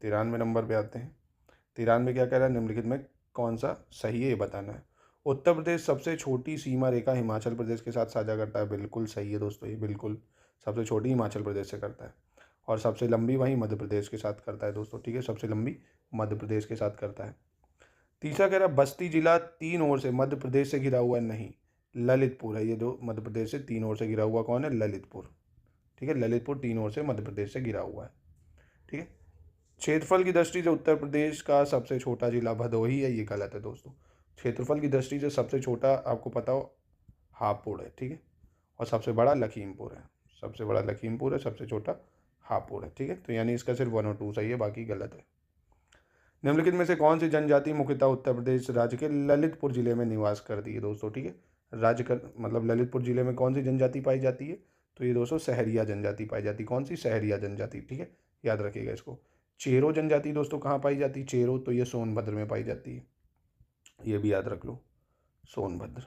B: 93 नंबर पे आते हैं। 93 क्या कह रहा है, निम्नलिखित में कौन सा सही है ये बताना है। उत्तर प्रदेश सबसे छोटी सीमा रेखा हिमाचल प्रदेश के साथ साझा करता है। बिल्कुल सही है दोस्तों, ये बिल्कुल सबसे छोटी हिमाचल प्रदेश से करता है, और सबसे लंबी वहीं मध्य प्रदेश के साथ करता है दोस्तों। ठीक है, सबसे लंबी मध्य प्रदेश के साथ करता है। तीसरा कह रहा है, बस्ती जिला 3 ओर से मध्य प्रदेश से घिरा हुआ नहीं, ललितपुर है ये, जो मध्य प्रदेश से 3 ओर से घिरा हुआ कौन है, ललितपुर। ठीक है, ललितपुर 3 ओर से मध्य प्रदेश से घिरा हुआ है। ठीक है, क्षेत्रफल की दृष्टि से उत्तर प्रदेश का सबसे छोटा जिला भदोही है। ये गलत है दोस्तों। क्षेत्रफल की दृष्टि से सबसे छोटा आपको पता हो हापुड़ है। ठीक है, और सबसे बड़ा लखीमपुर है। सबसे बड़ा लखीमपुर है, सबसे छोटा हापुड़ है। ठीक है, तो यानी इसका सिर्फ 1 और 2 सही है, बाकी गलत है। निम्नलिखित में से कौन सी जनजाति मुख्यतः उत्तर प्रदेश राज्य के ललितपुर जिले में निवास करती है दोस्तों। ठीक है, राज्य का मतलब ललितपुर जिले में कौन सी जनजाति पाई जाती है, तो ये दोस्तों सहरिया जनजाति पाई जाती है। कौन सी, सहरिया जनजाति। ठीक है, याद रखिएगा इसको। चेरो जनजाति दोस्तों कहाँ पाई जाती है, चेरो, तो ये सोनभद्र में पाई जाती है, ये भी याद रख लो, सोनभद्र।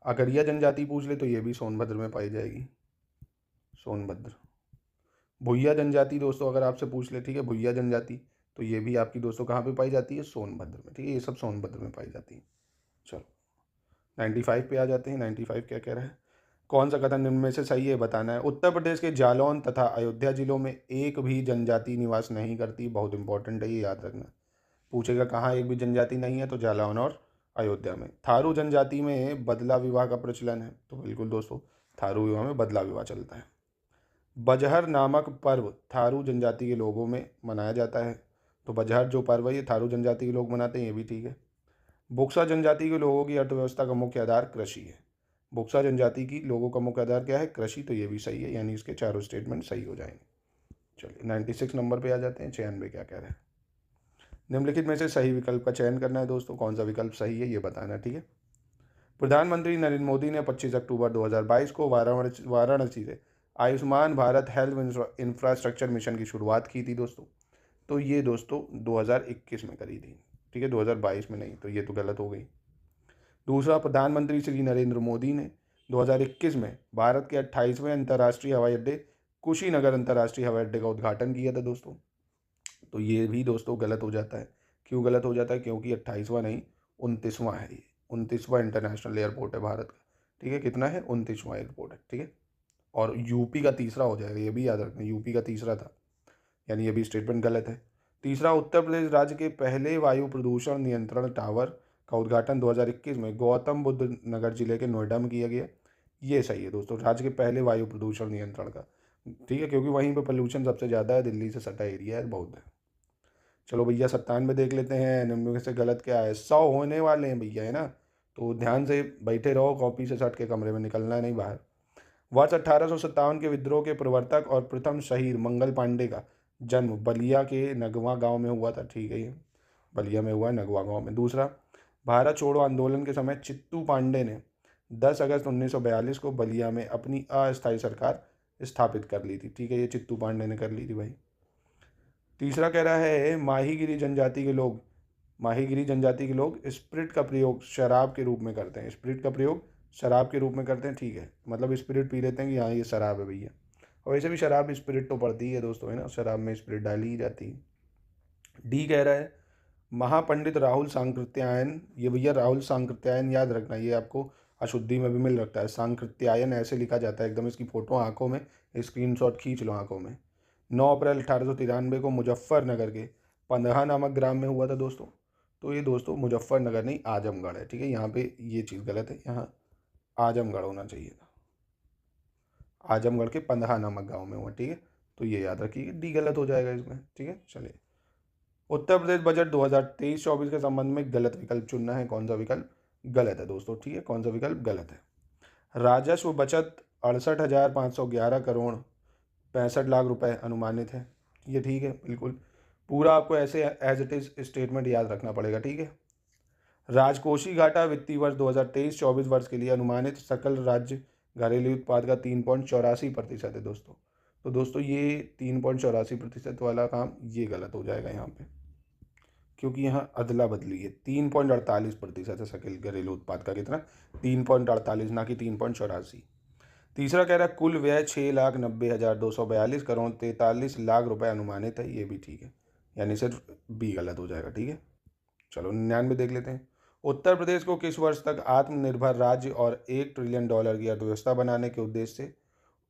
B: अगरिया जनजाति पूछ ले तो ये भी सोनभद्र में पाई जाएगी, सोनभद्र। भुइया जनजाति दोस्तों अगर आपसे पूछ ले, ठीक है, भुइया जनजाति, तो ये भी आपकी दोस्तों कहाँ पे पाई जाती है, सोनभद्र में। ठीक है, ये सब सोनभद्र में पाई जाती है। चलो 95 पे आ जाते हैं। 95 क्या कह रहा है, कौन सा कथन निम्न में से सही है बताना है। उत्तर प्रदेश के जालौन तथा अयोध्या जिलों में एक भी जनजाति निवास नहीं करती। बहुत इंपॉर्टेंट है ये, याद रखना। पूछेगा कहाँ एक भी जनजाति नहीं है, तो जालौन और अयोध्या में। थारू जनजाति में बदला विवाह का प्रचलन है। तो बिल्कुल दोस्तों थारू विवाह में बदला विवाह चलता है। बजहर नामक पर्व थारू जनजाति के लोगों में मनाया जाता है। तो बजहर जो पर्व है ये थारू जनजाति के लोग मनाते हैं, ये भी ठीक है। बुक्सा जनजाति के लोगों की अर्थव्यवस्था का मुख्य आधार कृषि है। बुक्सा जनजाति की लोगों का मुख्य आधार क्या है, कृषि, तो ये भी सही है, यानी इसके चारों स्टेटमेंट सही हो जाएंगे। चलिए 96 नंबर पे आ जाते हैं। 96 क्या कह रहे हैं, निम्नलिखित में से सही विकल्प का चयन करना है दोस्तों। कौन सा विकल्प सही है ये बताना है। ठीक है, प्रधानमंत्री नरेंद्र मोदी ने 25 अक्टूबर 2022 को वाराणसी से Ayushman Bharat health infrastructure mission की शुरुआत की थी दोस्तों। तो ये दोस्तों 2021 में करी थी। ठीक है, 2022 में नहीं, तो ये तो गलत हो गई। दूसरा, प्रधानमंत्री श्री नरेंद्र मोदी ने 2021 में भारत के 28वें अंतर्राष्ट्रीय हवाई अड्डे कुशीनगर अंतर्राष्ट्रीय हवाई अड्डे का उद्घाटन किया था दोस्तों। तो ये भी दोस्तों गलत हो जाता है। क्यों गलत हो जाता है? क्योंकि 28वां नहीं, 29वां है ये। 29वां इंटरनेशनल एयरपोर्ट है भारत का। ठीक है, कितना है? 29वां एयरपोर्ट है। ठीक है, और यूपी का तीसरा हो जाएगा, ये भी याद रखना, यूपी का तीसरा था, यानी ये भी स्टेटमेंट गलत है। तीसरा, उत्तर प्रदेश राज्य के पहले वायु प्रदूषण नियंत्रण टावर का उद्घाटन 2021 में गौतम बुद्ध नगर जिले के नोएडा में किया गया। ये सही है दोस्तों, राज्य के पहले वायु प्रदूषण नियंत्रण का। ठीक है, क्योंकि वहीं पर पोल्यूशन सबसे ज़्यादा है, दिल्ली से सटा एरिया है बहुत है। चलो भैया 97 देख लेते हैं, निम्न में से गलत क्या है? 100 होने वाले हैं भैया, है ना, तो ध्यान से बैठे रहो, कॉपी से सट के कमरे में निकलना है नहीं बाहर। वर्ष 1857 के विद्रोह के प्रवर्तक और प्रथम शहीद मंगल पांडे का जन्म बलिया के नगवा गांव में हुआ था। ठीक है, ये बलिया में हुआ है, नगवा गांव में। दूसरा, भारत छोड़ो आंदोलन के समय चित्तू पांडे ने 10 अगस्त 1942 को बलिया में अपनी अस्थायी सरकार स्थापित कर ली थी। ठीक है, ये चित्तू पांडे ने कर ली थी भाई। तीसरा कह रहा है, माहीगिरी जनजाति के लोग स्पिरिट का प्रयोग शराब के रूप में करते हैं। स्पिरिट का प्रयोग शराब के रूप में करते हैं। ठीक है, मतलब स्पिरिट पी लेते हैं कि हाँ ये शराब है भैया। और वैसे भी शराब स्पिरिट तो पड़ती है दोस्तों, है ना, शराब में स्पिरिट डाली ही जाती है। डी कह रहा है, महापंडित राहुल सांकृत्यायन। ये भैया राहुल सांकृत्यायन याद रखना, ये आपको अशुद्धि में भी मिल रखता है। सांकृत्यायन ऐसे लिखा जाता है एकदम, इसकी फोटो आंखों में स्क्रीनशॉट खींच लो आंखों में। 9 अप्रैल 1893 को मुजफ्फरनगर के पंदहा नामक ग्राम में हुआ था दोस्तों। तो ये दोस्तों मुजफ्फरनगर नहीं, आजमगढ़ है। ठीक है, यहाँ पे ये चीज़ गलत है, यहाँ आजमगढ़ होना चाहिए था। आजमगढ़ के पंदहा नामक गांव में हुआ। ठीक है, तो ये याद रखिए, डी गलत हो जाएगा इसमें। ठीक है, चलिए। उत्तर प्रदेश बजट 2023-24 के संबंध में गलत विकल्प चुनना है। कौन सा विकल्प गलत है दोस्तों? ठीक है, कौन सा विकल्प गलत है? राजस्व बचत 68,511 करोड़ 65 लाख रुपए अनुमानित है। ये ठीक है, बिल्कुल पूरा आपको ऐसे एज इट इज स्टेटमेंट याद रखना पड़ेगा। ठीक है, राजकोषीय घाटा वित्तीय वर्ष 2023-24 वर्ष के लिए अनुमानित सकल राज्य घरेलू उत्पाद का 3.84% है दोस्तों। तो दोस्तों ये 3.84% वाला काम ये गलत हो जाएगा यहाँ पे, क्योंकि यहाँ अदला बदली है। 3.48% है सकल घरेलू उत्पाद का। कितना? 3.48, ना कि 3.84। तीसरा कह रहा है, कुल व्यय 6,90,242 करोड़ 43 लाख रुपए अनुमानित है। ये भी ठीक है, यानी सिर्फ बी गलत हो जाएगा। ठीक है, चलो 99 देख लेते हैं। उत्तर प्रदेश को किस वर्ष तक आत्मनिर्भर राज्य और $1 ट्रिलियन की अर्थव्यवस्था बनाने के उद्देश्य से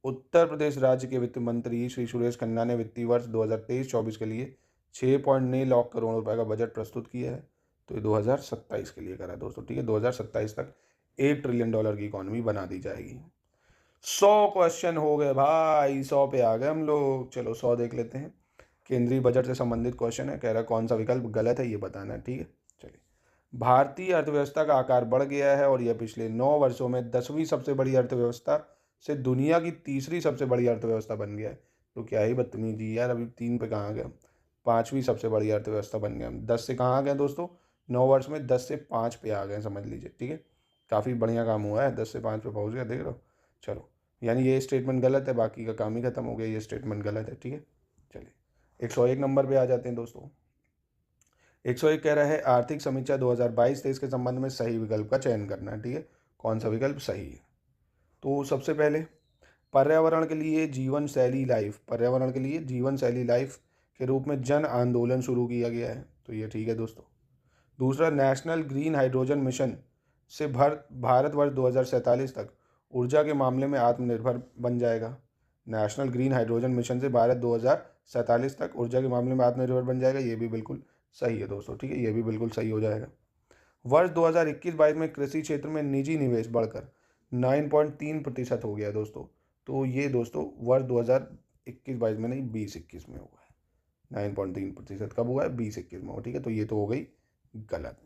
B: उत्तर प्रदेश राज्य के वित्त मंत्री श्री सुरेश खन्ना ने वित्तीय वर्ष 2023-24 के लिए 6.9 लाख करोड़ रुपए का बजट प्रस्तुत किया है। तो ये 2027 के लिए करा है दोस्तों। ठीक है, 2027 तक $1 ट्रिलियन की इकॉनमी बना दी जाएगी। 100 क्वेश्चन हो गए भाई, 100 पे आ गए हम लोग। चलो 100 देख लेते हैं। केंद्रीय बजट से संबंधित क्वेश्चन है, कह रहा है कौन सा विकल्प गलत है ये बताना है। ठीक है, चलिए। भारतीय अर्थव्यवस्था का आकार बढ़ गया है और यह पिछले 9 वर्षों में 10वीं सबसे बड़ी अर्थव्यवस्था से दुनिया की तीसरी सबसे बड़ी अर्थव्यवस्था बन गया है। तो क्या ही बदतमीजी यार, अभी 3 पे कहाँ आ गया? 5वीं सबसे बड़ी अर्थव्यवस्था बन गया। 10 से कहाँ आ गए दोस्तों? 9 वर्ष में 10 से 5 पे आ गए, समझ लीजिए। ठीक है, काफ़ी बढ़िया काम हुआ है, 10 से 5 पे पहुँच गया, देख लो। चलो, यानी ये स्टेटमेंट गलत है, बाकी का काम ही खत्म हो गया, ये स्टेटमेंट गलत है। ठीक है, चलिए 101 नंबर पे आ जाते हैं दोस्तों। 101 कह रहा है, आर्थिक समीक्षा 2022-23 के संबंध में सही विकल्प का चयन करना है। ठीक है, कौन सा विकल्प सही है? तो सबसे पहले पर्यावरण के लिए जीवन शैली लाइफ के रूप में जन आंदोलन शुरू किया गया है। तो ये ठीक है दोस्तों। दूसरा, नेशनल ग्रीन हाइड्रोजन मिशन से भारत वर्ष 2047 तक ऊर्जा के मामले में आत्मनिर्भर बन जाएगा। नेशनल ग्रीन हाइड्रोजन मिशन से भारत 2047 तक ऊर्जा के मामले में आत्मनिर्भर बन जाएगा। ये भी बिल्कुल सही है दोस्तों। ठीक है, ये भी बिल्कुल सही हो जाएगा। वर्ष 2021-22 में कृषि क्षेत्र में निजी निवेश बढ़कर 9.3% हो गया दोस्तों। तो ये दोस्तों वर्ष 2021-22 में नहीं, 20-21 में हुआ है। 9.3% कब हुआ है? 20-21 में हुआ। ठीक है, तो ये तो हो गई गलत।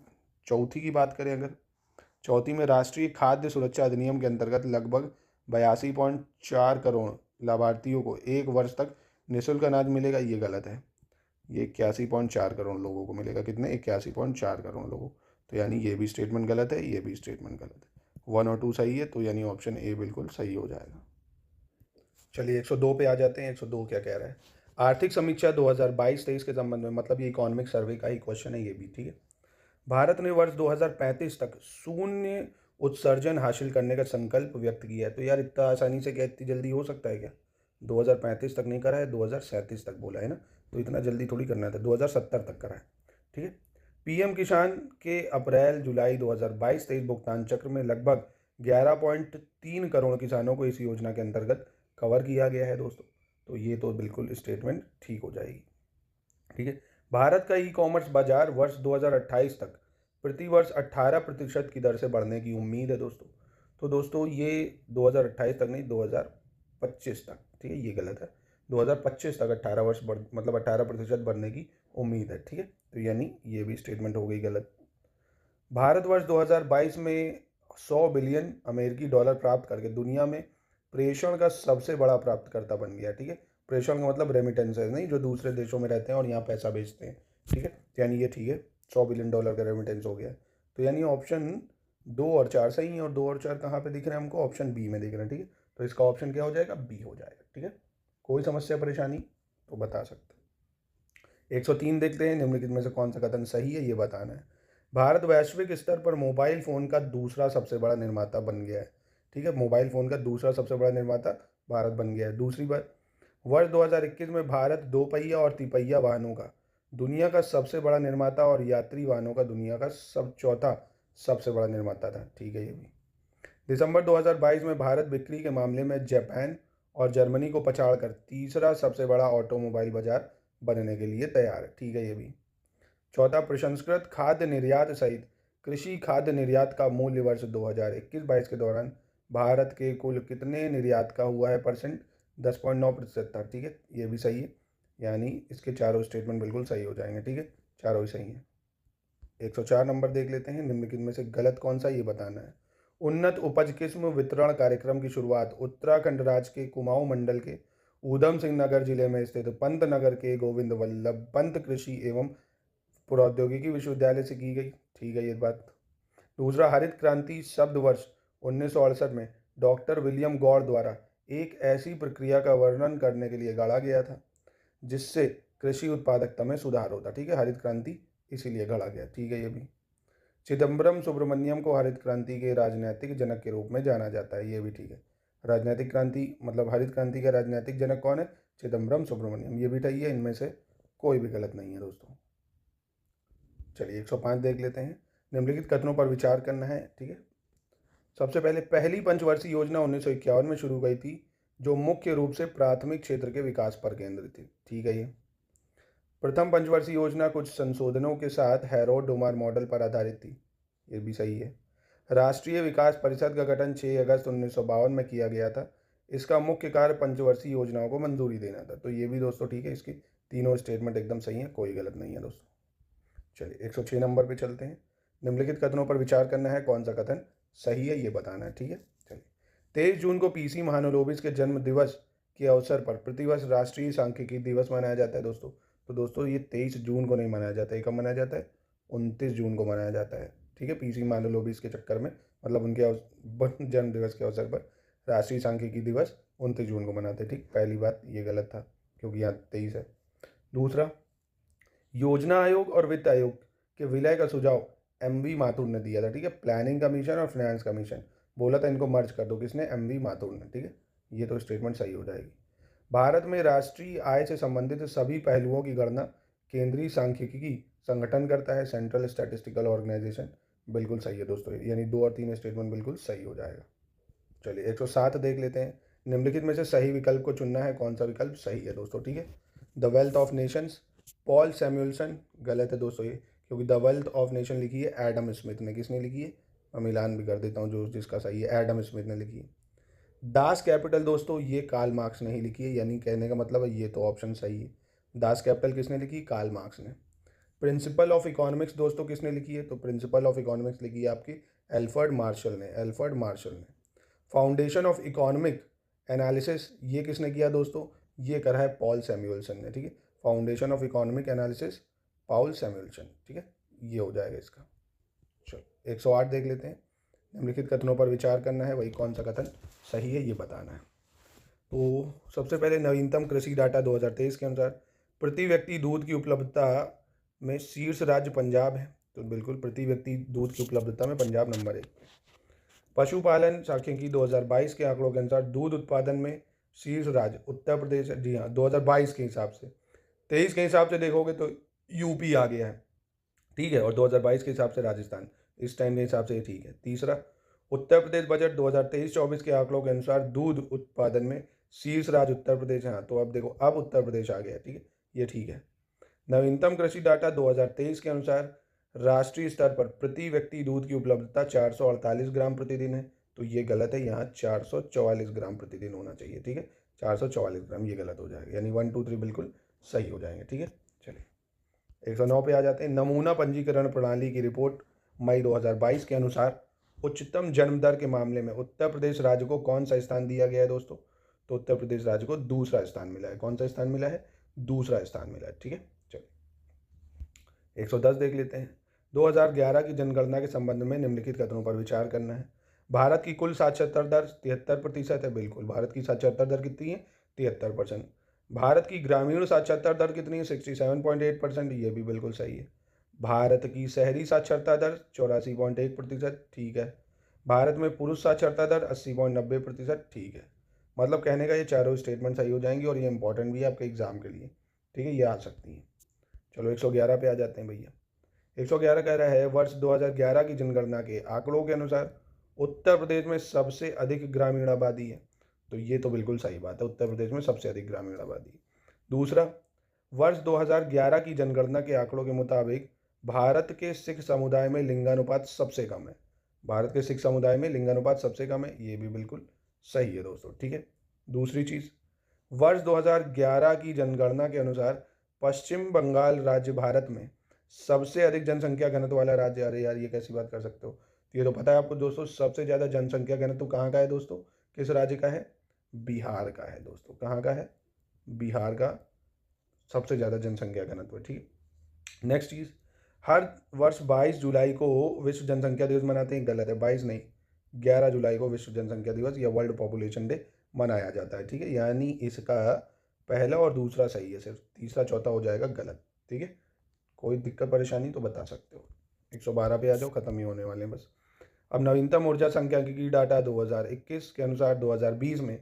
B: चौथी की बात करें अगर, चौथी में राष्ट्रीय खाद्य सुरक्षा अधिनियम के अंतर्गत लगभग 82.4 करोड़ लाभार्थियों को 1 वर्ष तक निःशुल्क अनाज मिलेगा। ये गलत है, ये 81.4 करोड़ लोगों को मिलेगा। कितने? 81.4 करोड़ लोगों। तो यानी ये भी स्टेटमेंट गलत है, ये भी स्टेटमेंट गलत है। 1 और 2 सही है, तो यानी ऑप्शन ए बिल्कुल सही हो जाएगा। चलिए 102 पे आ जाते हैं। 102 क्या कह रहा है? आर्थिक समीक्षा 2022-23 के संबंध में, मतलब ये इकोनॉमिक सर्वे का ही क्वेश्चन है ये भी। ठीक है, भारत ने वर्ष 2035 तक शून्य उत्सर्जन हासिल करने का संकल्प व्यक्त किया है। तो यार इतना आसानी से क्या इतनी जल्दी हो सकता है क्या? 2035 तक नहीं करा है, 2037 तक बोला है ना, तो इतना जल्दी थोड़ी करना था, 2070 तक करा है। ठीक है। पीएम किसान के अप्रैल जुलाई 2022-23 भुगतान चक्र में लगभग 11.3 करोड़ किसानों को इस योजना के अंतर्गत कवर किया गया है दोस्तों। तो ये तो बिल्कुल स्टेटमेंट ठीक हो जाएगी। ठीक है। भारत का ई कॉमर्स बाजार वर्ष 2028 तक प्रतिवर्ष 18% की दर से बढ़ने की उम्मीद है दोस्तों। तो दोस्तों ये 2028 तक नहीं, 2025 तक, ठीक है, ये गलत है, 2025 तक 18 वर्ष बढ़ मतलब 18% बढ़ने की उम्मीद है। ठीक है, तो यानी ये भी स्टेटमेंट हो गई गलत। भारत वर्ष 2022 में 100 बिलियन अमेरिकी डॉलर प्राप्त करके दुनिया में प्रेषण का सबसे बड़ा प्राप्तकर्ता बन गया। ठीक है, प्रेषण का मतलब रेमिटेंसेज नहीं, जो दूसरे देशों में रहते हैं और यहाँ पैसा भेजते हैं। ठीक है, यानी ये ठीक है, 100 बिलियन डॉलर का रेमिटेंस हो गया। तो यानी ऑप्शन 2 और 4 सही है, और 2 और 4 कहाँ पे दिख रहे हैं हमको? ऑप्शन बी में दिख रहे हैं। ठीक है, तो इसका ऑप्शन क्या हो जाएगा? बी हो जाएगा। ठीक है, कोई समस्या परेशानी तो बता सकते हैं। 103 देखते हैं, निम्नलिखित में से कौन सा कथन सही है, ये बताना है। भारत वैश्विक स्तर पर मोबाइल फ़ोन का दूसरा सबसे बड़ा निर्माता बन गया है। ठीक है, मोबाइल फ़ोन का दूसरा सबसे बड़ा निर्माता भारत बन गया है। दूसरी बात, वर्ष 2021 में भारत दोपहिया और तिपहिया वाहनों का दुनिया का सबसे बड़ा निर्माता और यात्री वाहनों का दुनिया का चौथा सबसे बड़ा निर्माता था। ठीक है, ये भी। दिसंबर 2022 में भारत बिक्री के मामले में जापान और जर्मनी को पछाड़कर तीसरा सबसे बड़ा ऑटोमोबाइल बाजार बनने के लिए तैयार है। ठीक है, ये भी। चौथा, प्रसंस्कृत खाद्य निर्यात सहित कृषि खाद्य निर्यात का मूल्य वर्ष 2021-22 के दौरान भारत के कुल कितने निर्यात का हुआ है परसेंट? 10.9% था। ठीक है, ये भी सही है, यानी इसके चारों स्टेटमेंट बिल्कुल सही हो जाएंगे। ठीक है, चारों ही सही हैं। 104 नंबर देख लेते हैं, निम्नलिखित में से गलत कौन सा, ये बताना है। उन्नत उपज किस्म वितरण कार्यक्रम की शुरुआत उत्तराखंड राज्य के कुमाऊं मंडल के ऊधम सिंह नगर जिले में स्थित पंत नगर के गोविंद वल्लभ पंत कृषि एवं प्रौद्योगिकी विश्वविद्यालय से की गई। ठीक है, ये बात। दूसरा, हरित क्रांति शब्द वर्ष 1968 में डॉक्टर विलियम गौर द्वारा एक ऐसी प्रक्रिया का वर्णन करने के लिए गढ़ा गया था जिससे कृषि उत्पादकता में सुधार होता। ठीक है, हरित क्रांति इसीलिए गढ़ा गया। ठीक है, ये भी। चिदम्बरम सुब्रमण्यम को हरित क्रांति के राजनैतिक जनक के रूप में जाना जाता है। ये भी ठीक है। राजनैतिक क्रांति मतलब हरित क्रांति का राजनैतिक जनक कौन है? चिदम्बरम सुब्रमण्यम। ये भी ठीक है, इनमें से कोई भी गलत नहीं है दोस्तों। चलिए 105 देख लेते हैं, निम्नलिखित कथनों पर विचार करना है। ठीक है, सबसे पहले, पहली पंचवर्षीय योजना 1951 में शुरू गई थी जो मुख्य रूप से प्राथमिक क्षेत्र के विकास पर केंद्रित थी। ठीक है, ये। प्रथम पंचवर्षीय योजना कुछ संशोधनों के साथ हैरोल्ड डोमार मॉडल पर आधारित थी। ये भी सही है। राष्ट्रीय विकास परिषद का गठन 6 अगस्त 1952 में किया गया था। इसका मुख्य कार्य पंचवर्षीय योजनाओं को मंजूरी देना था। तो ये भी दोस्तों ठीक है, इसकी तीनों स्टेटमेंट एकदम सही है, कोई गलत नहीं है दोस्तों। चलिए 106 नंबर पे चलते हैं, निम्नलिखित कथनों पर विचार करना है, कौन सा कथन सही है ये बताना है। ठीक है, चलिए। 23 जून को पीसी महालनोबिस के जन्म दिवस के अवसर पर प्रतिवर्ष राष्ट्रीय सांख्यिकी दिवस मनाया जाता है दोस्तों। तो दोस्तों ये 23 जून को नहीं मनाया जाता है, कब मनाया जाता है? 29 जून को मनाया जाता है। ठीक है, पीसी महालनोबिस के चक्कर में, मतलब उनके जन्म दिवस के अवसर पर राष्ट्रीय सांख्यिकी दिवस 29 जून को मनाते हैं। ठीक, पहली बात ये गलत था क्योंकि यहाँ 23 है। दूसरा, योजना आयोग और वित्त आयोग के विलय का सुझाव एमवी माथुर ने दिया था। ठीक है, प्लानिंग कमीशन और फाइनेंस कमीशन बोला था इनको मर्ज कर दो, किसने? एमवी माथुर ने। ठीक है, ये तो स्टेटमेंट सही हो जाएगी। भारत में राष्ट्रीय आय से संबंधित सभी पहलुओं की गणना केंद्रीय सांख्यिकी संगठन करता है, सेंट्रल स्टैटिस्टिकल ऑर्गेनाइजेशन। बिल्कुल सही है दोस्तों, यानी 2 और 3 स्टेटमेंट बिल्कुल सही हो जाएगा। चलिए 107 देख लेते हैं, निम्नलिखित में से सही विकल्प को चुनना है, कौन सा विकल्प सही है दोस्तों। ठीक है, the wealth of Nations, Paul Samuelson. गलत है दोस्तों ये, क्योंकि द वेल्थ ऑफ नेशन लिखी है एडम स्मिथ ने। किसने लिखी है? मैं मिलान भी कर देता हूँ, जो जिसका सही है एडम स्मिथ ने लिखी है। दास कैपिटल दोस्तों ये कार्ल मार्क्स ने ही लिखी है, यानी कहने का मतलब है ये तो ऑप्शन सही है। दास कैपिटल किसने लिखी? कार्ल मार्क्स ने। प्रिंसिपल ऑफ इकोनॉमिक्स दोस्तों किसने लिखी है? तो प्रिंसिपल ऑफ इकोनॉमिक्स लिखी है आपकी एल्फ्रेड मार्शल ने। एल्फ्रेड मार्शल ने। फाउंडेशन ऑफ इकोनॉमिक एनालिसिस ये किसने किया दोस्तों? ये करा है पॉल सैमुअल्सन ने। ठीक है, foundation of economic analysis Paul Samuelson. ठीक है, ये हो जाएगा इसका। चलो 108 देख लेते हैं, निम्नलिखित कथनों पर विचार करना है, वही कौन सा कथन सही है ये बताना है। तो सबसे पहले, नवीनतम कृषि डाटा 2023 के अनुसार प्रति व्यक्ति दूध की उपलब्धता में शीर्ष राज्य पंजाब है। तो बिल्कुल प्रति व्यक्ति दूध की उपलब्धता में पंजाब नंबर 1। पशुपालन सांख्यिकी 2022 के आंकड़ों के अनुसार दूध उत्पादन में शीर्ष राज्य उत्तर प्रदेश है। जी हाँ, 2022 के हिसाब से, 23 के हिसाब से देखोगे तो यूपी आ गया है, ठीक है, और 2022 के हिसाब से राजस्थान, इस टाइम के हिसाब से ये ठीक है। तीसरा, उत्तर प्रदेश बजट 2023-24 के आंकड़ों के अनुसार दूध उत्पादन में शीर्ष राज्य उत्तर प्रदेश है। हाँ, तो अब देखो, अब उत्तर प्रदेश आ गया, ठीक है, ये ठीक है। नवीनतम कृषि डाटा 2023 के अनुसार राष्ट्रीय स्तर पर प्रति व्यक्ति दूध की उपलब्धता 448 ग्राम प्रतिदिन है, तो ये गलत है, यहाँ 444 ग्राम प्रतिदिन होना चाहिए, ठीक है, 444 ग्राम, ये गलत हो जाएगा, यानी 1 2 3 बिल्कुल सही हो जाएंगे, ठीक है। चलिए 109 पे आ जाते हैं। नमूना पंजीकरण प्रणाली की रिपोर्ट मई 2022 के अनुसार उच्चतम जन्म दर के मामले में उत्तर प्रदेश राज्य को कौन सा स्थान दिया गया है दोस्तों? तो उत्तर प्रदेश राज्य को दूसरा स्थान मिला है। कौन सा स्थान मिला है? दूसरा स्थान मिला है, ठीक है। चलिए 110 देख लेते हैं। 2011 की जनगणना के संबंध में निम्नलिखित कथनों पर विचार करना है। भारत की कुल साक्षरता दर 73% है। बिल्कुल, भारत की साक्षरता दर कितनी है? 73%। भारत की ग्रामीण साक्षरता दर कितनी है? 67.8%, ये भी बिल्कुल सही है। भारत की शहरी साक्षरता दर 84.1%, ठीक है। भारत में पुरुष साक्षरता दर 80.90%, ठीक है। मतलब कहने का ये चारों स्टेटमेंट सही हो जाएंगी और ये इंपॉर्टेंट भी है आपके एग्जाम के लिए, ठीक है, ये आ सकती है। चलो 111 पे आ जाते हैं भैया। 111 कह रहा है वर्ष 2011 की जनगणना के आंकड़ों के अनुसार उत्तर प्रदेश में सबसे अधिक ग्रामीण आबादी है। तो ये तो बिल्कुल सही बात है, उत्तर प्रदेश में सबसे अधिक ग्रामीण आबादी है। दूसरा, वर्ष 2011 की जनगणना के आंकड़ों के मुताबिक भारत के सिख समुदाय में लिंगानुपात सबसे कम है। भारत के सिख समुदाय में लिंगानुपात सबसे कम है, ये भी बिल्कुल सही है दोस्तों, ठीक है। दूसरी चीज़, वर्ष 2011 की जनगणना के अनुसार पश्चिम बंगाल राज्य भारत में सबसे अधिक जनसंख्या घनत्व वाला राज्य। अरे यार, ये कैसी बात कर सकते हो? तो ये तो पता है आपको दोस्तों, सबसे ज़्यादा जनसंख्या घनत्व कहाँ का है दोस्तों? किस राज्य का है? बिहार का है दोस्तों। कहाँ का है? बिहार का सबसे ज़्यादा जनसंख्या घनत्व, ठीक है। नेक्स्ट चीज़, हर वर्ष 22 जुलाई को विश्व जनसंख्या दिवस मनाते हैं। गलत है, 22 नहीं, 11 जुलाई को विश्व जनसंख्या दिवस या वर्ल्ड पॉपुलेशन डे मनाया जाता है, ठीक है। यानी इसका पहला और दूसरा सही है, सिर्फ तीसरा चौथा हो जाएगा गलत, ठीक है। कोई दिक्कत परेशानी तो बता सकते हो। 112 पे आ जाओ, खत्म ही होने वाले हैं बस। अब नवीनतम ऊर्जा सांख्यिकी डाटा 2021 के अनुसार 2020 में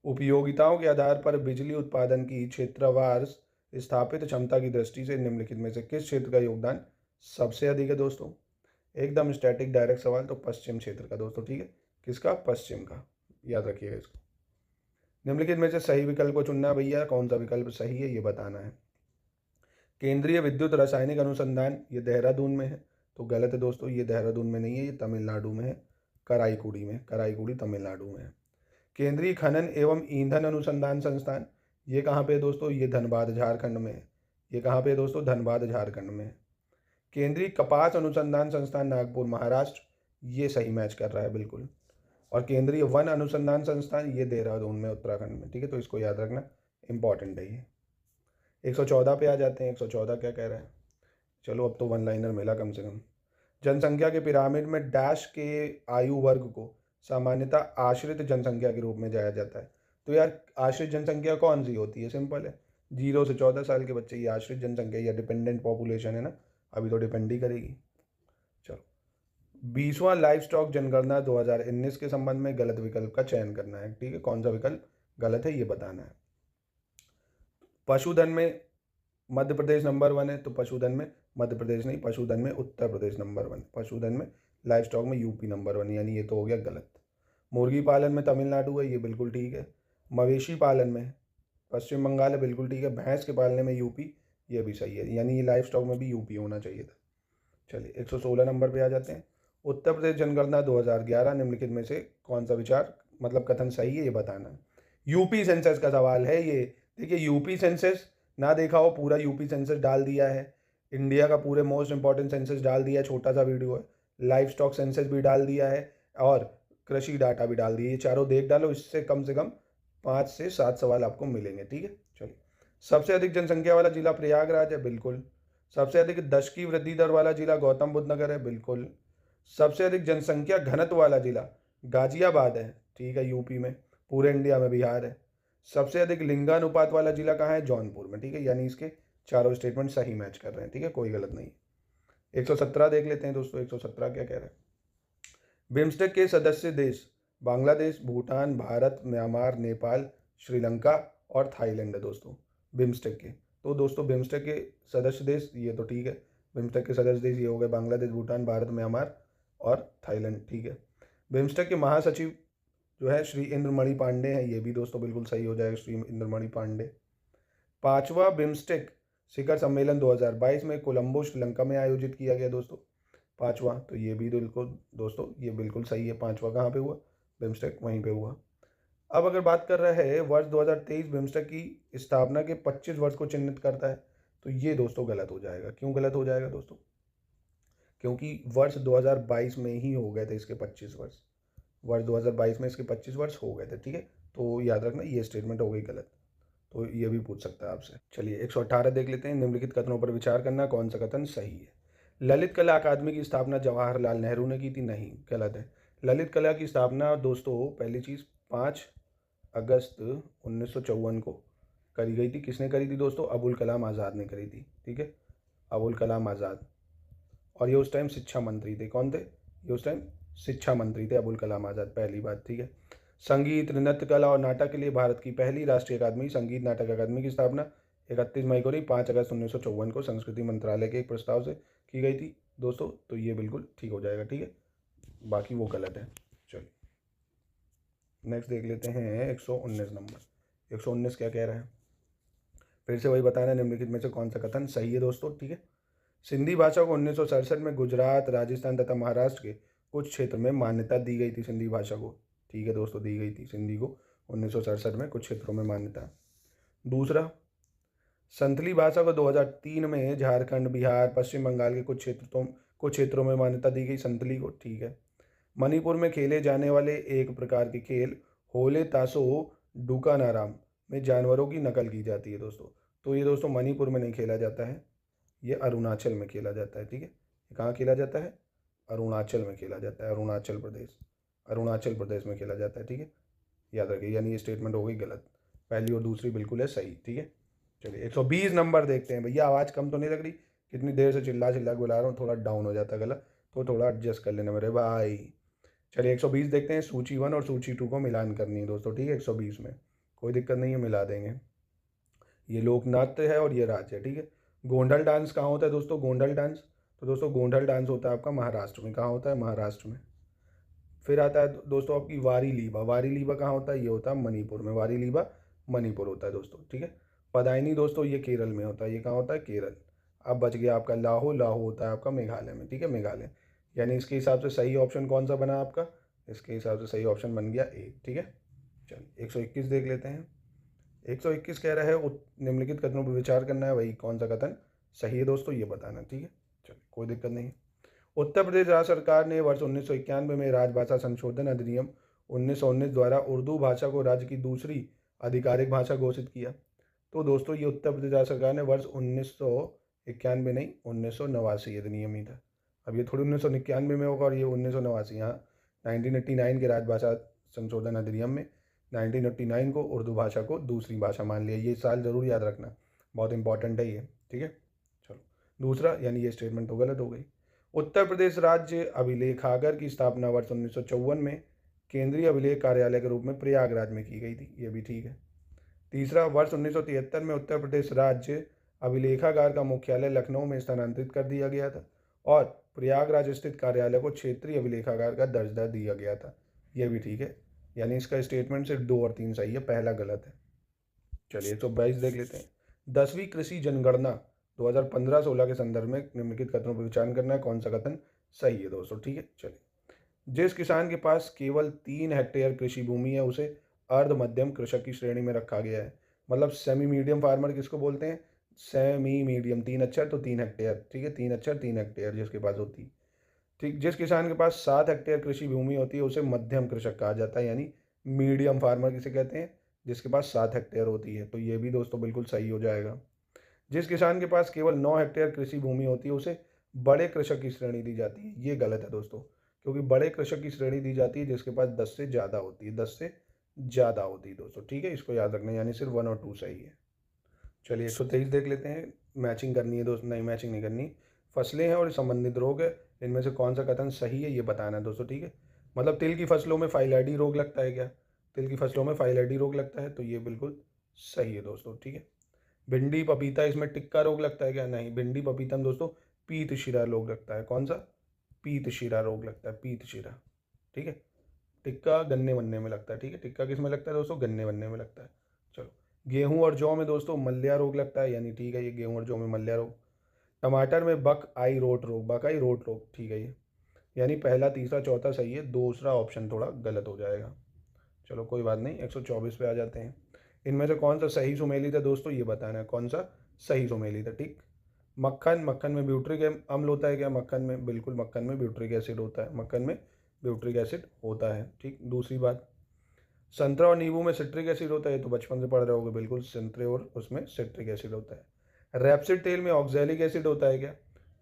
B: उपयोगिताओं के आधार पर बिजली उत्पादन की क्षेत्रवार स्थापित क्षमता की दृष्टि से निम्नलिखित में से किस क्षेत्र का योगदान सबसे अधिक है दोस्तों? एकदम स्टैटिक डायरेक्ट सवाल, तो पश्चिम क्षेत्र का दोस्तों, ठीक है। किसका? पश्चिम का, याद रखिएगा इसको। निम्नलिखित में से सही विकल्प को चुनना भैया, कौन सा विकल्प सही है ये बताना है। केंद्रीय विद्युत रासायनिक अनुसंधान, ये देहरादून में है, तो गलत है दोस्तों, ये देहरादून में नहीं है, ये तमिलनाडु में है, कराईकुड़ी में, कराईकुड़ी तमिलनाडु में है। केंद्रीय खनन एवं ईंधन अनुसंधान संस्थान, ये कहाँ पे है दोस्तों? ये धनबाद झारखंड में है। ये कहाँ पे है दोस्तों? धनबाद झारखंड में है। केंद्रीय कपास अनुसंधान संस्थान नागपुर महाराष्ट्र, ये सही मैच कर रहा है बिल्कुल। और केंद्रीय वन अनुसंधान संस्थान, ये देहरादून में उत्तराखंड में, ठीक है, तो इसको याद रखना, इंपॉर्टेंट है ये। 114 पे आ जाते हैं। 114 क्या कह रहा है? चलो अब तो वन लाइनर मिला कम से कम। जनसंख्या के पिरामिड में डैश के आयु वर्ग को सामान्यतः आश्रित जनसंख्या के रूप में जाया जाता है। तो यार आश्रित जनसंख्या कौन सी होती है? सिंपल है, 0 से 14 साल के बच्चे, ये आश्रित जनसंख्या या डिपेंडेंट पॉपुलेशन है ना, अभी तो डिपेंड ही करेगी। चलो 20वां लाइफ स्टॉक जनगणना 2019 के संबंध में गलत विकल्प का चयन करना है, ठीक है। कौन सा विकल्प गलत है ये बताना है। पशुधन में मध्य प्रदेश नंबर 1 है, तो पशुधन में मध्य प्रदेश नहीं, पशुधन में उत्तर प्रदेश नंबर 1, पशुधन में लाइफ स्टॉक में यूपी नंबर 1, यानी ये तो हो गया गलत। मुर्गी पालन में तमिलनाडु है, ये बिल्कुल ठीक है। मवेशी पालन में पश्चिम बंगाल है, बिल्कुल ठीक है। भैंस के पालने में यूपी, ये भी सही है, यानी ये लाइफ स्टॉक में भी यूपी होना चाहिए था। चलिए 116 नंबर पे आ जाते हैं। उत्तर प्रदेश जनगणना 2011 निम्नलिखित में से कौन सा विचार मतलब कथन सही है ये बताना है। यूपी सेंसस का सवाल है ये। देखिए यूपी सेंसस ना देखा हो, पूरा यूपी सेंसस डाल दिया है, इंडिया का पूरे मोस्ट इंपॉर्टेंट सेंसस डाल दिया है, छोटा सा वीडियो है। लाइफ स्टॉक सेंसस भी डाल दिया है और कृषि डाटा भी डाल दिया, ये चारों देख डालो, इससे कम से कम 5 से 7 सवाल आपको मिलेंगे, ठीक है। चलिए सबसे अधिक जनसंख्या वाला जिला प्रयागराज है, बिल्कुल। सबसे अधिक दशकीय वृद्धि दर वाला जिला गौतम बुद्ध नगर है, बिल्कुल। सबसे अधिक जनसंख्या घनत्व वाला जिला गाजियाबाद है, ठीक है, यूपी में, पूरे इंडिया में बिहार है। सबसे अधिक लिंगानुपात वाला जिला कहाँ है? जौनपुर में, ठीक है, यानी इसके चारों स्टेटमेंट सही मैच कर रहे हैं, ठीक है, कोई गलत नहीं। 117 देख लेते हैं दोस्तों, 117 क्या कह रहा है। बिम्स्टेक के सदस्य देश बांग्लादेश, भूटान, भारत, म्यांमार, नेपाल, श्रीलंका और थाईलैंड है दोस्तों बिम्स्टेक के। तो दोस्तों बिम्स्टेक के सदस्य देश ये तो ठीक है, बिम्स्टेक के सदस्य देश ये हो गए बांग्लादेश, भूटान, भारत, म्यांमार और थाईलैंड, ठीक है। बिम्स्टेक के महासचिव जो है श्री इंद्रमणि पांडे हैं, ये भी दोस्तों बिल्कुल सही हो जाएगा, श्री इंद्रमणि पांडे। 5वां बिम्स्टेक शिखर सम्मेलन 2022 में कोलंबो श्रीलंका में आयोजित किया गया दोस्तों, 5वां, तो ये भी बिल्कुल दोस्तों ये बिल्कुल सही है। 5वां कहाँ पे हुआ, बिम्स्टेक वहीं पे हुआ। अब अगर बात कर रहे हैं वर्ष 2023 बिम्स्टेक की स्थापना के 25 वर्ष को चिन्हित करता है, तो ये दोस्तों गलत हो जाएगा। क्यों गलत हो जाएगा दोस्तों, क्योंकि वर्ष 2022 में ही हो गए थे इसके 25 वर्ष, वर्ष 2022 में इसके 25 वर्ष हो गए थे, ठीक है। तो याद रखना ये स्टेटमेंट हो गई गलत, तो ये भी पूछ सकता है आपसे। चलिए 118 देख लेते हैं। निम्नलिखित कथनों पर विचार करना, कौन सा कथन सही है। ललित कला अकादमी की स्थापना जवाहरलाल नेहरू ने की थी, नहीं, गलत है। ललित कला की स्थापना दोस्तों पहली चीज़ 5 अगस्त 1954 को करी गई थी। किसने करी थी दोस्तों, अबुल कलाम आज़ाद ने करी थी, ठीक है, अबुल कलाम आज़ाद। और ये उस टाइम शिक्षा मंत्री थे, कौन थे, ये उस टाइम शिक्षा मंत्री थे अबुल कलाम आज़ाद, पहली बात, ठीक है। संगीत, नृत्य कला और नाटक के लिए भारत की पहली राष्ट्रीय अकादमी संगीत नाटक अकादमी की स्थापना 31 मई को नहीं 5 अगस्त 1954 को संस्कृति मंत्रालय के एक प्रस्ताव से की गई थी दोस्तों, तो ये बिल्कुल ठीक हो जाएगा, ठीक है, बाकी वो गलत है। चलिए नेक्स्ट देख लेते हैं 119 नंबर। 119 क्या कह रहा है, फिर से वही बताना निम्नलिखित में से कौन सा कथन सही है दोस्तों, ठीक है। सिंधी भाषा को 1967 में गुजरात, राजस्थान तथा महाराष्ट्र के कुछ क्षेत्र में मान्यता दी गई थी सिंधी भाषा को, ठीक है दोस्तों, दी गई थी सिंधी को 1967 में कुछ क्षेत्रों में मान्यता। दूसरा, संथली भाषा को 2003 में झारखंड, बिहार, पश्चिम बंगाल के कुछ क्षेत्रों में मान्यता दी गई संथली को, ठीक है। मणिपुर में खेले जाने वाले एक प्रकार के खेल होले तासो डूकानाराम में जानवरों की नकल की जाती है दोस्तों, तो ये दोस्तों मणिपुर में नहीं खेला जाता है, ये अरुणाचल में खेला जाता है, ठीक है। ये कहाँ खेला जाता है, अरुणाचल में खेला जाता है, अरुणाचल प्रदेश में खेला जाता है, ठीक है, याद रखिए। यानी ये स्टेटमेंट हो गई गलत, पहली और दूसरी बिल्कुल है सही, ठीक है। चलिए 120 नंबर देखते हैं। भैया आवाज़ कम तो नहीं लग रही, कितनी देर से चिल्ला चिल्ला बुला रहा हूँ, थोड़ा डाउन हो जाता है गला, तो थोड़ा एडजस्ट कर लेना मेरे भाई। चलिए 120 देखते हैं। सूची 1 और सूची 2 को मिलान करनी है दोस्तों, ठीक है। 120 में कोई दिक्कत नहीं है, मिला देंगे। ये लोक नाट्य है और ये राज्य है, ठीक है। गोंडल डांस कहाँ होता है दोस्तों, गोंडल डांस, तो दोस्तों गोंडल डांस होता है आपका महाराष्ट्र में, कहाँ होता है, महाराष्ट्र में। फिर आता है दोस्तों आपकी वारी लीबा, वारी लीबा कहाँ होता है, ये होता है मणिपुर में, वारी लीबा मणिपुर होता है दोस्तों, ठीक है। पदायनी दोस्तों ये केरल में होता है, ये कहाँ होता है, केरल। अब बच गया आपका लाहो, लाहो होता है आपका मेघालय में, ठीक है, मेघालय। यानी इसके हिसाब से सही ऑप्शन कौन सा बना आपका, इसके हिसाब से सही ऑप्शन बन गया ए, ठीक है। चलिए 121 देख लेते हैं। 121 कह रहा है निम्नलिखित कथनों पर विचार करना है, वही कौन सा कथन सही है दोस्तों ये बताना, ठीक है। चलिए कोई दिक्कत नहीं है। उत्तर प्रदेश राज्य सरकार ने वर्ष 1991 में राजभाषा संशोधन अधिनियम 1919 द्वारा उर्दू भाषा को राज्य की दूसरी आधिकारिक भाषा घोषित किया। तो दोस्तों ये उत्तर प्रदेश राज्य सरकार ने वर्ष 1991 नहीं 1989 अधिनियम ही था। अब ये थोड़ी 1991 में होगा और ये 1989, यहाँ 1989 के राजभाषा संशोधन अधिनियम में 1989 को उर्दू भाषा को दूसरी भाषा मान लिया। ये साल जरूर याद रखना, बहुत इंपॉर्टेंट है ये, ठीक है। चलो दूसरा, यानी ये स्टेटमेंट तो गलत हो गई। उत्तर प्रदेश राज्य अभिलेखागार की स्थापना वर्ष 1954 में केंद्रीय अभिलेख कार्यालय के रूप में प्रयागराज में की गई थी, ये भी ठीक है। तीसरा, वर्ष 1973 में उत्तर प्रदेश राज्य अभिलेखागार का मुख्यालय लखनऊ में स्थानांतरित कर दिया गया था और प्रयागराज स्थित कार्यालय को क्षेत्रीय अभिलेखागार का दर्जा दिया गया था, यह भी ठीक है। यानी इसका स्टेटमेंट सिर्फ 2 और 3 सही है, पहला गलत है। चलिए 122 देख लेते हैं। 10वीं कृषि जनगणना 2015-16 के संदर्भ में निम्नलिखित कथनों पर विचार करना है, कौन सा कथन सही है दोस्तों, ठीक है। चलिए, जिस किसान के पास केवल 3 हेक्टेयर कृषि भूमि है उसे अर्ध मध्यम कृषक की श्रेणी में रखा गया है। मतलब सेमी मीडियम फार्मर किसको बोलते हैं, सेमी मीडियम, 3 अक्षर तो 3 हेक्टेयर, ठीक है, 3 अक्षर 3 हेक्टेयर जिसके पास होती, ठीक। जिस किसान के पास 7 हेक्टेयर कृषि भूमि होती है उसे मध्यम कृषक कहा जाता है, यानी मीडियम फार्मर किसे कहते हैं, जिसके पास 7 हेक्टेयर होती है, तो ये भी दोस्तों बिल्कुल सही हो जाएगा। जिस किसान के पास केवल 9 हेक्टेयर कृषि भूमि होती है उसे बड़े कृषक की श्रेणी दी जाती है, ये गलत है दोस्तों, क्योंकि बड़े कृषक की श्रेणी दी जाती है जिसके पास 10 से ज़्यादा होती है, 10 से ज़्यादा होती है दोस्तों, ठीक है, इसको याद रखना, यानी सिर्फ 1 और 2 सही है। चलिए 123 देख लेते हैं। मैचिंग करनी है दोस्तों, नहीं मैचिंग नहीं करनी, फसलें हैं और संबंधित रोग है, इनमें से कौन सा कथन सही है ये बताना है दोस्तों, ठीक है। मतलब तिल की फसलों में फाइलैडी रोग लगता है क्या? तिल की फसलों में फाइलैडी रोग लगता है, तो ये बिल्कुल सही है दोस्तों, ठीक है। भिंडी पपीता इसमें टिक्का रोग लगता है क्या? नहीं, भिंडी पपीता में दोस्तों पीत शिरा रोग लगता है। कौन सा? पीत शिरा रोग लगता है, पीत शिरा, ठीक है। टिक्का गन्ने वन्ने में लगता है, ठीक है। टिक्का किस में लगता है दोस्तों? गन्ने वन्ने में लगता है। चलो, गेहूं और जौ में दोस्तों मल्या रोग लगता है, यानी ठीक है ये गेहूं और जौ में मल्या रोग। टमाटर में बक आई रोट रोग, बक आई रोट रोग, ठीक है ये, यानी पहला तीसरा चौथा सही है, दूसरा ऑप्शन थोड़ा गलत हो जाएगा। चलो कोई बात नहीं, 124 पे आ जाते हैं। इनमें से कौन सा सही सुमेलित है दोस्तों ये बताना है, कौन सा सही सुमेलित है, ठीक। मक्खन, मक्खन में ब्यूट्रिक अम्ल होता है क्या? मक्खन में बिल्कुल, मक्खन में ब्यूट्रिक एसिड होता है, मक्खन में ब्यूट्रिक एसिड होता है, ठीक। दूसरी बात, संतरा और नींबू में सिट्रिक एसिड होता है, ये तो बचपन से पढ़ रहे होगे, बिल्कुल संतरे और उसमें सिट्रिक एसिड होता है। रैप्सिड तेल में ऑक्जेलिक एसिड होता है क्या?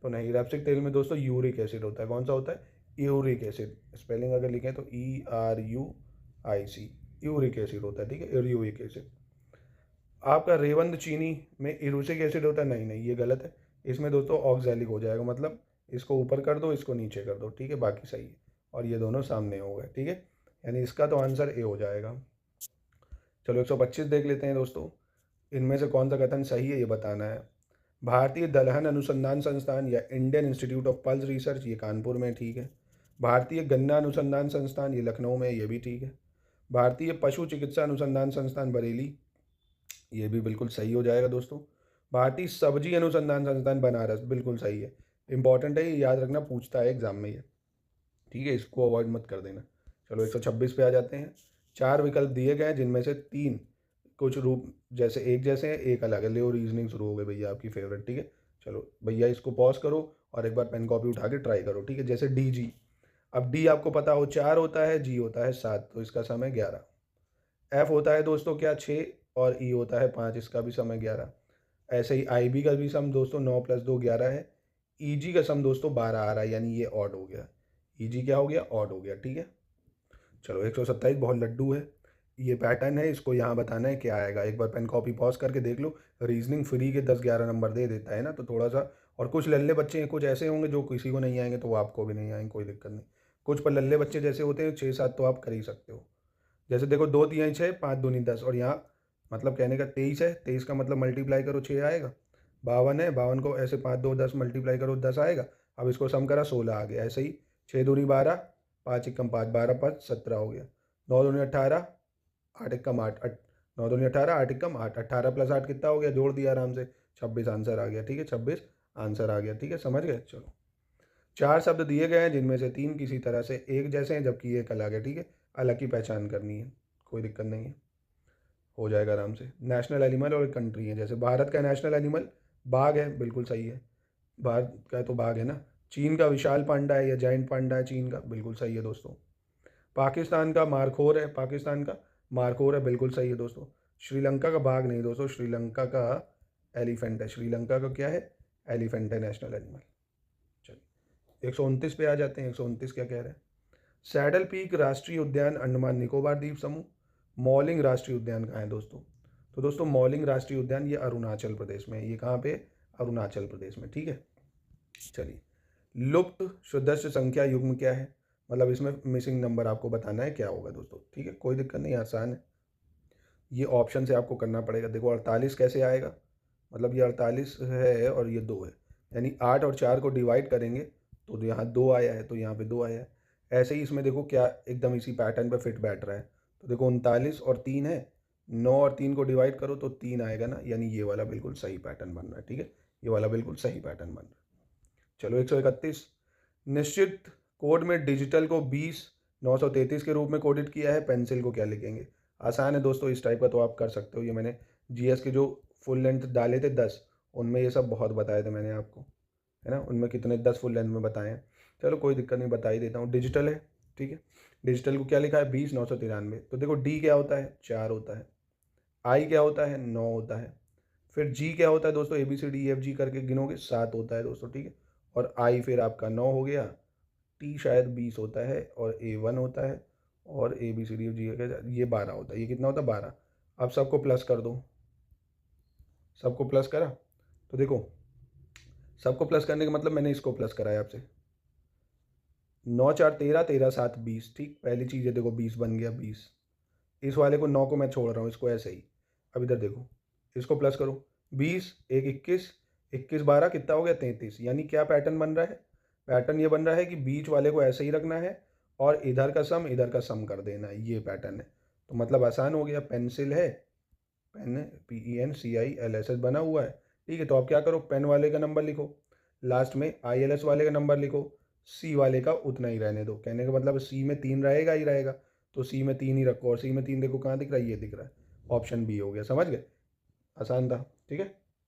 B: तो नहीं, रैप्सिड तेल में दोस्तों यूरिक एसिड होता है। कौन सा होता है? Uric acid. स्पेलिंग अगर लिखें तो ERUIC, यूरिक एसिड होता है, ठीक है, यूरिक एसिड। आपका रेवंद चीनी में इरूसिक एसिड होता है, नहीं नहीं ये गलत है, इसमें दोस्तों ऑक्जेलिक हो जाएगा, मतलब इसको ऊपर कर दो, इसको नीचे कर दो, ठीक है, बाकी सही है, और ये दोनों सामने हो गए, ठीक है, यानी इसका तो आंसर ए हो जाएगा। चलो 125 देख लेते हैं दोस्तों, इनमें से कौन सा कथन सही है ये बताना है। भारतीय दलहन अनुसंधान संस्थान या Indian institute of pulse research, ये कानपुर में, ठीक है। भारतीय गन्ना अनुसंधान संस्थान, ये लखनऊ में, ये भी ठीक है। भारतीय पशु चिकित्सा अनुसंधान संस्थान बरेली, ये भी बिल्कुल सही हो जाएगा दोस्तों। भारतीय सब्जी अनुसंधान संस्थान बनारस, बिल्कुल सही है, इंपॉर्टेंट है ये, याद रखना पूछता है एग्जाम में ये, ठीक है, इसको अवॉइड मत कर देना। चलो 126 पे आ जाते हैं। 4 विकल्प दिए गए हैं जिनमें से 3 कुछ रूप जैसे एक जैसे हैं, एक अलग है। ले रीजनिंग शुरू हो गई भैया आपकी फेवरेट, ठीक है। चलो भैया इसको पॉज करो और एक बार पेन कॉपी उठा के ट्राई करो, ठीक है। जैसे DG, अब डी आपको पता हो 4 होता है, जी होता है 7, तो इसका समय 11। एफ होता है दोस्तों क्या 6 और ई होता है 5, इसका भी समय 11। ऐसे ही IB का भी सम दोस्तों 9 + 2 11 है। EG का सम दोस्तों 12 आ रहा है, यानी ये ऑड हो गया। EG क्या हो गया? ऑड हो गया, ठीक है। चलो 127 बहुत लड्डू है, ये पैटर्न है, इसको यहाँ बताना है क्या आएगा। एक बार पेन कॉपी पॉज करके देख लो, रीजनिंग फ्री के 10-11 नंबर दे देता है ना, तो थोड़ा सा, और कुछ लल्ले बच्चे हैं, कुछ ऐसे होंगे जो किसी को नहीं आएंगे तो वो आपको भी नहीं आएंगे, कोई दिक्कत नहीं। कुछ पर लल्ले बच्चे जैसे होते हैं 6-7 तो आप कर ही सकते हो। जैसे देखो 2 3 6, 5 दूनी 10, और यहाँ मतलब कहने का 23 है, 23 का मतलब मल्टीप्लाई करो 6 आएगा। 52 है, 52 को ऐसे 5 2 10 मल्टीप्लाई करो 10 आएगा। अब इसको सम करा 16 आ गया। ऐसे ही 6 दूनी 12, 5 एकम 5, 12 5 17 हो गया। 9 दूनी 18, 8 एकम 8, 9 दूनी 18, 8 एकम 8, 18 + 8 कितना हो गया? जोड़ दिया आराम से, 26 आंसर आ गया, ठीक है, 26 आंसर आ गया, ठीक है, समझ गए। चलो 4 शब्द दिए गए हैं जिनमें से 3 किसी तरह से एक जैसे हैं जबकि एक अलग है, ठीक है, अलग की पहचान करनी है, कोई दिक्कत नहीं है, हो जाएगा आराम से। नेशनल एनिमल और कंट्री है, जैसे भारत का नेशनल एनिमल बाघ है, बिल्कुल सही है, भारत का तो बाघ है ना। चीन का विशाल पांडा है या जाइंट पांडा है चीन का, बिल्कुल सही है दोस्तों। पाकिस्तान का मारखोर है, पाकिस्तान का मारखोर है, बिल्कुल सही है दोस्तों। श्रीलंका का बाघ नहीं दोस्तों, श्रीलंका का एलिफेंट है, श्रीलंका का क्या है? एलिफेंट है नेशनल एनिमल। चलिए 129 पे आ जाते हैं। 129 क्या कह रहे हैं? सैडल पीक राष्ट्रीय उद्यान अंडमान निकोबार द्वीप समूह। मॉलिंग राष्ट्रीय उद्यान कहाँ है दोस्तों? तो दोस्तों मॉलिंग राष्ट्रीय उद्यान ये अरुणाचल प्रदेश में है, ये कहाँ पे? अरुणाचल प्रदेश में, ठीक है। चलिए, लुप्त सदस्य संख्या युग्म क्या है? मतलब इसमें मिसिंग नंबर आपको बताना है क्या होगा दोस्तों, ठीक है, कोई दिक्कत नहीं, आसान है, ये ऑप्शन से आपको करना पड़ेगा। देखो 48 कैसे आएगा, मतलब ये 48 है और ये 2 है, यानी 8 और 4 को डिवाइड करेंगे तो यहाँ 2 आया है, तो यहाँ पे 2 आया है। ऐसे ही इसमें देखो क्या एकदम इसी पैटर्न पे फिट बैठ रहा है, तो देखो 39 और 3 है, 9 और 3 को डिवाइड करो तो 3 आएगा ना, यानी ये वाला बिल्कुल सही पैटर्न बन रहा है, ठीक है, ये वाला बिल्कुल सही पैटर्न बन रहा है। चलो 131, निश्चित कोड में डिजिटल को 20,933 के रूप में कोडिट किया है, पेंसिल को क्या लिखेंगे? आसान है दोस्तों, इस टाइप का तो आप कर सकते हो, ये मैंने GS के जो फुल लेंथ डाले थे 10, उनमें ये सब बहुत बताए थे मैंने आपको, है ना, उनमें कितने 10 फुल लेंथ में बताए हैं। चलो कोई दिक्कत नहीं, बता ही देता हूँ। डिजिटल है, ठीक है, डिजिटल को क्या लिखा है? 20,993। तो देखो D क्या होता है? 4 होता है, I क्या होता है? 9 होता है, फिर G क्या होता है दोस्तों? ABCDEFG करके गिनोगे 7 होता है दोस्तों, ठीक है, और I फिर आपका 9 हो गया, T शायद 20 होता है, और A1 होता है, और ABCDEFG ये 12 होता है, ये कितना होता है? 12। अब सबको प्लस कर दो, सबको प्लस करा तो देखो सबको प्लस करने का मतलब मैंने इसको प्लस कराया आपसे। 9 4 13, 13 7 20। ठीक, पहली चीज़ है देखो 20 बन गया 20। इस वाले को 9 को मैं छोड़ रहा हूँ, इसको ऐसे ही। अब इधर देखो, इसको प्लस करो। 20 एक 21, 21 12 कितना हो गया 33। यानी क्या पैटर्न बन रहा है? पैटर्न ये बन रहा है कि बीच वाले को ऐसे ही रखना है और इधर का सम कर देना है। ये पैटर्न है। तो मतलब आसान हो गया। पेंसिल है, पेन PENCILSS बना हुआ है। ठीक है, तो अब क्या करो, पेन वाले का नंबर लिखो, लास्ट में ILS वाले का नंबर लिखो, सी वाले का उतना ही रहने दो। कहने का मतलब सी में 3 रहेगा ही रहेगा, तो सी में 3 ही रखो। और सी में 3 देखो कहाँ दिख रहा है, ये दिख रहा है। ऑप्शन बी हो गया। समझ गए? आसान था। ठीक है,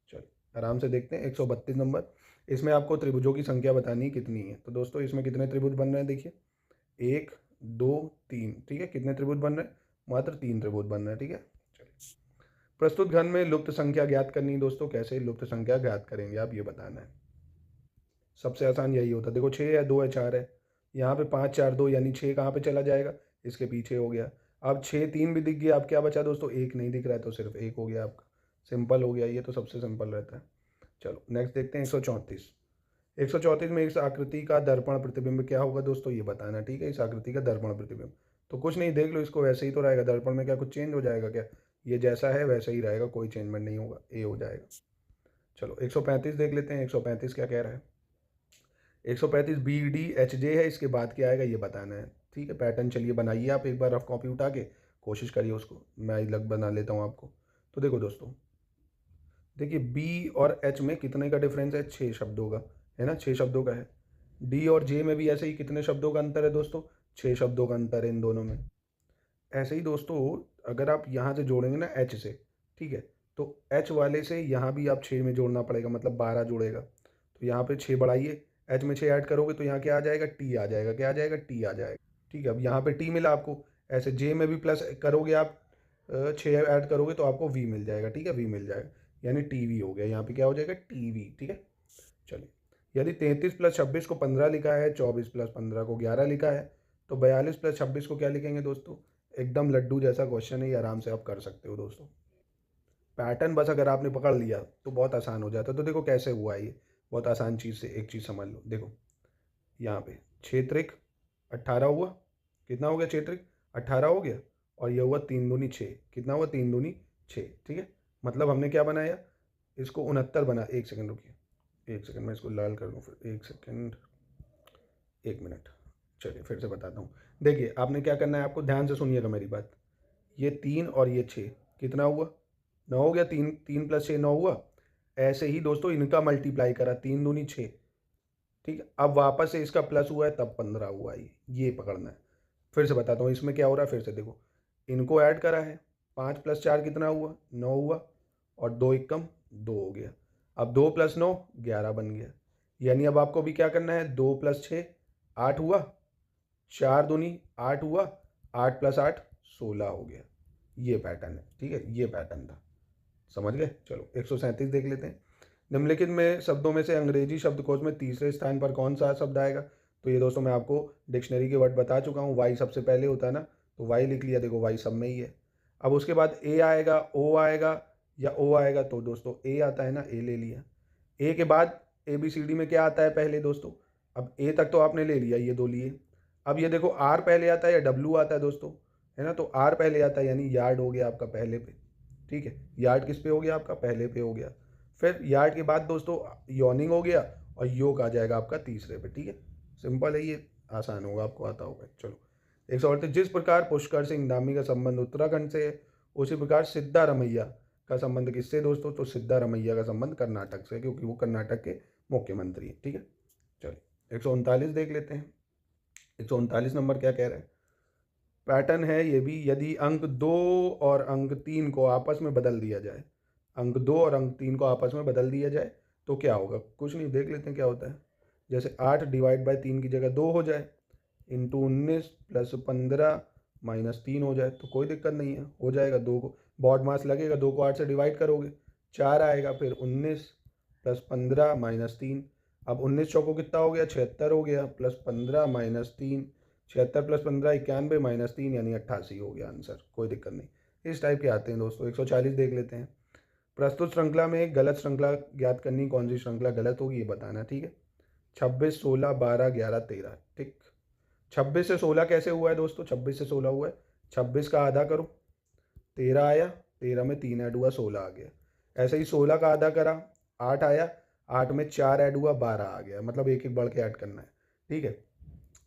B: चलिए आराम से देखते हैं। 132 नंबर, इसमें आपको त्रिभुजों की संख्या बतानी कितनी है। तो दोस्तों इसमें कितने त्रिभुज बन रहे हैं देखिए, 1 2 3। ठीक है, कितने त्रिभुज बन रहे हैं? मात्र 3 त्रिभुज बन रहे हैं। ठीक है, चलिए प्रस्तुत घन में लुप्त संख्या ज्ञात करनी है। दोस्तों कैसे लुप्त संख्या ज्ञात करेंगे आप, ये बताना है। सबसे आसान यही होता है। देखो 6 है, 2 है, 4 है, यहाँ पे 5 4 2, यानी 6 कहाँ पे चला जाएगा? इसके पीछे हो गया। अब 6 3 भी दिख गया। अब क्या बचा दोस्तों? 1 नहीं दिख रहा है, तो सिर्फ 1 हो गया आपका। सिंपल हो गया, ये तो सबसे सिंपल रहता है। चलो नेक्स्ट देखते हैं 134। 134 में इस आकृति का दर्पण प्रतिबिंब क्या होगा दोस्तों, ये बताना। ठीक है, इस आकृति का दर्पण प्रतिबिंब तो कुछ नहीं, देख लो इसको, वैसे ही तो रहेगा। दर्पण में क्या कुछ चेंज हो जाएगा क्या? ये जैसा है वैसा ही रहेगा, कोई चेंजमेंट नहीं होगा, ए हो जाएगा। चलो 135 देख लेते हैं। 135 क्या कह रहा है? 135 BDHJ है, इसके बाद क्या आएगा ये बताना है। ठीक है, पैटर्न चलिए बनाइए आप एक बार, रफ कॉपी उठा के कोशिश करिए उसको, मैं अलग बना लेता हूँ आपको। तो देखो दोस्तों, देखिए B और H में कितने का डिफरेंस है? 6 शब्दों का है ना, 6 शब्दों का है। D और J में भी ऐसे ही कितने शब्दों का अंतर है दोस्तों? 6 शब्दों का अंतर है इन दोनों में। ऐसे ही दोस्तों अगर आप यहाँ से जोड़ेंगे ना H से, ठीक है, तो H वाले से यहाँ भी आप 6 में जोड़ना पड़ेगा, मतलब 12 जुड़ेगा। तो यहाँ पे 6 बढ़ाइए, H में 6 ऐड करोगे तो यहाँ क्या आ जाएगा? T आ जाएगा। क्या आ जाएगा? T आ जाएगा। ठीक है, अब यहाँ पे T मिला आपको। ऐसे J में भी प्लस करोगे आप, 6 ऐड करोगे तो आपको V मिल जाएगा। ठीक है, V मिल जाएगा, यानी TV हो गया। यहाँ पे क्या हो जाएगा? TV। ठीक है, चलिए यदि 33 + 26 को 15 लिखा है, 24 + 15 को 11 लिखा है, तो 42 + 26 को क्या लिखेंगे दोस्तों? एकदम लड्डू जैसा क्वेश्चन है, ये आराम से आप कर सकते हो दोस्तों। पैटर्न बस अगर आपने पकड़ लिया तो बहुत आसान हो जाता है। तो देखो कैसे हुआ है ये, बहुत आसान चीज़ से एक चीज़ समझ लो। देखो यहाँ पे 6 त्रिक 18 हुआ, कितना हो गया? 6 त्रिक 18 हो गया, और ये हुआ 3 दूनी 6, कितना हुआ? 3 दूनी 6। ठीक है, मतलब हमने क्या बनाया? इसको 69 बना। 1 सेकंड रुकिए, 1 सेकंड मैं इसको लाल कर दूँ फिर। 1 सेकंड, 1 मिनट। चलिए फिर से बताता हूँ। देखिए आपने क्या करना है, आपको ध्यान से सुनिएगा मेरी बात। ये 3 और ये 6 कितना हुआ? 9 हो गया। 3 3 + 6 9 हुआ। ऐसे ही दोस्तों इनका मल्टीप्लाई करा, 3 दूनी 6। ठीक है, अब वापस से इसका प्लस हुआ है तब 15 हुआ। ये पकड़ना है। फिर से बताता हूँ इसमें क्या हो रहा है। फिर से देखो, इनको ऐड करा है, 5 + 4 कितना हुआ? 9 हुआ, और 2 एकम 2 हो गया। अब 2 + 9 11 बन गया। यानी अब आपको भी क्या करना है? 2 + 6 8 हुआ, 4 दूनी 8 हुआ, 8 + 8 16 हो गया। ये पैटर्न है। ठीक है, ये पैटर्न था। समझ गए? चलो 137 देख लेते हैं। निम्नलिखित में शब्दों में से अंग्रेजी शब्दकोश में तीसरे स्थान पर कौन सा शब्द आएगा? तो ये दोस्तों मैं आपको डिक्शनरी के वर्ड बता चुका हूँ। वाई सबसे पहले होता है ना, तो वाई लिख लिया। देखो वाई सब में ही है। अब उसके बाद ए आएगा, ओ आएगा, या ओ आएगा। तो दोस्तों ए आता है ना, ए ले लिया। ए के बाद ABCD में क्या आता है पहले दोस्तों? अब ए तक तो आपने ले लिया, ये 2 लिए। अब ये देखो आर पहले आता है या डब्ल्यू आता है दोस्तों, है ना? तो आर पहले आता है, यानी यार्ड हो गया आपका पहले पे। ठीक है, यार्ड किस पे हो गया आपका? पहले पे हो गया। फिर यार्ड के बाद दोस्तों यॉर्निंग हो गया, और योग आ जाएगा आपका तीसरे पे। ठीक है, सिंपल है ये, आसान होगा, आपको आता होगा। चलो 138। जिस प्रकार पुष्कर सिंह धामी का संबंध उत्तराखंड से है, उसी प्रकार सिद्धारमैया का संबंध किससे दोस्तों? तो सिद्धारमैया का संबंध कर्नाटक से, क्योंकि वो कर्नाटक के मुख्यमंत्री हैं। ठीक है, चलिए 139 देख लेते हैं। 139 नंबर क्या कह रहा है? पैटर्न है ये भी। यदि अंक 2 और अंक 3 को आपस में बदल दिया जाए, अंक 2 और अंक 3 को आपस में बदल दिया जाए तो क्या होगा? कुछ नहीं, देख लेते हैं क्या होता है। जैसे 8 / 3 की जगह 2 हो जाए, इंटू 19 + 15 - 3 हो जाए, तो कोई दिक्कत नहीं है, हो जाएगा। 2 को बॉड मास लगेगा, 2 को 8 से डिवाइड करोगे 4 आएगा। फिर 19 + 15 - 3। अब 19 चौको कितना हो गया? 76 हो गया, +15 - 3। 76 + 15 91 - 3 यानी 88 हो गया आंसर। कोई दिक्कत नहीं, इस टाइप के आते हैं दोस्तों। 140 देख लेते हैं। प्रस्तुत श्रृंखला में एक गलत श्रृंखला ज्ञात करनी, कौन सी श्रृंखला गलत होगी ये बताना, ठीक है। 26, 16, 12, 11, 13, ठीक। 26 से 16 कैसे हुआ है दोस्तों? 26 से 16 हुआ है, 26 का आधा करो, 13 आया, 13 में 3 ऐड हुआ, 16 आ गया। ऐसे ही 16 का आधा करा, 8 आया, 8 में 4 ऐड हुआ, 12 आ गया। मतलब एक एक बढ़ के ऐड करना है, ठीक है।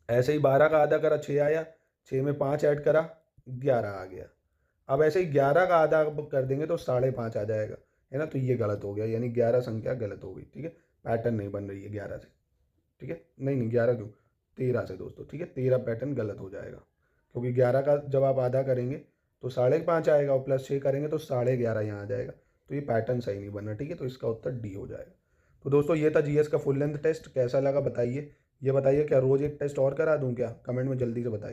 B: ऐसे ही 12 का आधा करा, 6 आया, 6 में 5 ऐड करा, 11 आ गया। अब ऐसे ही 11 का आधा कर देंगे तो 5.5 आ जाएगा, है ना। तो ये गलत हो गया, यानी 11 संख्या गलत हो गई, ठीक है। पैटर्न नहीं बन रही है 11 से, ठीक है। नहीं 11 क्यों, 13 से दोस्तों, ठीक है। 13 पैटर्न गलत हो जाएगा, क्योंकि 11 का जब आप आधा करेंगे तो 5.5 आएगा और प्लस 6 करेंगे तो 11.5 यहाँ आ जाएगा। तो ये पैटर्न सही नहीं बना, ठीक है। तो इसका उत्तर डी हो जाएगा। तो दोस्तों ये था जीएस का फुल लेंथ टेस्ट। कैसा लगा बताइए। ये बताइए क्या रोज़ एक टेस्ट और करा दूं क्या? कमेंट में जल्दी से बताइए।